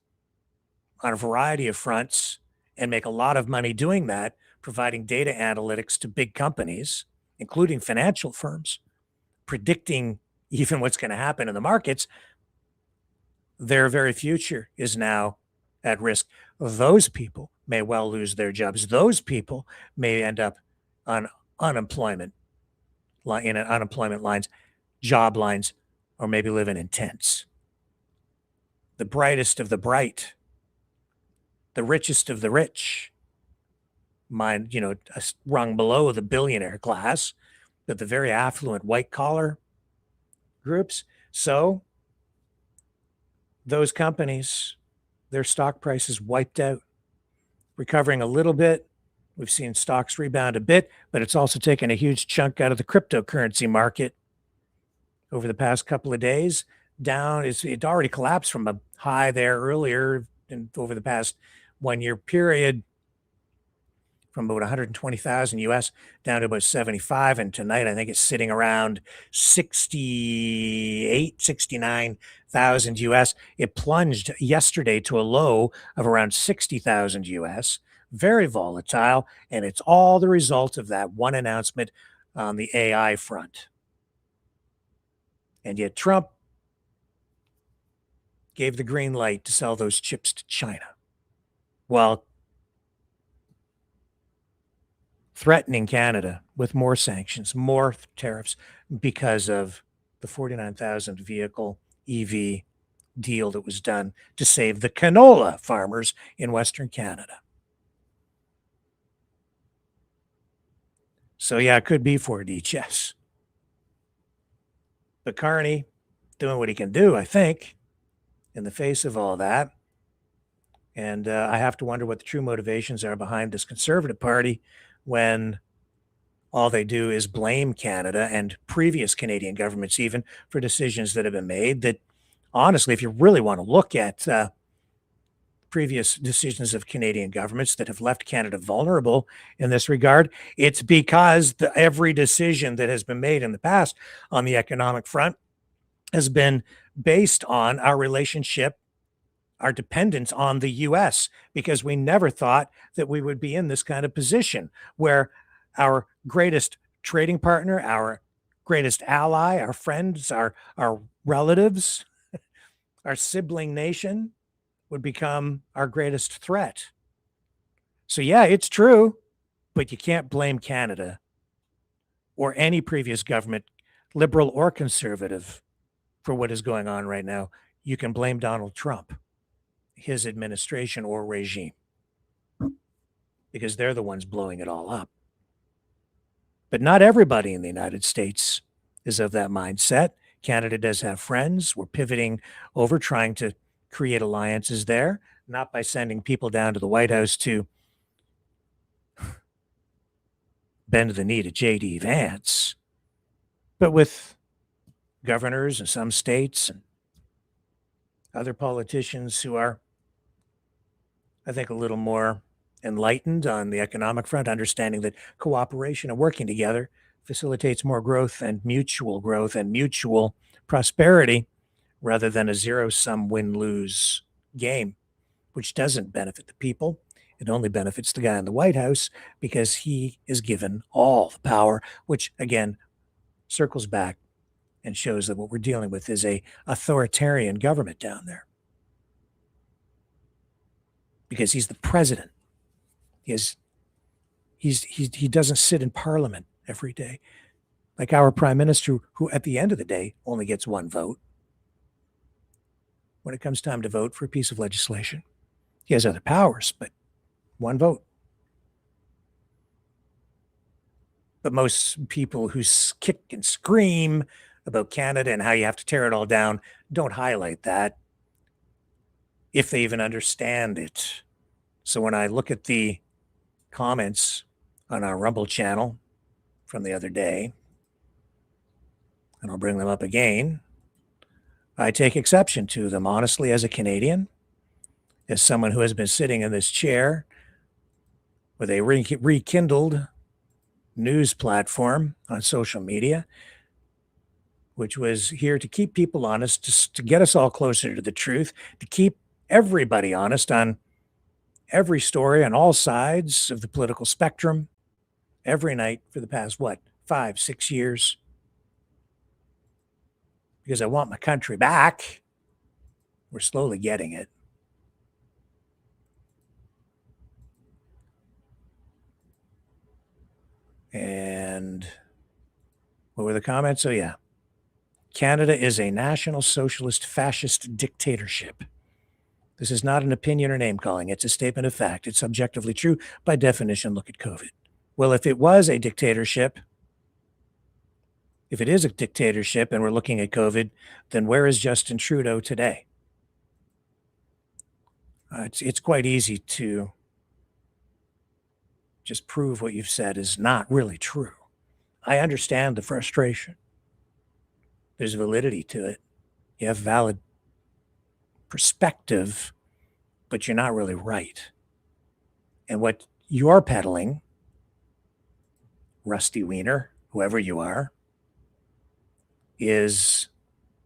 on a variety of fronts and make a lot of money doing that, providing data analytics to big companies, including financial firms, predicting even what's going to happen in the markets, their very future is now at risk. Those people may well lose their jobs. Those people may end up on unemployment lines, job lines, or maybe living in tents. The brightest of the bright, the richest of the rich, a rung below the billionaire class, but the very affluent white collar groups. So those companies, their stock prices wiped out, recovering a little bit. We've seen stocks rebound a bit, but it's also taken a huge chunk out of the cryptocurrency market over the past couple of days. Down, it already collapsed from a high there earlier and over the past 1 year period from about 120,000 US down to about 75. And tonight, I think it's sitting around 69,000 US. It plunged yesterday to a low of around 60,000 US. Very volatile. And it's all the result of that one announcement on the AI front. And yet Trump gave the green light to sell those chips to China, while threatening Canada with more sanctions, more tariffs because of the 49,000 vehicle EV deal that was done to save the canola farmers in Western Canada. So yeah, it could be 4D chess. But Carney doing what he can do, I think, in the face of all that. And I have to wonder what the true motivations are behind this Conservative Party when all they do is blame Canada and previous Canadian governments even for decisions that have been made that, honestly, if you really want to look at previous decisions of Canadian governments that have left Canada vulnerable in this regard, it's because every decision that has been made in the past on the economic front has been based on our relationship, our dependence on the U.S., because we never thought that we would be in this kind of position where our greatest trading partner, our greatest ally, our friends, our relatives, our sibling nation would become our greatest threat. So yeah, it's true, but you can't blame Canada or any previous government, liberal or conservative, for what is going on right now. You can blame Donald Trump, his administration or regime, because they're the ones blowing it all up. But not everybody in the United States is of that mindset. Canada does have friends. We're pivoting over, trying to create alliances there, not by sending people down to the White House to bend the knee to J.D. Vance, but with governors in some states and other politicians who are, I think, a little more enlightened on the economic front, understanding that cooperation and working together facilitates more growth and mutual prosperity rather than a zero-sum win-lose game, which doesn't benefit the people. It only benefits the guy in the White House because he is given all the power, which, again, circles back and shows that what we're dealing with is a authoritarian government down there. Because he's the president. He doesn't sit in parliament every day. Like our prime minister, who at the end of the day only gets one vote. When it comes time to vote for a piece of legislation, he has other powers, but one vote. But most people who kick and scream about Canada and how you have to tear it all down don't highlight that, if they even understand it. So when I look at the comments on our Rumble channel from the other day, and I'll bring them up again, I take exception to them, honestly, as a Canadian, as someone who has been sitting in this chair with a rekindled news platform on social media, which was here to keep people honest, to get us all closer to the truth, to keep everybody honest on every story on all sides of the political spectrum, every night for the past, 5, 6 years? Because I want my country back. We're slowly getting it. And what were the comments? Oh, yeah. Canada is a national socialist fascist dictatorship. This is not an opinion or name calling. It's a statement of fact. It's objectively true. By definition, look at COVID. Well, if it was a dictatorship, if it is a dictatorship and we're looking at COVID, then where is Justin Trudeau today? It's quite easy to just prove what you've said is not really true. I understand the frustration. There's validity to it. You have valid perspective, but you're not really right. And what you're peddling, Rusty Wiener, whoever you are, is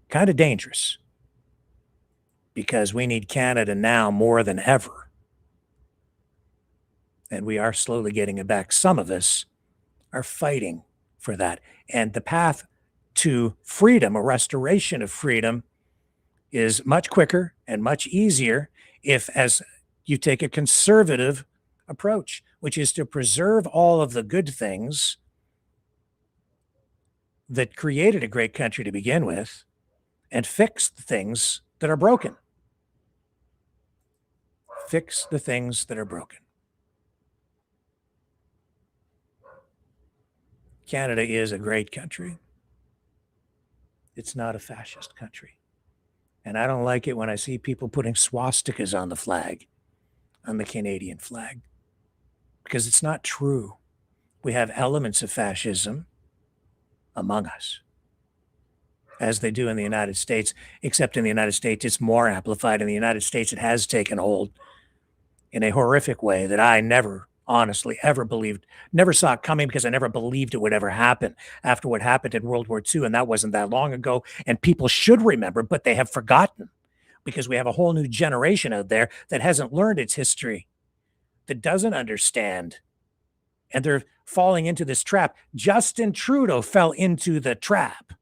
kind of dangerous, because we need Canada now more than ever. And we are slowly getting it back. Some of us are fighting for that. And the path to freedom, a restoration of freedom, is much quicker and much easier if, as you take a conservative approach, which is to preserve all of the good things that created a great country to begin with and fix the things that are broken. Fix the things that are broken. Canada is a great country. It's not a fascist country. And I don't like it when I see people putting swastikas on the flag, on the Canadian flag, because it's not true. We have elements of fascism among us, as they do in the United States, except in the United States, it's more amplified. In the United States, it has taken hold in a horrific way that I never honestly ever believed, never saw it coming, because I never believed it would ever happen after what happened in World War II. And that wasn't that long ago. And people should remember, but they have forgotten, because we have a whole new generation out there that hasn't learned its history, that doesn't understand. And they're falling into this trap. Justin Trudeau fell into the trap.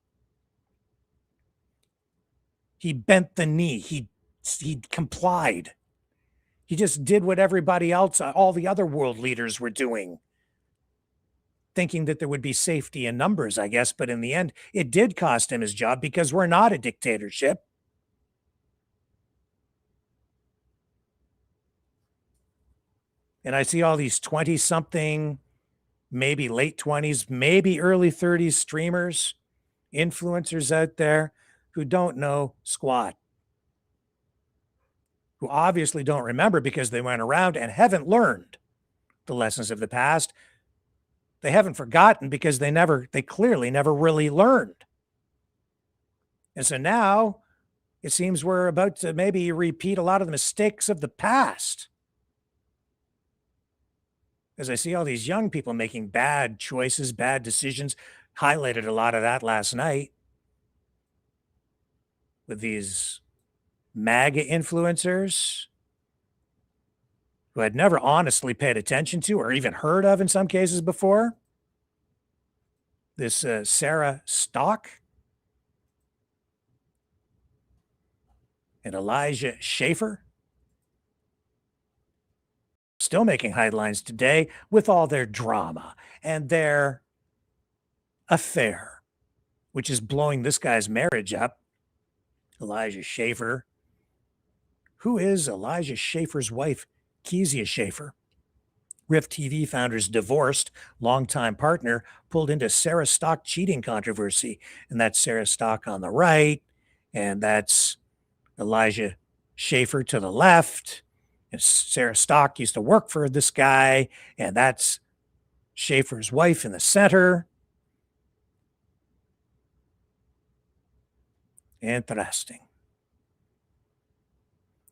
He bent the knee. He complied. He just did what everybody else, all the other world leaders were doing, thinking that there would be safety in numbers, I guess. But in the end, it did cost him his job, because we're not a dictatorship. And I see all these 20-something, maybe late 20s, maybe early 30s streamers, influencers out there who don't know squat, who obviously don't remember because they went around and haven't learned the lessons of the past. They haven't forgotten because they clearly never really learned. And so now it seems we're about to maybe repeat a lot of the mistakes of the past. As I see all these young people making bad choices, bad decisions, highlighted a lot of that last night with these MAGA influencers who had never honestly paid attention to or even heard of in some cases before. This Sarah Stock and Elijah Schaefer, still making headlines today with all their drama and their affair, which is blowing this guy's marriage up. Elijah Schaefer. Who is Elijah Schaefer's wife, Kezia Schaefer? Rift TV founder's divorced longtime partner pulled into Sarah Stock cheating controversy. And that's Sarah Stock on the right. And that's Elijah Schaefer to the left. And Sarah Stock used to work for this guy. And that's Schaefer's wife in the center. Interesting.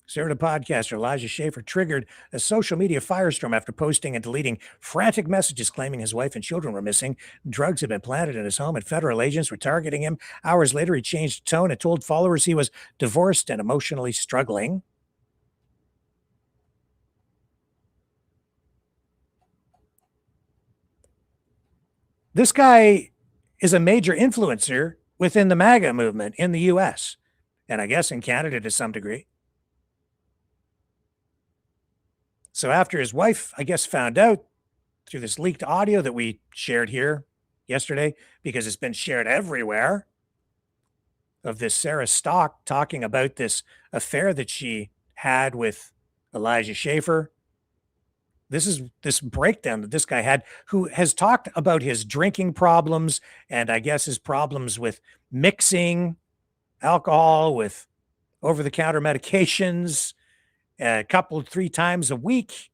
Sarah, the podcaster Elijah Schaefer triggered a social media firestorm after posting and deleting frantic messages claiming his wife and children were missing. Drugs had been planted in his home and federal agents were targeting him. Hours later, he changed tone and told followers he was divorced and emotionally struggling. This guy is a major influencer within the MAGA movement in the U.S. and I guess in Canada to some degree. So after his wife, I guess, found out through this leaked audio that we shared here yesterday, because it's been shared everywhere, of this Sarah Stock talking about this affair that she had with Elijah Schaefer. This is this breakdown that this guy had, who has talked about his drinking problems and I guess his problems with mixing alcohol with over-the-counter medications a couple, 3 times a week.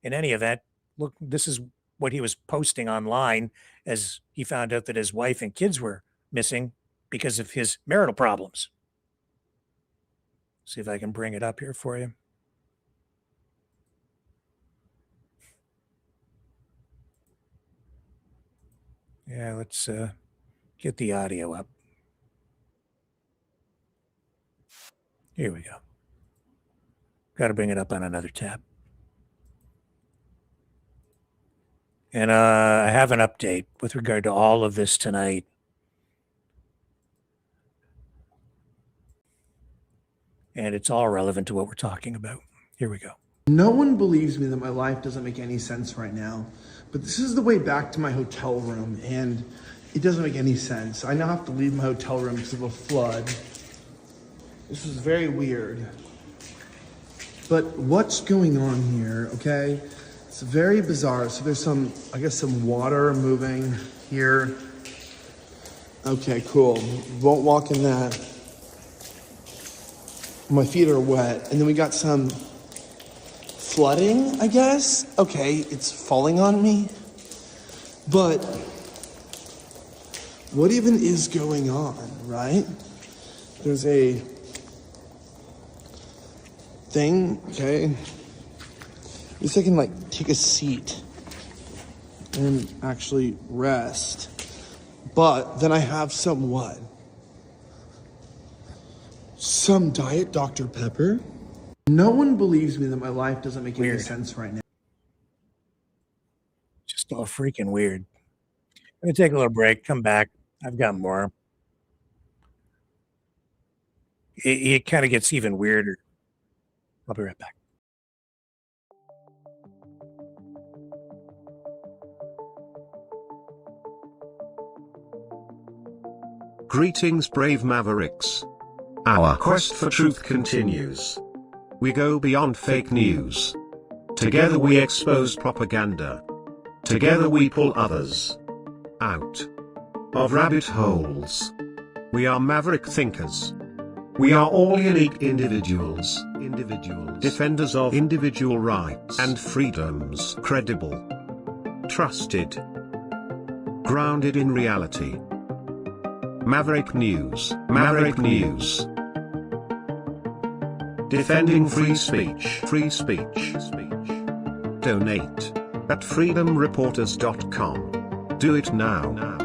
In any event, look, this is what he was posting online as he found out that his wife and kids were missing because of his marital problems. See if I can bring it up here for you. Yeah, let's get the audio up. Here we go. Got to bring it up on another tab. And I have an update with regard to all of this tonight. And it's all relevant to what we're talking about. Here we go. No one believes me that my life doesn't make any sense right now, but this is the way back to my hotel room, and it doesn't make any sense. I now have to leave my hotel room because of a flood. This is very weird. But what's going on here, okay? It's very bizarre. So there's some, I guess, some water moving here. Okay, cool. Won't walk in that. My feet are wet. And then we got some flooding, I guess. Okay, it's falling on me. But what even is going on, right? There's a thing, okay? At least I can like take a seat and actually rest. But then I have some what? Some Diet Dr. Pepper? No one believes me that my life doesn't make any sense right now. Just all freaking weird. I'm going to take a little break, come back. I've got more. It kind of gets even weirder. I'll be right back. Greetings, brave Mavericks. Our quest for truth continues. We go beyond fake news. Together we expose propaganda. Together we pull others out of rabbit holes. We are maverick thinkers. We are all unique individuals. Defenders of individual rights and freedoms. Credible. Trusted. Grounded in reality. Maverick News. Maverick News. Defending free speech. Free speech. Donate at freedomreporters.com. Do it now.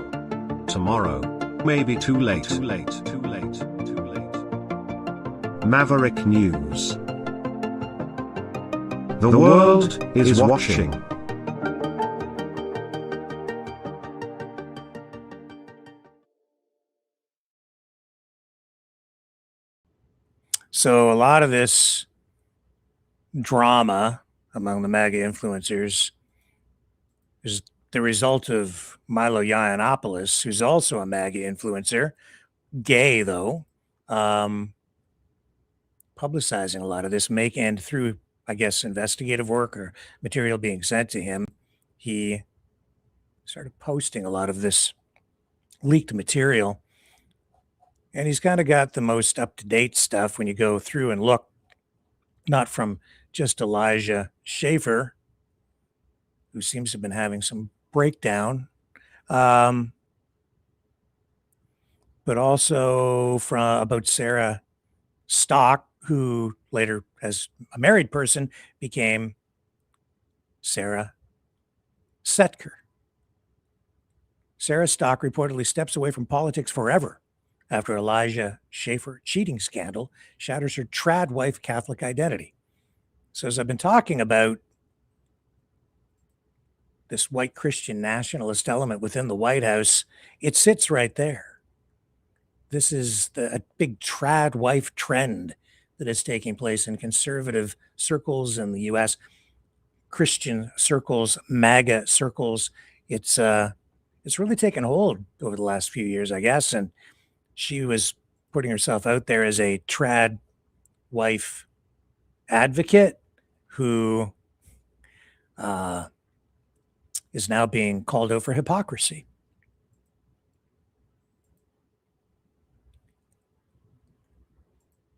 Tomorrow may be too late. Maverick News. The world is watching. So a lot of this drama among the MAGA influencers is the result of Milo Yiannopoulos, who's also a MAGA influencer, gay though, publicizing a lot of this, and through I guess, investigative work or material being sent to him, he started posting a lot of this leaked material. And he's kind of got the most up-to-date stuff when you go through and look, not from just Elijah Schaffer, who seems to have been having some breakdown, but also from about Sarah Stock, who later, as a married person, became Sarah Setker. Sarah Stock reportedly steps away from politics forever after Elijah Schaffer cheating scandal shatters her trad wife Catholic identity. So as I've been talking about this white Christian nationalist element within the White House, it sits right there. This is a big trad wife trend that is taking place in conservative circles in the U.S., Christian circles, MAGA circles. It's really taken hold over the last few years, I guess. And she was putting herself out there as a trad wife advocate who is now being called out for hypocrisy.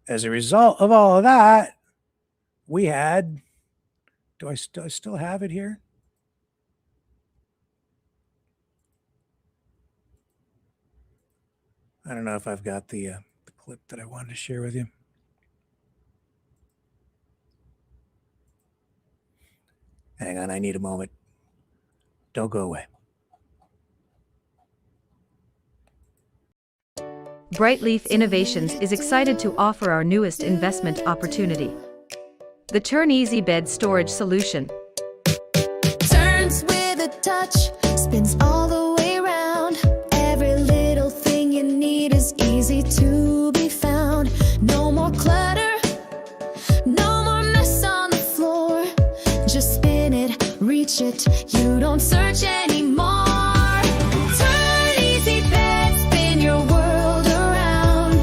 As a result of all of that, we had, do I still have it here? I don't know if I've got the clip that I wanted to share with you. Hang on, I need a moment. Don't go away. Brightleaf Innovations is excited to offer our newest investment opportunity, the Turn Easy Bed Storage Solution. Turns with a touch, spins all the way around. Every little thing you need is easy to be found. No more clutter, no more mess on the floor. Just spin it, reach it, you don't search anymore. Turn Easy Bed, spin your world around.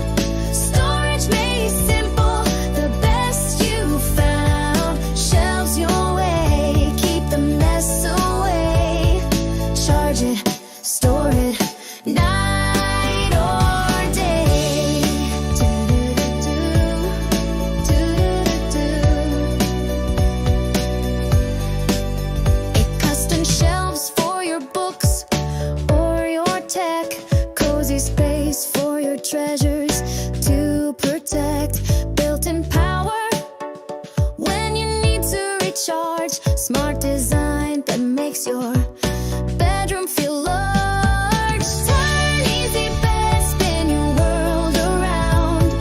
Storage made simple, the best you found. Shelves your way, keep the mess away. Charge it, store it, night or day. Custom shelves for your books or your tech. Cozy space for your treasures to protect. Built-in power when you need to recharge. Smart design that makes your bedroom feel large. Turn Easy Bed, spin your world around.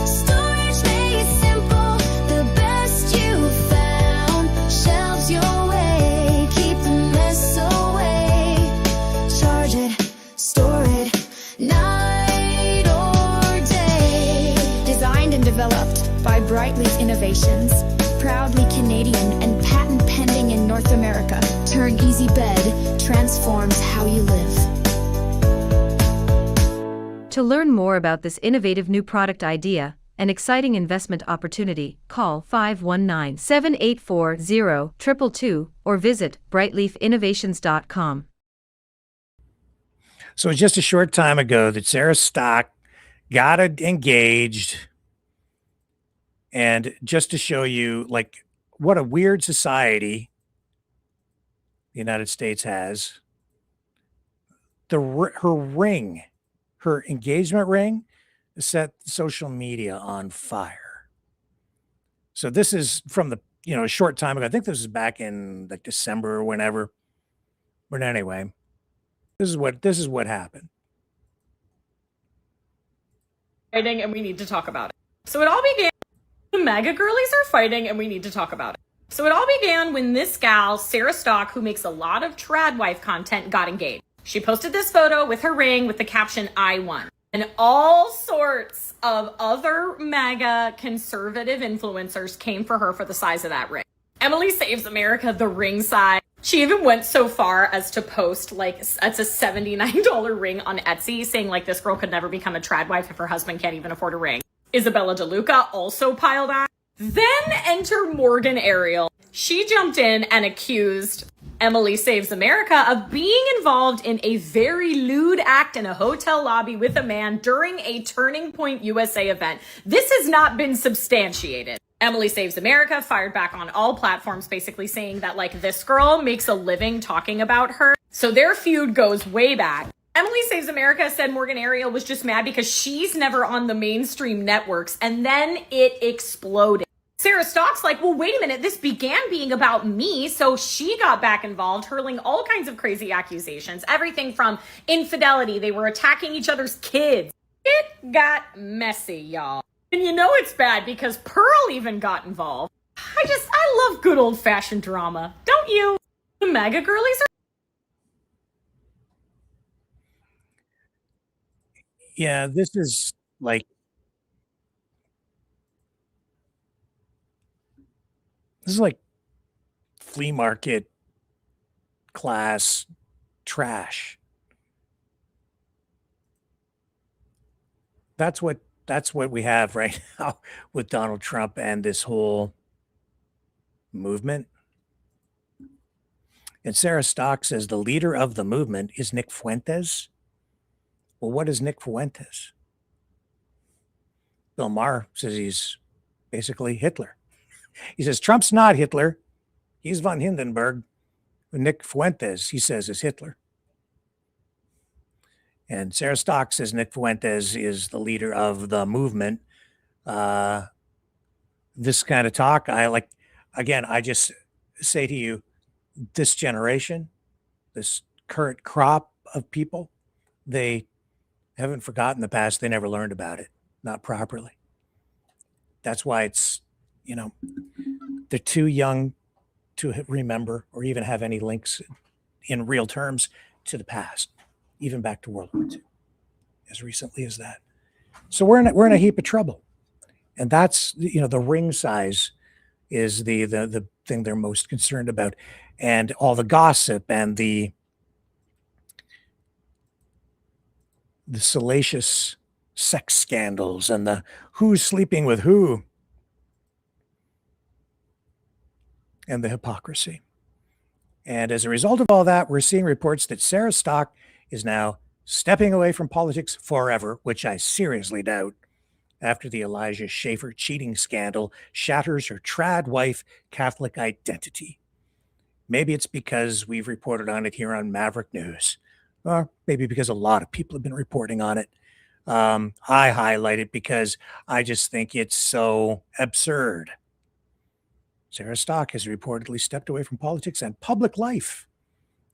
Storage made simple, the best you found. Shelves your way, keep the mess away. Charge it, store it, night or day. Designed and developed by Brightleaf Innovations. Proudly Canadian and patent pending in North America. Turn Easy Bed transforms how you live. To learn more about this innovative new product idea and exciting investment opportunity, call 519-784-0222 or visit brightleafinnovations.com. So it's just a short time ago that Sarah Stock got engaged. And just to show you, like, what a weird society the United States has, her ring, her engagement ring, set social media on fire. So this is from the, a short time ago. I think this is back in like December or whenever. But anyway, this is what happened. Fighting, and we need to talk about it. So it all began. The MAGA girlies are fighting, and we need to talk about it. So it all began when this gal, Sarah Stock, who makes a lot of trad wife content, got engaged. She posted this photo with her ring with the caption, "I won." And all sorts of other MAGA conservative influencers came for her for the size of that ring. Emily Saves America, the ring size. She even went so far as to post, like, it's a $79 ring on Etsy, saying, like, this girl could never become a trad wife if her husband can't even afford a ring. Isabella DeLuca also piled on. Then enter Morgan Ariel. She jumped in and accused Emily Saves America of being involved in a very lewd act in a hotel lobby with a man during a Turning Point USA event. This has not been substantiated. Emily Saves America fired back on all platforms, basically saying that, like, this girl makes a living talking about her. So their feud goes way back. Emily Saves America said Morgan Ariel was just mad because she's never on the mainstream networks, and then it exploded. Sarah Stock's like, well, wait a minute, this began being about me, so she got back involved, hurling all kinds of crazy accusations, everything from infidelity, they were attacking each other's kids. It got messy, y'all. And you know it's bad because Pearl even got involved. I love good old-fashioned drama, don't you? The MAGA girlies are... Yeah, this is like, flea market class trash. That's what we have right now with Donald Trump and this whole movement. And Sarah Stock says the leader of the movement is Nick Fuentes. Well, what is Nick Fuentes? Bill Maher says he's basically Hitler. He says Trump's not Hitler. He's von Hindenburg. Nick Fuentes, he says, is Hitler. And Sarah Stock says Nick Fuentes is the leader of the movement. This kind of talk, I just say to you, this generation, this current crop of people, they haven't forgotten the past. They never learned about it, not properly. That's why it's, they're too young to remember or even have any links in real terms to the past, even back to World War II, as recently as that. So we're in a heap of trouble. And that's, the ring size is the thing they're most concerned about. And all the gossip and the salacious sex scandals and the who's sleeping with who and the hypocrisy. And as a result of all that, we're seeing reports that Sarah Stock is now stepping away from politics forever, which I seriously doubt, after the Elijah Schaffer cheating scandal shatters her trad wife Catholic identity. Maybe it's because we've reported on it here on Maverick News, or maybe because a lot of people have been reporting on it. I highlight it because I just think it's so absurd. Sarah Stock has reportedly stepped away from politics and public life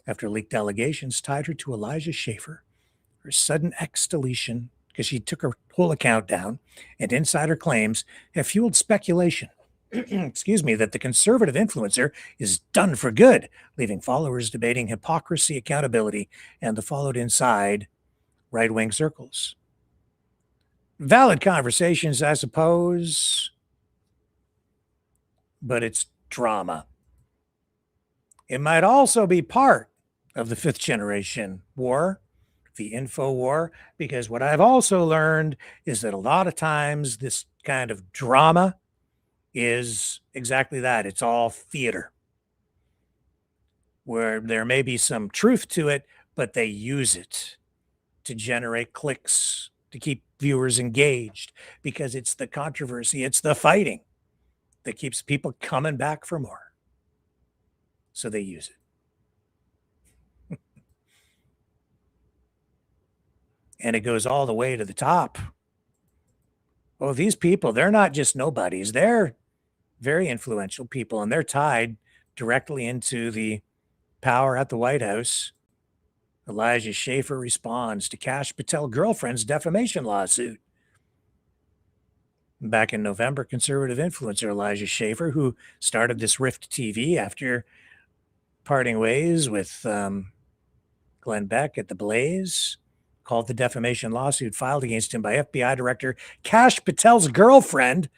after leaked allegations tied her to Elijah Schaffer. Her sudden ex-deletion, because she took her whole account down, and insider claims have fueled speculation, that the conservative influencer is done for good, leaving followers debating hypocrisy, accountability, and the followed inside right-wing circles. Valid conversations, I suppose, but it's drama. It might also be part of the fifth generation war, the info war, because what I've also learned is that a lot of times this kind of drama is exactly that. It's all theater, where there may be some truth to it, but they use it to generate clicks, to keep viewers engaged, because it's the controversy, it's the fighting that keeps people coming back for more. So they use it. And it goes all the way to the top. Well, these people, they're not just nobodies. They're very influential people, and they're tied directly into the power at the White House. Elijah Schaffer responds to Kash Patel girlfriend's defamation lawsuit. Back in November, conservative influencer Elijah Schaffer, who started this Rift TV after parting ways with Glenn Beck at the Blaze, called the defamation lawsuit filed against him by FBI Director Kash Patel's girlfriend,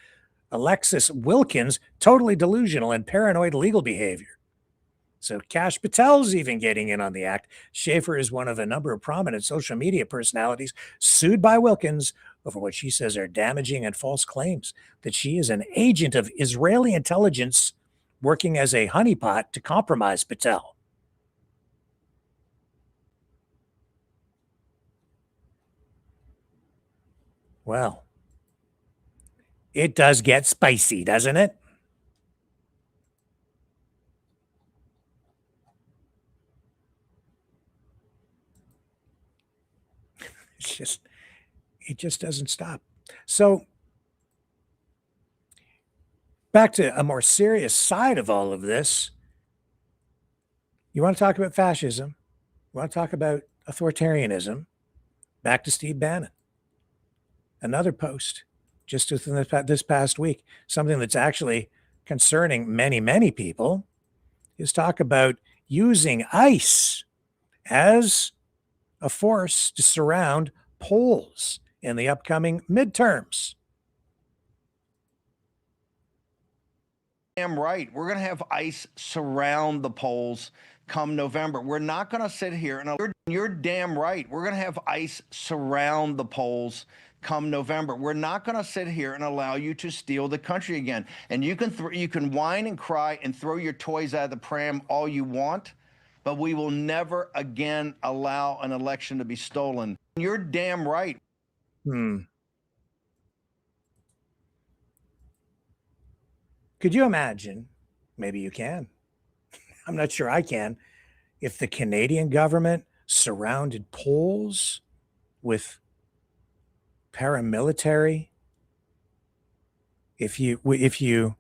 Alexis Wilkins, totally delusional and paranoid legal behavior. So Kash Patel's even getting in on the act. Schaefer is one of a number of prominent social media personalities sued by Wilkins over what she says are damaging and false claims that she is an agent of Israeli intelligence working as a honeypot to compromise Patel. Well, it does get spicy, doesn't it? It just doesn't stop. So back to a more serious side of all of this. You want to talk about fascism? You want to talk about authoritarianism? Back to Steve Bannon. Another post just within this past week, something that's actually concerning many, many people, is talk about using ICE as a force to surround polls in the upcoming midterms. Damn right. We're going to have ICE surround the polls come November. We're not going to sit here and you're damn right. We're going to have ICE surround the polls come November. We're not going to sit here and allow you to steal the country again. And you can whine and cry and throw your toys out of the pram all you want, but we will never again allow an election to be stolen. You're damn right. Could you imagine, maybe you can, I'm not sure I can, if the Canadian government surrounded polls with paramilitary, if you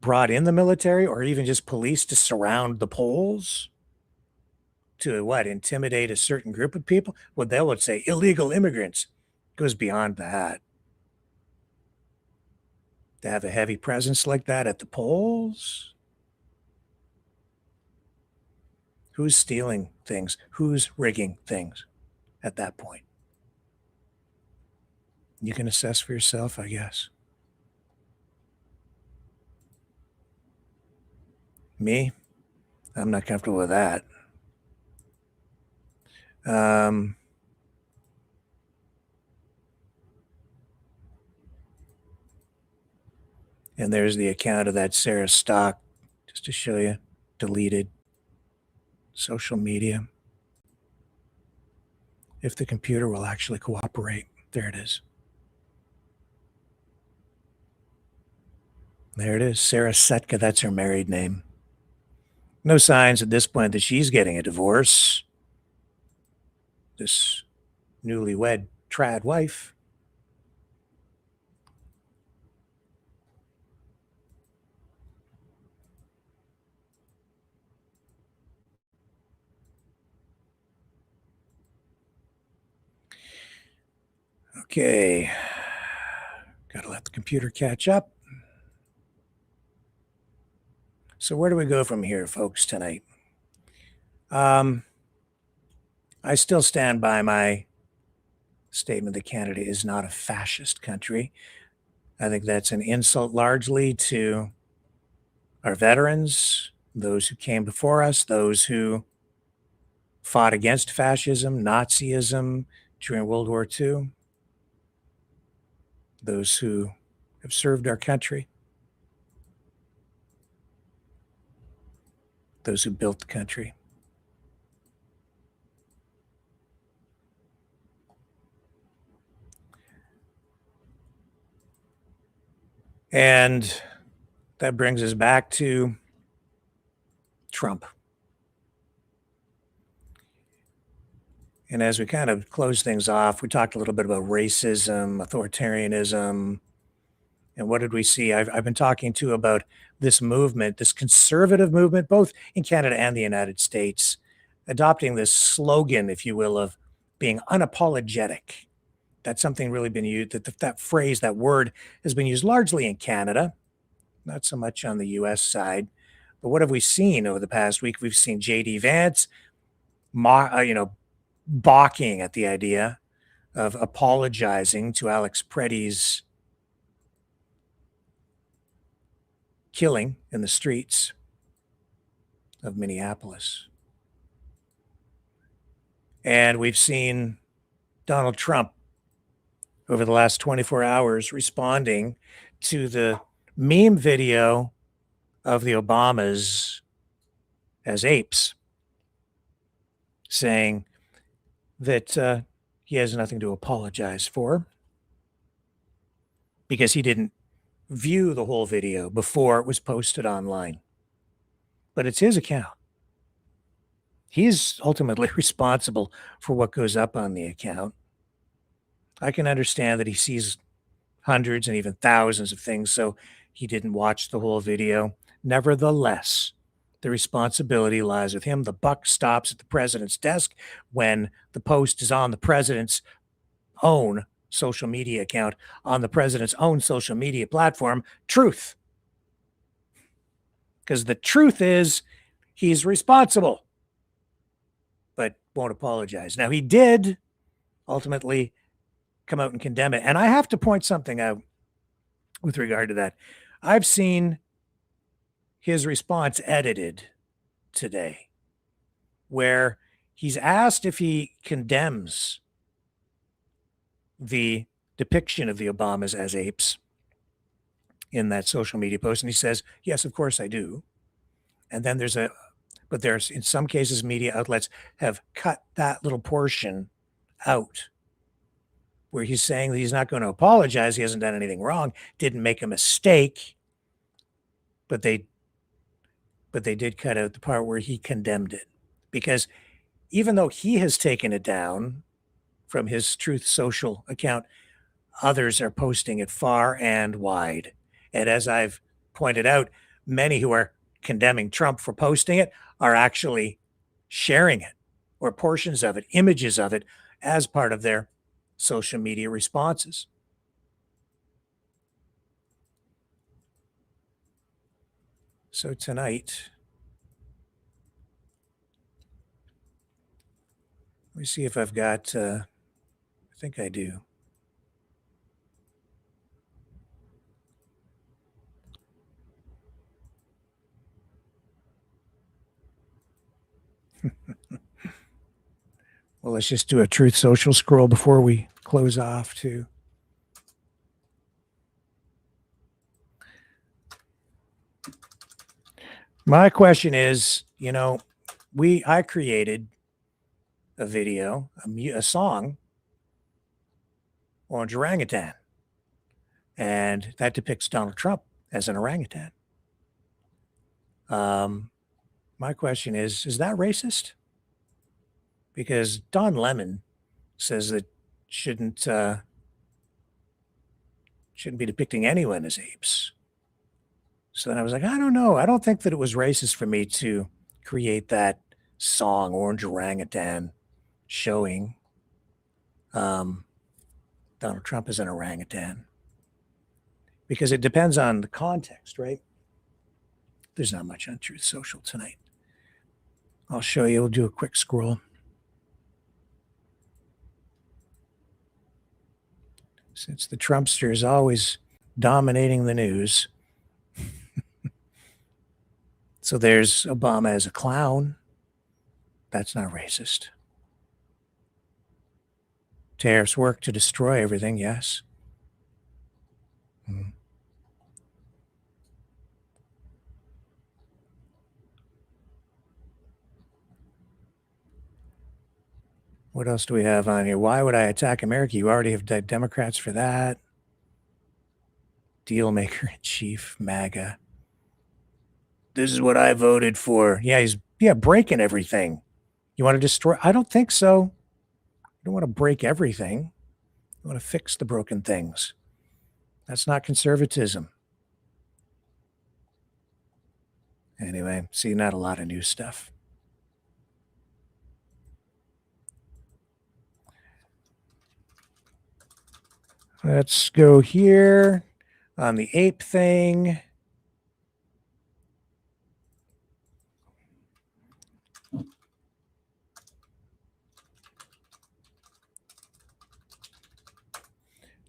brought in the military or even just police to surround the polls to what, intimidate a certain group of people? Well, they would say illegal immigrants. It goes beyond that. To have a heavy presence like that at the polls? Who's stealing things? Who's rigging things at that point? You can assess for yourself, I guess. Me? I'm not comfortable with that. And there's the account of that Sarah Stock, just to show you, deleted. Social media. If the computer will actually cooperate. There it is. There it is. Sarah Setka, that's her married name. No signs at this point that she's getting a divorce. This newlywed trad wife. Okay. Got to let the computer catch up. So where do we go from here, folks, tonight? I still stand by my statement that Canada is not a fascist country. I think that's an insult largely to our veterans, those who came before us, those who fought against fascism, Nazism during World War II, those who have served our country, those who built the country. And that brings us back to Trump. And as we kind of close things off, we talked a little bit about racism, authoritarianism, and what did we see? I've been talking too about this movement, this conservative movement, both in Canada and the United States, adopting this slogan, if you will, of being unapologetic. That's something really been used, that phrase, that word has been used largely in Canada, not so much on the US side. But what have we seen over the past week? We've seen J.D. Vance, balking at the idea of apologizing to Alex Preddy's killing in the streets. of Minneapolis. And we've seen Donald Trump over the last 24 hours responding to the meme video of the Obamas as apes, saying that he has nothing to apologize for because he didn't view the whole video before it was posted online. But it's his account. He's ultimately responsible for what goes up on the account. I can understand that he sees hundreds and even thousands of things, so he didn't watch the whole video. Nevertheless, the responsibility lies with him. The buck stops at the president's desk when the post is on the president's own social media account, on the president's own social media platform, Truth. Because the truth is he's responsible, but won't apologize. Now, he did ultimately come out and condemn it. And I have to point something out with regard to that. I've seen his response edited today, where he's asked if he condemns the depiction of the Obamas as apes in that social media post. And he says, yes, of course I do. And then there's in some cases, media outlets have cut that little portion out where he's saying that he's not going to apologize. He hasn't done anything wrong, didn't make a mistake, but they did cut out the part where he condemned it, because even though he has taken it down from his Truth Social account, others are posting it far and wide. And as I've pointed out, many who are condemning Trump for posting it are actually sharing it, or portions of it, images of it, as part of their social media responses. So tonight, let me see if I've got, I think I do. Well, let's just do a Truth Social scroll before we close off too. My question is, I created a video, a song, Orange Orangutan, and that depicts Donald Trump as an orangutan. My question is that racist? Because Don Lemon says that shouldn't be depicting anyone as apes. So then I was like, I don't know. I don't think that it was racist for me to create that song, Orange Orangutan, showing Donald Trump as an orangutan. Because it depends on the context, right? There's not much on Truth Social tonight. I'll show you. We'll do a quick scroll. Since the Trumpster is always dominating the news. So there's Obama as a clown. That's not racist. Tariffs work to destroy everything, yes. What else do we have on here? Why would I attack America? You already have Democrats for that. Deal maker in chief, MAGA. This is what I voted for. Yeah, he's breaking everything. You want to destroy? I don't think so. You don't want to break everything. You want to fix the broken things. That's not conservatism. Anyway, see, not a lot of new stuff. Let's go here on the ape thing.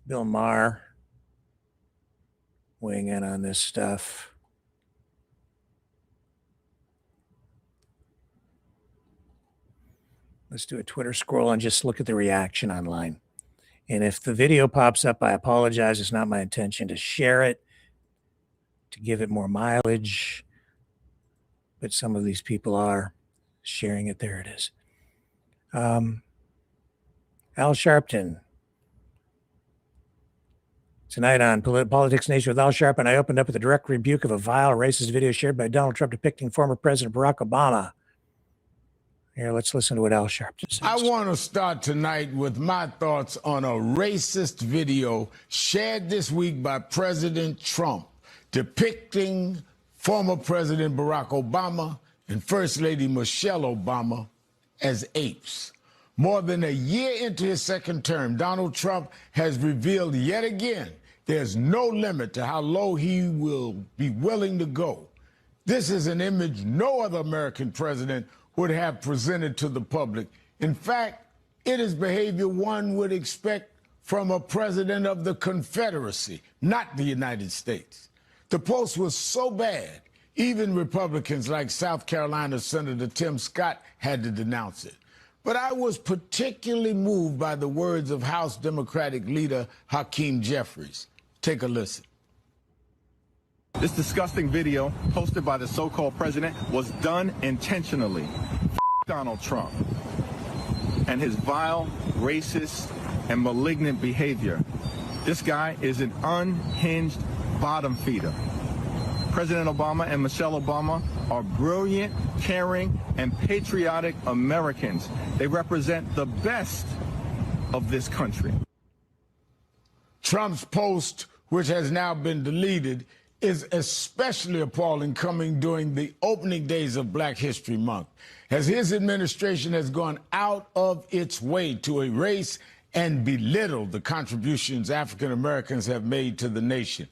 Bill Maher weighing in on this stuff. Let's do a Twitter scroll and just look at the reaction online. And if the video pops up, I apologize. It's not my intention to share it, to give it more mileage. But some of these people are sharing it. There it is. Al Sharpton. Tonight on Politics Nation with Al Sharpton, I opened up with a direct rebuke of a vile, racist video shared by Donald Trump depicting former President Barack Obama. Here, let's listen to what Al Sharpton says. I want to start tonight with my thoughts on a racist video shared this week by President Trump depicting former President Barack Obama and First Lady Michelle Obama as apes. More than a year into his second term, Donald Trump has revealed yet again there's no limit to how low he will be willing to go. This is an image no other American president would have presented to the public. In fact, it is behavior one would expect from a president of the Confederacy, not the United States. The post was so bad, even Republicans like South Carolina Senator Tim Scott had to denounce it. But I was particularly moved by the words of House Democratic leader Hakeem Jeffries. Take a listen. This disgusting video posted by the so-called president was done intentionally. Donald Trump and his vile, racist, and malignant behavior. This guy is an unhinged bottom feeder. President Obama and Michelle Obama are brilliant, caring, and patriotic Americans. They represent the best of this country. Trump's post, which has now been deleted, is especially appalling coming during the opening days of Black History Month, as his administration has gone out of its way to erase and belittle the contributions African Americans have made to the nation.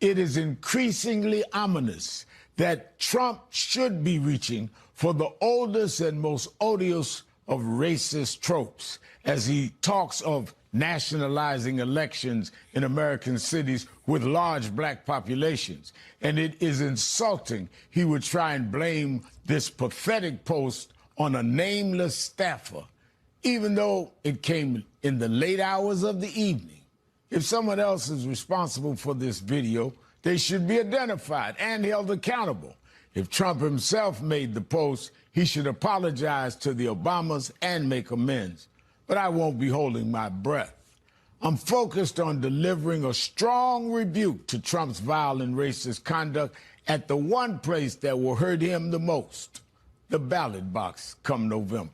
It is increasingly ominous that Trump should be reaching for the oldest and most odious of racist tropes as he talks of nationalizing elections in American cities with large black populations. And it is insulting he would try and blame this pathetic post on a nameless staffer, even though it came in the late hours of the evening. If someone else is responsible for this video, they should be identified and held accountable. If Trump himself made the post, he should apologize to the Obamas and make amends. But I won't be holding my breath. I'm focused on delivering a strong rebuke to Trump's vile and racist conduct at the one place that will hurt him the most, the ballot box come November.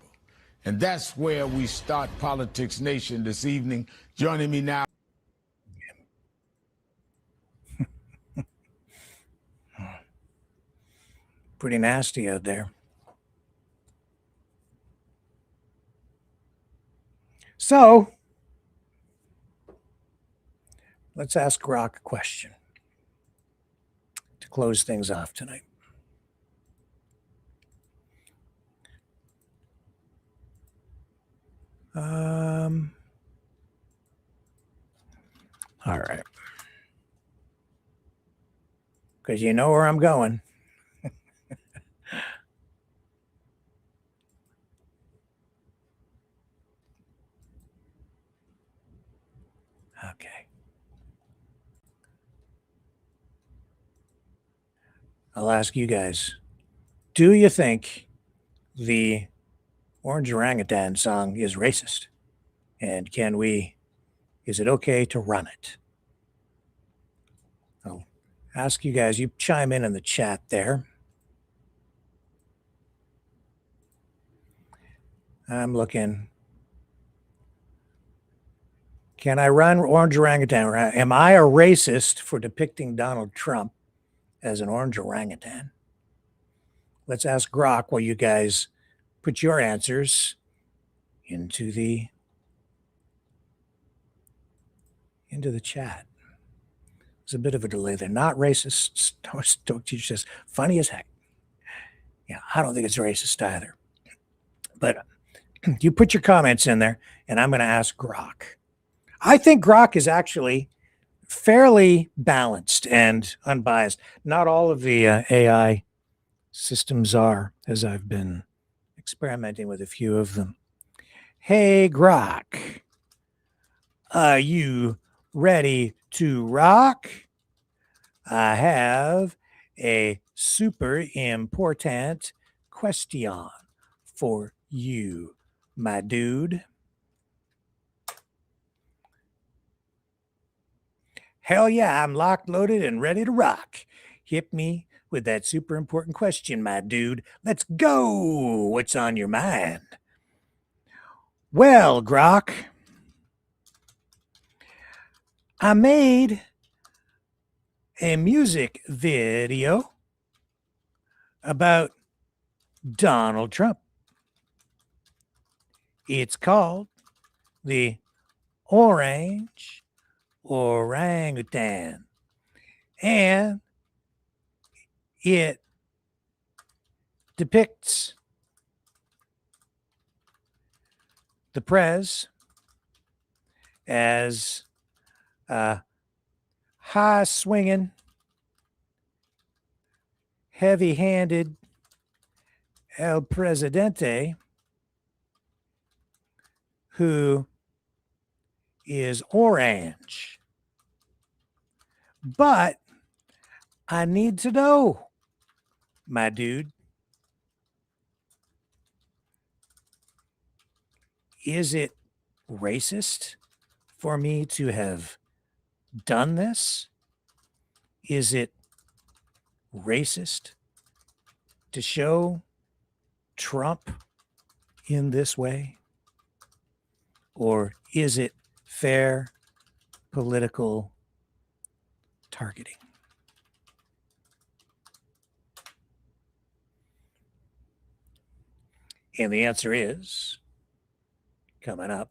And that's where we start Politics Nation this evening. Joining me now. Pretty nasty out there. So, let's ask Grok a question to close things off tonight. All right. Because you know where I'm going. Okay. I'll ask you guys, do you think the Orange Orangutan song is racist? And is it okay to run it? I'll ask you guys, you chime in the chat there. I'm looking. Can I run Orange Orangutan? Am I a racist for depicting Donald Trump as an orange orangutan? Let's ask Grok while you guys put your answers into the chat. There's a bit of a delay there. Not racist. Don't teach this. Funny as heck. Yeah, I don't think it's racist either. But you put your comments in there, and I'm going to ask Grok. I think Grok is actually fairly balanced and unbiased. Not all of the AI systems are, as I've been experimenting with a few of them. Hey, Grok, are you ready to rock? I have a super important question for you, my dude. Hell yeah, I'm locked, loaded, and ready to rock. Hit me with that super important question, my dude. Let's go. What's on your mind? Well, Grok, I made a music video about Donald Trump. It's called The Orange Orangutan. And it depicts the prez as a high swinging, heavy handed El Presidente who is orange. But I need to know, my dude, is it racist for me to have done this? Is it racist to show Trump in this way? Or is it fair political targeting? And the answer is coming up.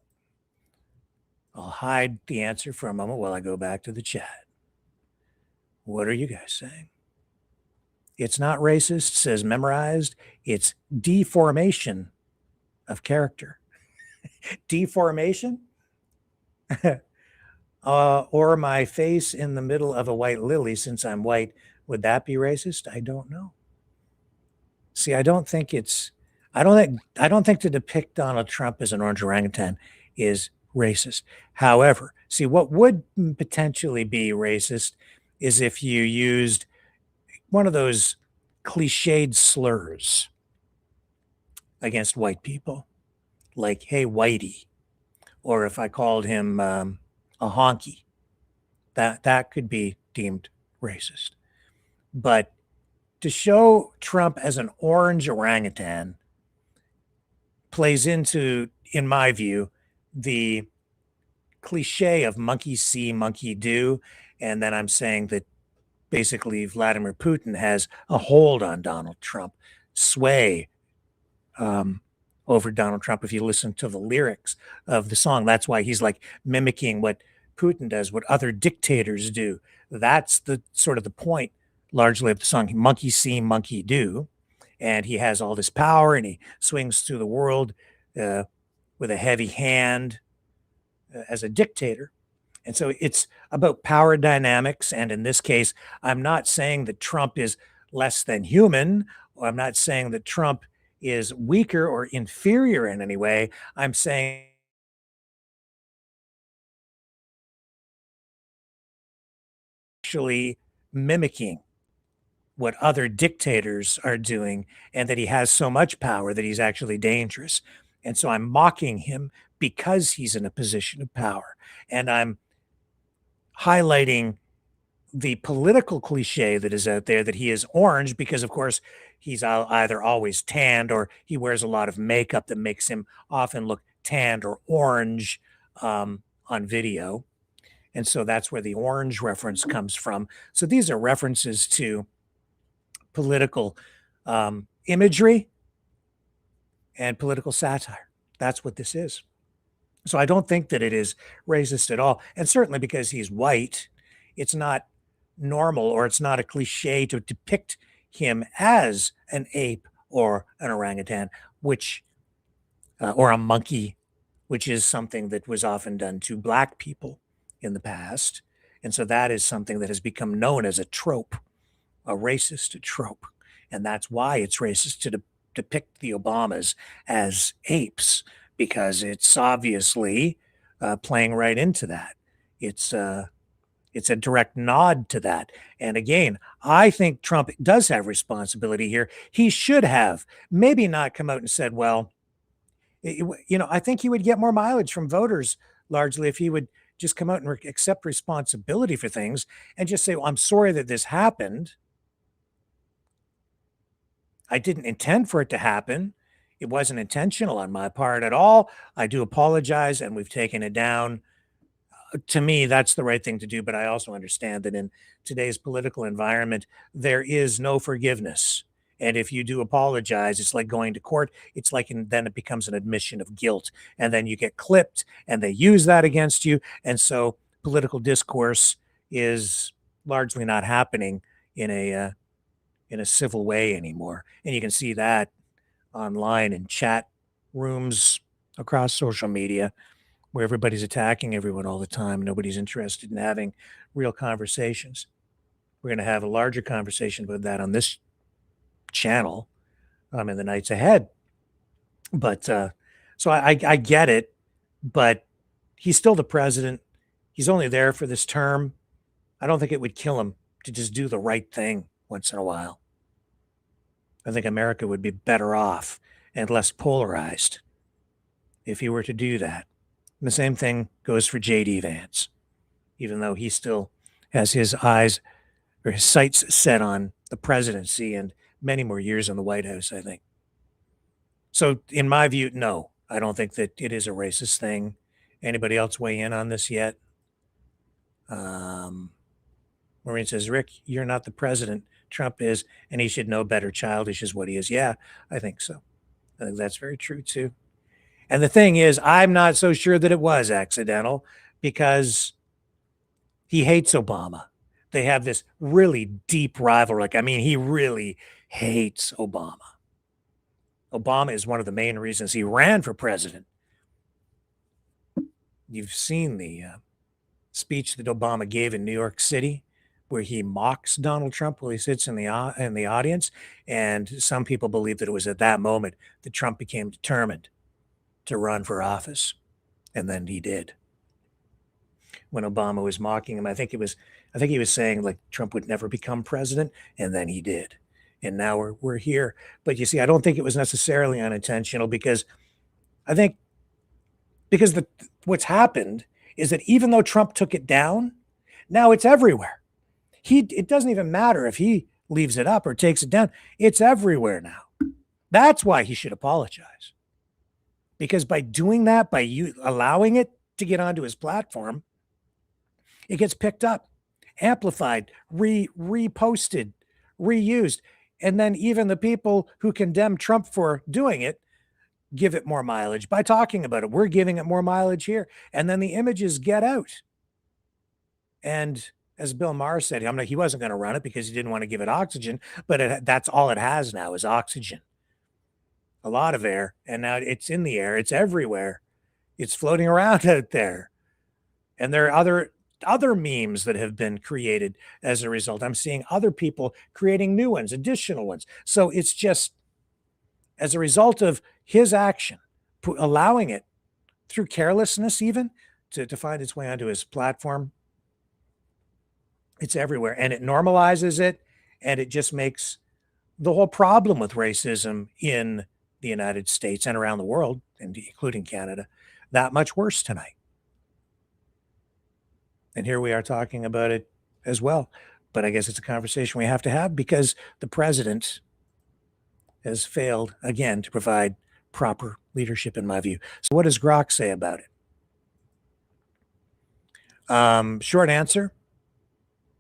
I'll hide the answer for a moment while I go back to the chat. What are you guys saying? It's not racist, says Memorized. It's deformation of character. Deformation? Or my face in the middle of a white lily since I'm white. Would that be racist? I don't know. See, I don't think to depict Donald Trump as an orange orangutan is racist. However, see, what would potentially be racist is if you used one of those cliched slurs against white people, like, hey, whitey, or if I called him a honky, that could be deemed racist. But to show Trump as an orange orangutan plays into, in my view, the cliche of monkey see, monkey do. And then I'm saying that basically Vladimir Putin has a hold on Donald Trump, sway over Donald Trump. If you listen to the lyrics of the song, that's why he's like mimicking what Putin does, what other dictators do. That's the sort of the point largely of the song, monkey see, monkey do. And he has all this power and he swings through the world with a heavy hand as a dictator. And so it's about power dynamics. And in this case, I'm not saying that Trump is less than human, or I'm not saying that Trump is weaker or inferior in any way. I'm saying actually mimicking what other dictators are doing, and that he has so much power that he's actually dangerous. And so I'm mocking him because he's in a position of power. And I'm highlighting the political cliche that is out there that he is orange because, of course, he's either always tanned or he wears a lot of makeup that makes him often look tanned or orange on video. And so that's where the orange reference comes from. So these are references to political imagery and political satire. That's what this is. So I don't think that it is racist at all. And certainly because he's white, it's not normal or it's not a cliche to depict him as an ape or an orangutan, which or a monkey, which is something that was often done to black people in the past. And so that is something that has become known as a trope, a racist trope. And that's why it's racist to depict the Obamas as apes, because it's obviously playing right into that. It's a direct nod to that. And again, I think Trump does have responsibility here. He should have maybe not come out and said, well, I think he would get more mileage from voters largely if he would just come out and accept responsibility for things and just say, well, I'm sorry that this happened. I didn't intend for it to happen. It wasn't intentional on my part at all. I do apologize, and we've taken it down. To me, that's the right thing to do. But I also understand that in today's political environment, there is no forgiveness. And if you do apologize, it's like going to court. It's like, and then it becomes an admission of guilt. And then you get clipped and they use that against you. And so political discourse is largely not happening in a civil way anymore. And you can see that online in chat rooms across social media where everybody's attacking everyone all the time. Nobody's interested in having real conversations. We're going to have a larger conversation about that on this channel in the nights ahead. But so I get it, but he's still the president. He's only there for this term. I don't think it would kill him to just do the right thing once in a while. I think America would be better off and less polarized if he were to do that. And the same thing goes for J.D. Vance, even though he still has his eyes or his sights set on the presidency and many more years in the White House, I think. So in my view, no, I don't think that it is a racist thing. Anybody else weigh in on this yet? Maureen says, Rick, you're not the president. Trump is, and he should know better. Childish is what he is. Yeah, I think so. I think that's very true too. And the thing is, I'm not so sure that it was accidental because he hates Obama. They have this really deep rivalry. I mean, he really hates Obama. Obama is one of the main reasons he ran for president. You've seen the speech that Obama gave in New York City, where he mocks Donald Trump while he sits in the audience. And some people believe that it was at that moment that Trump became determined to run for office. And then he did. When Obama was mocking him, I think he was saying like Trump would never become president. And then he did. And now we're here. But you see, I don't think it was necessarily unintentional because what's happened is that even though Trump took it down, now it's everywhere. It doesn't even matter if he leaves it up or takes it down. It's everywhere now. That's why he should apologize. Because by doing that, by you allowing it to get onto his platform, it gets picked up, amplified, reposted, reused. And then even the people who condemn Trump for doing it give it more mileage by talking about it. We're giving it more mileage here. And then the images get out. And as Bill Maher said, he wasn't going to run it because he didn't want to give it oxygen, but that's all it has now is oxygen. A lot of air, and now it's in the air. It's everywhere. It's floating around out there. And there are other memes that have been created as a result. I'm seeing other people creating new ones, additional ones. So it's just as a result of his action, allowing it through carelessness even to find its way onto his platform. It's everywhere, and it normalizes it, and it just makes the whole problem with racism in the United States and around the world, and including Canada, that much worse tonight. And here we are talking about it as well. But I guess it's a conversation we have to have because the president has failed, again, to provide proper leadership, in my view. So what does Grok say about it? Short answer,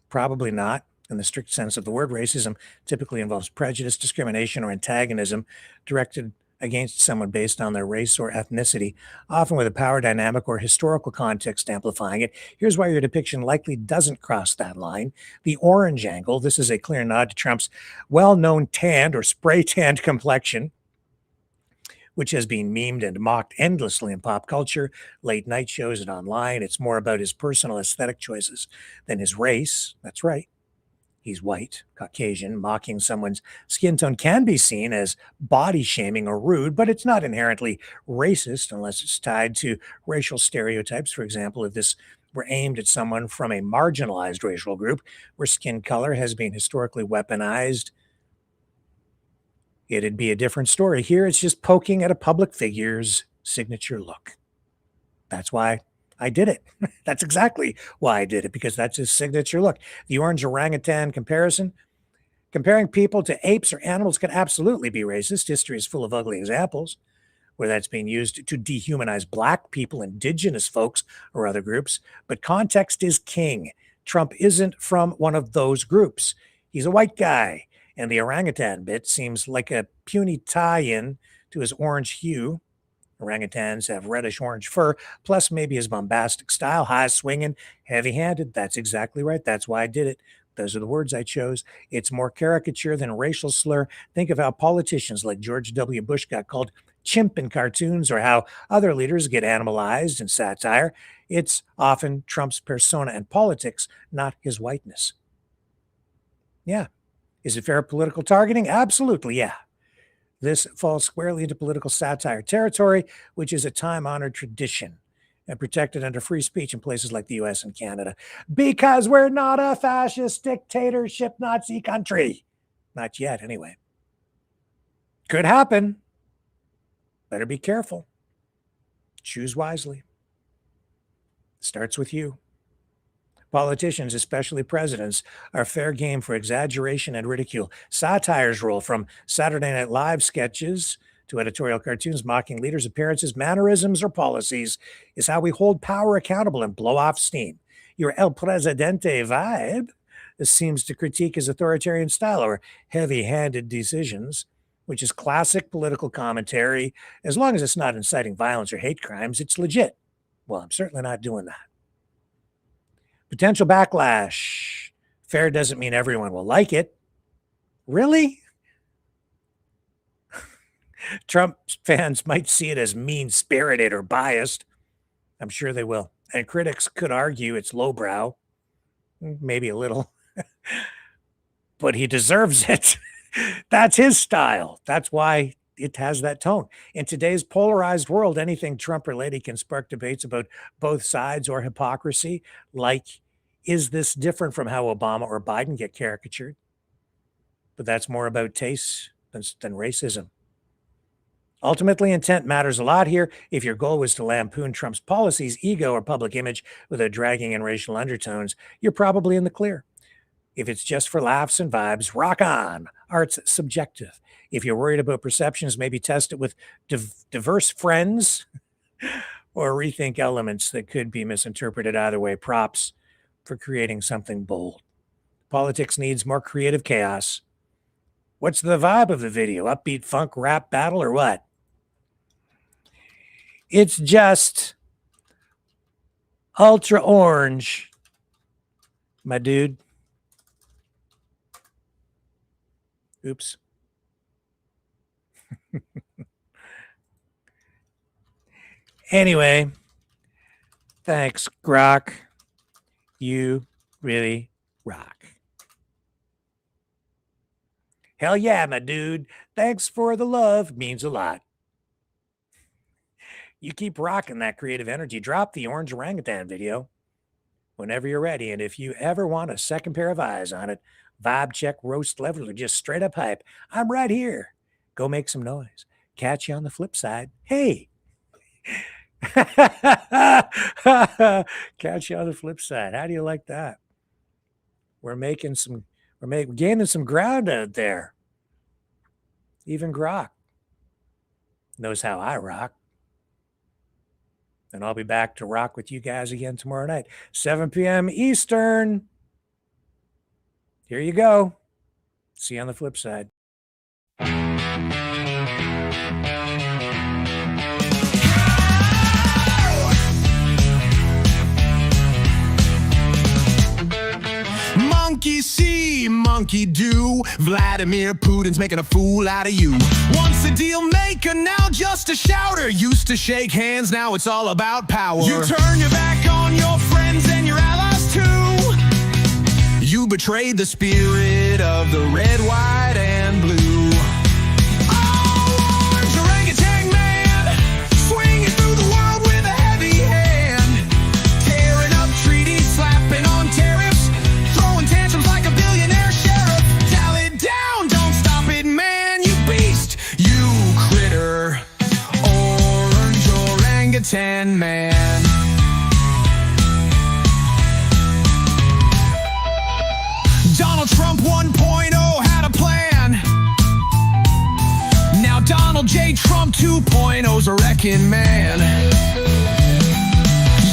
probably not. In the strict sense of the word, racism typically involves prejudice, discrimination, or antagonism directed against someone based on their race or ethnicity, often with a power dynamic or historical context amplifying it. Here's why your depiction likely doesn't cross that line. The orange angle, this is a clear nod to Trump's well-known tanned or spray-tanned complexion, which has been memed and mocked endlessly in pop culture, late night shows, and online. It's more about his personal aesthetic choices than his race. That's right. he's white, Caucasian. Mocking someone's skin tone can be seen as body shaming or rude, but it's not inherently racist unless it's tied to racial stereotypes. For example, if this were aimed at someone from a marginalized racial group where skin color has been historically weaponized, it'd be a different story. Here, it's just poking at a public figure's signature look. That's why I did it. That's exactly why I did it, because that's his signature look. The orange orangutan comparison. Comparing people to apes or animals can absolutely be racist. History is full of ugly examples where that's being used to dehumanize black people, indigenous folks, or other groups. But context is king. Trump isn't from one of those groups. He's a white guy. And the orangutan bit seems like a puny tie-in to his orange hue. Orangutans have reddish-orange fur, plus maybe his bombastic style, high-swinging, heavy-handed. That's exactly right. That's why I did it. Those are the words I chose. It's more caricature than a racial slur. Think of how politicians like George W. Bush got called chimp in cartoons, or how other leaders get animalized in satire. It's often Trump's persona and politics, not his whiteness. Yeah. Is it fair political targeting? Absolutely, yeah. This falls squarely into political satire territory, which is a time-honored tradition and protected under free speech in places like the U.S. and Canada, because we're not a fascist dictatorship Nazi country. Not yet, anyway. Could happen. Better be careful. Choose wisely. Starts with you. Politicians, especially presidents, are fair game for exaggeration and ridicule. Satire's role, from Saturday Night Live sketches to editorial cartoons mocking leaders' appearances, mannerisms, or policies, is how we hold power accountable and blow off steam. Your El Presidente vibe seems to critique his authoritarian style or heavy-handed decisions, which is classic political commentary. As long as it's not inciting violence or hate crimes, it's legit. Well, I'm certainly not doing that. Potential backlash. Fair doesn't mean everyone will like it. Really? Trump fans might see it as mean-spirited or biased. I'm sure they will. And critics could argue it's lowbrow. Maybe a little. But he deserves it. That's his style. That's why it has that tone. In today's polarized world, anything Trump-related can spark debates about both sides or hypocrisy, like, is this different from how Obama or Biden get caricatured? But that's more about taste than racism. Ultimately, intent matters a lot here. If your goal was to lampoon Trump's policies, ego, or public image without dragging in racial undertones, you're probably in the clear. If it's just for laughs and vibes, rock on. Art's subjective. If you're worried about perceptions, maybe test it with diverse friends or rethink elements that could be misinterpreted either way. Props for creating something bold. Politics needs more creative chaos. What's the vibe of the video? Upbeat funk rap battle or what? It's just ultra orange, my dude. Oops. Anyway, thanks, Grok. You really rock. Hell yeah, my dude. Thanks for the love. Means a lot. You keep rocking that creative energy. Drop the orange orangutan video whenever you're ready. And if you ever want a second pair of eyes on it, vibe check, roast level, or just straight up hype, I'm right here. Go make some noise. Catch you on the flip side. Hey. Catch you on the flip side. How do you like that? We're gaining some ground out there. Even Grok knows how I rock. And I'll be back to rock with you guys again tomorrow night, 7 p.m. Eastern. Here you go. See you on the flip side. Monkey see, monkey do. Vladimir Putin's making a fool out of you. Once a deal maker, now just a shouter. Used to shake hands, now it's all about power. You turn your back on your friends and your allies too. You you betrayed the spirit of the red, white, and blue. Oh, orange orangutan man, swinging through the world with a heavy hand, tearing up treaties, slapping on tariffs, throwing tantrums like a billionaire sheriff. Tell it down, don't stop it, man, you beast, you critter. Orange orangutan man. Donald Trump 1.0 had a plan. Now Donald J. Trump 2.0's a wrecking man.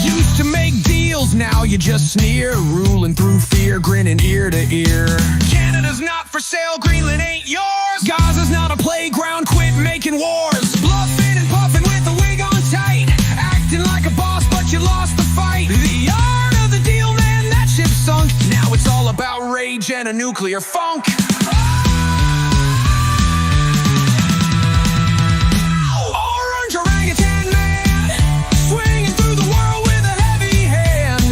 Used to make deals, now you just sneer, ruling through fear, grinning ear to ear. Canada's not for sale, Greenland ain't yours. Gaza's not a playground, quit making wars. Bluffing and puffing with a wig on tight, acting like a boss but you lost the fight. The art of the deal, man, that ship sunk. Now it's all about rage and a nuclear funk. Orange orangutan man, swinging through the world with a heavy hand,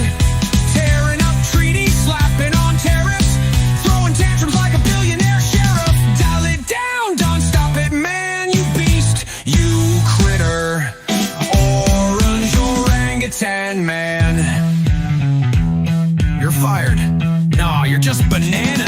tearing up treaties, slapping on tariffs, throwing tantrums like a billionaire sheriff. Dial it down, don't stop it, man, you beast, you critter. Orange orangutan man. You're fired. No, you're just bananas.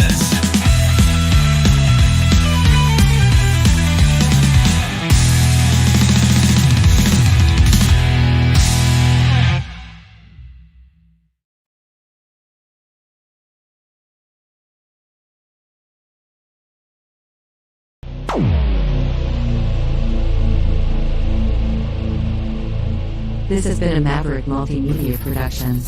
This has been a Maverick Multimedia production.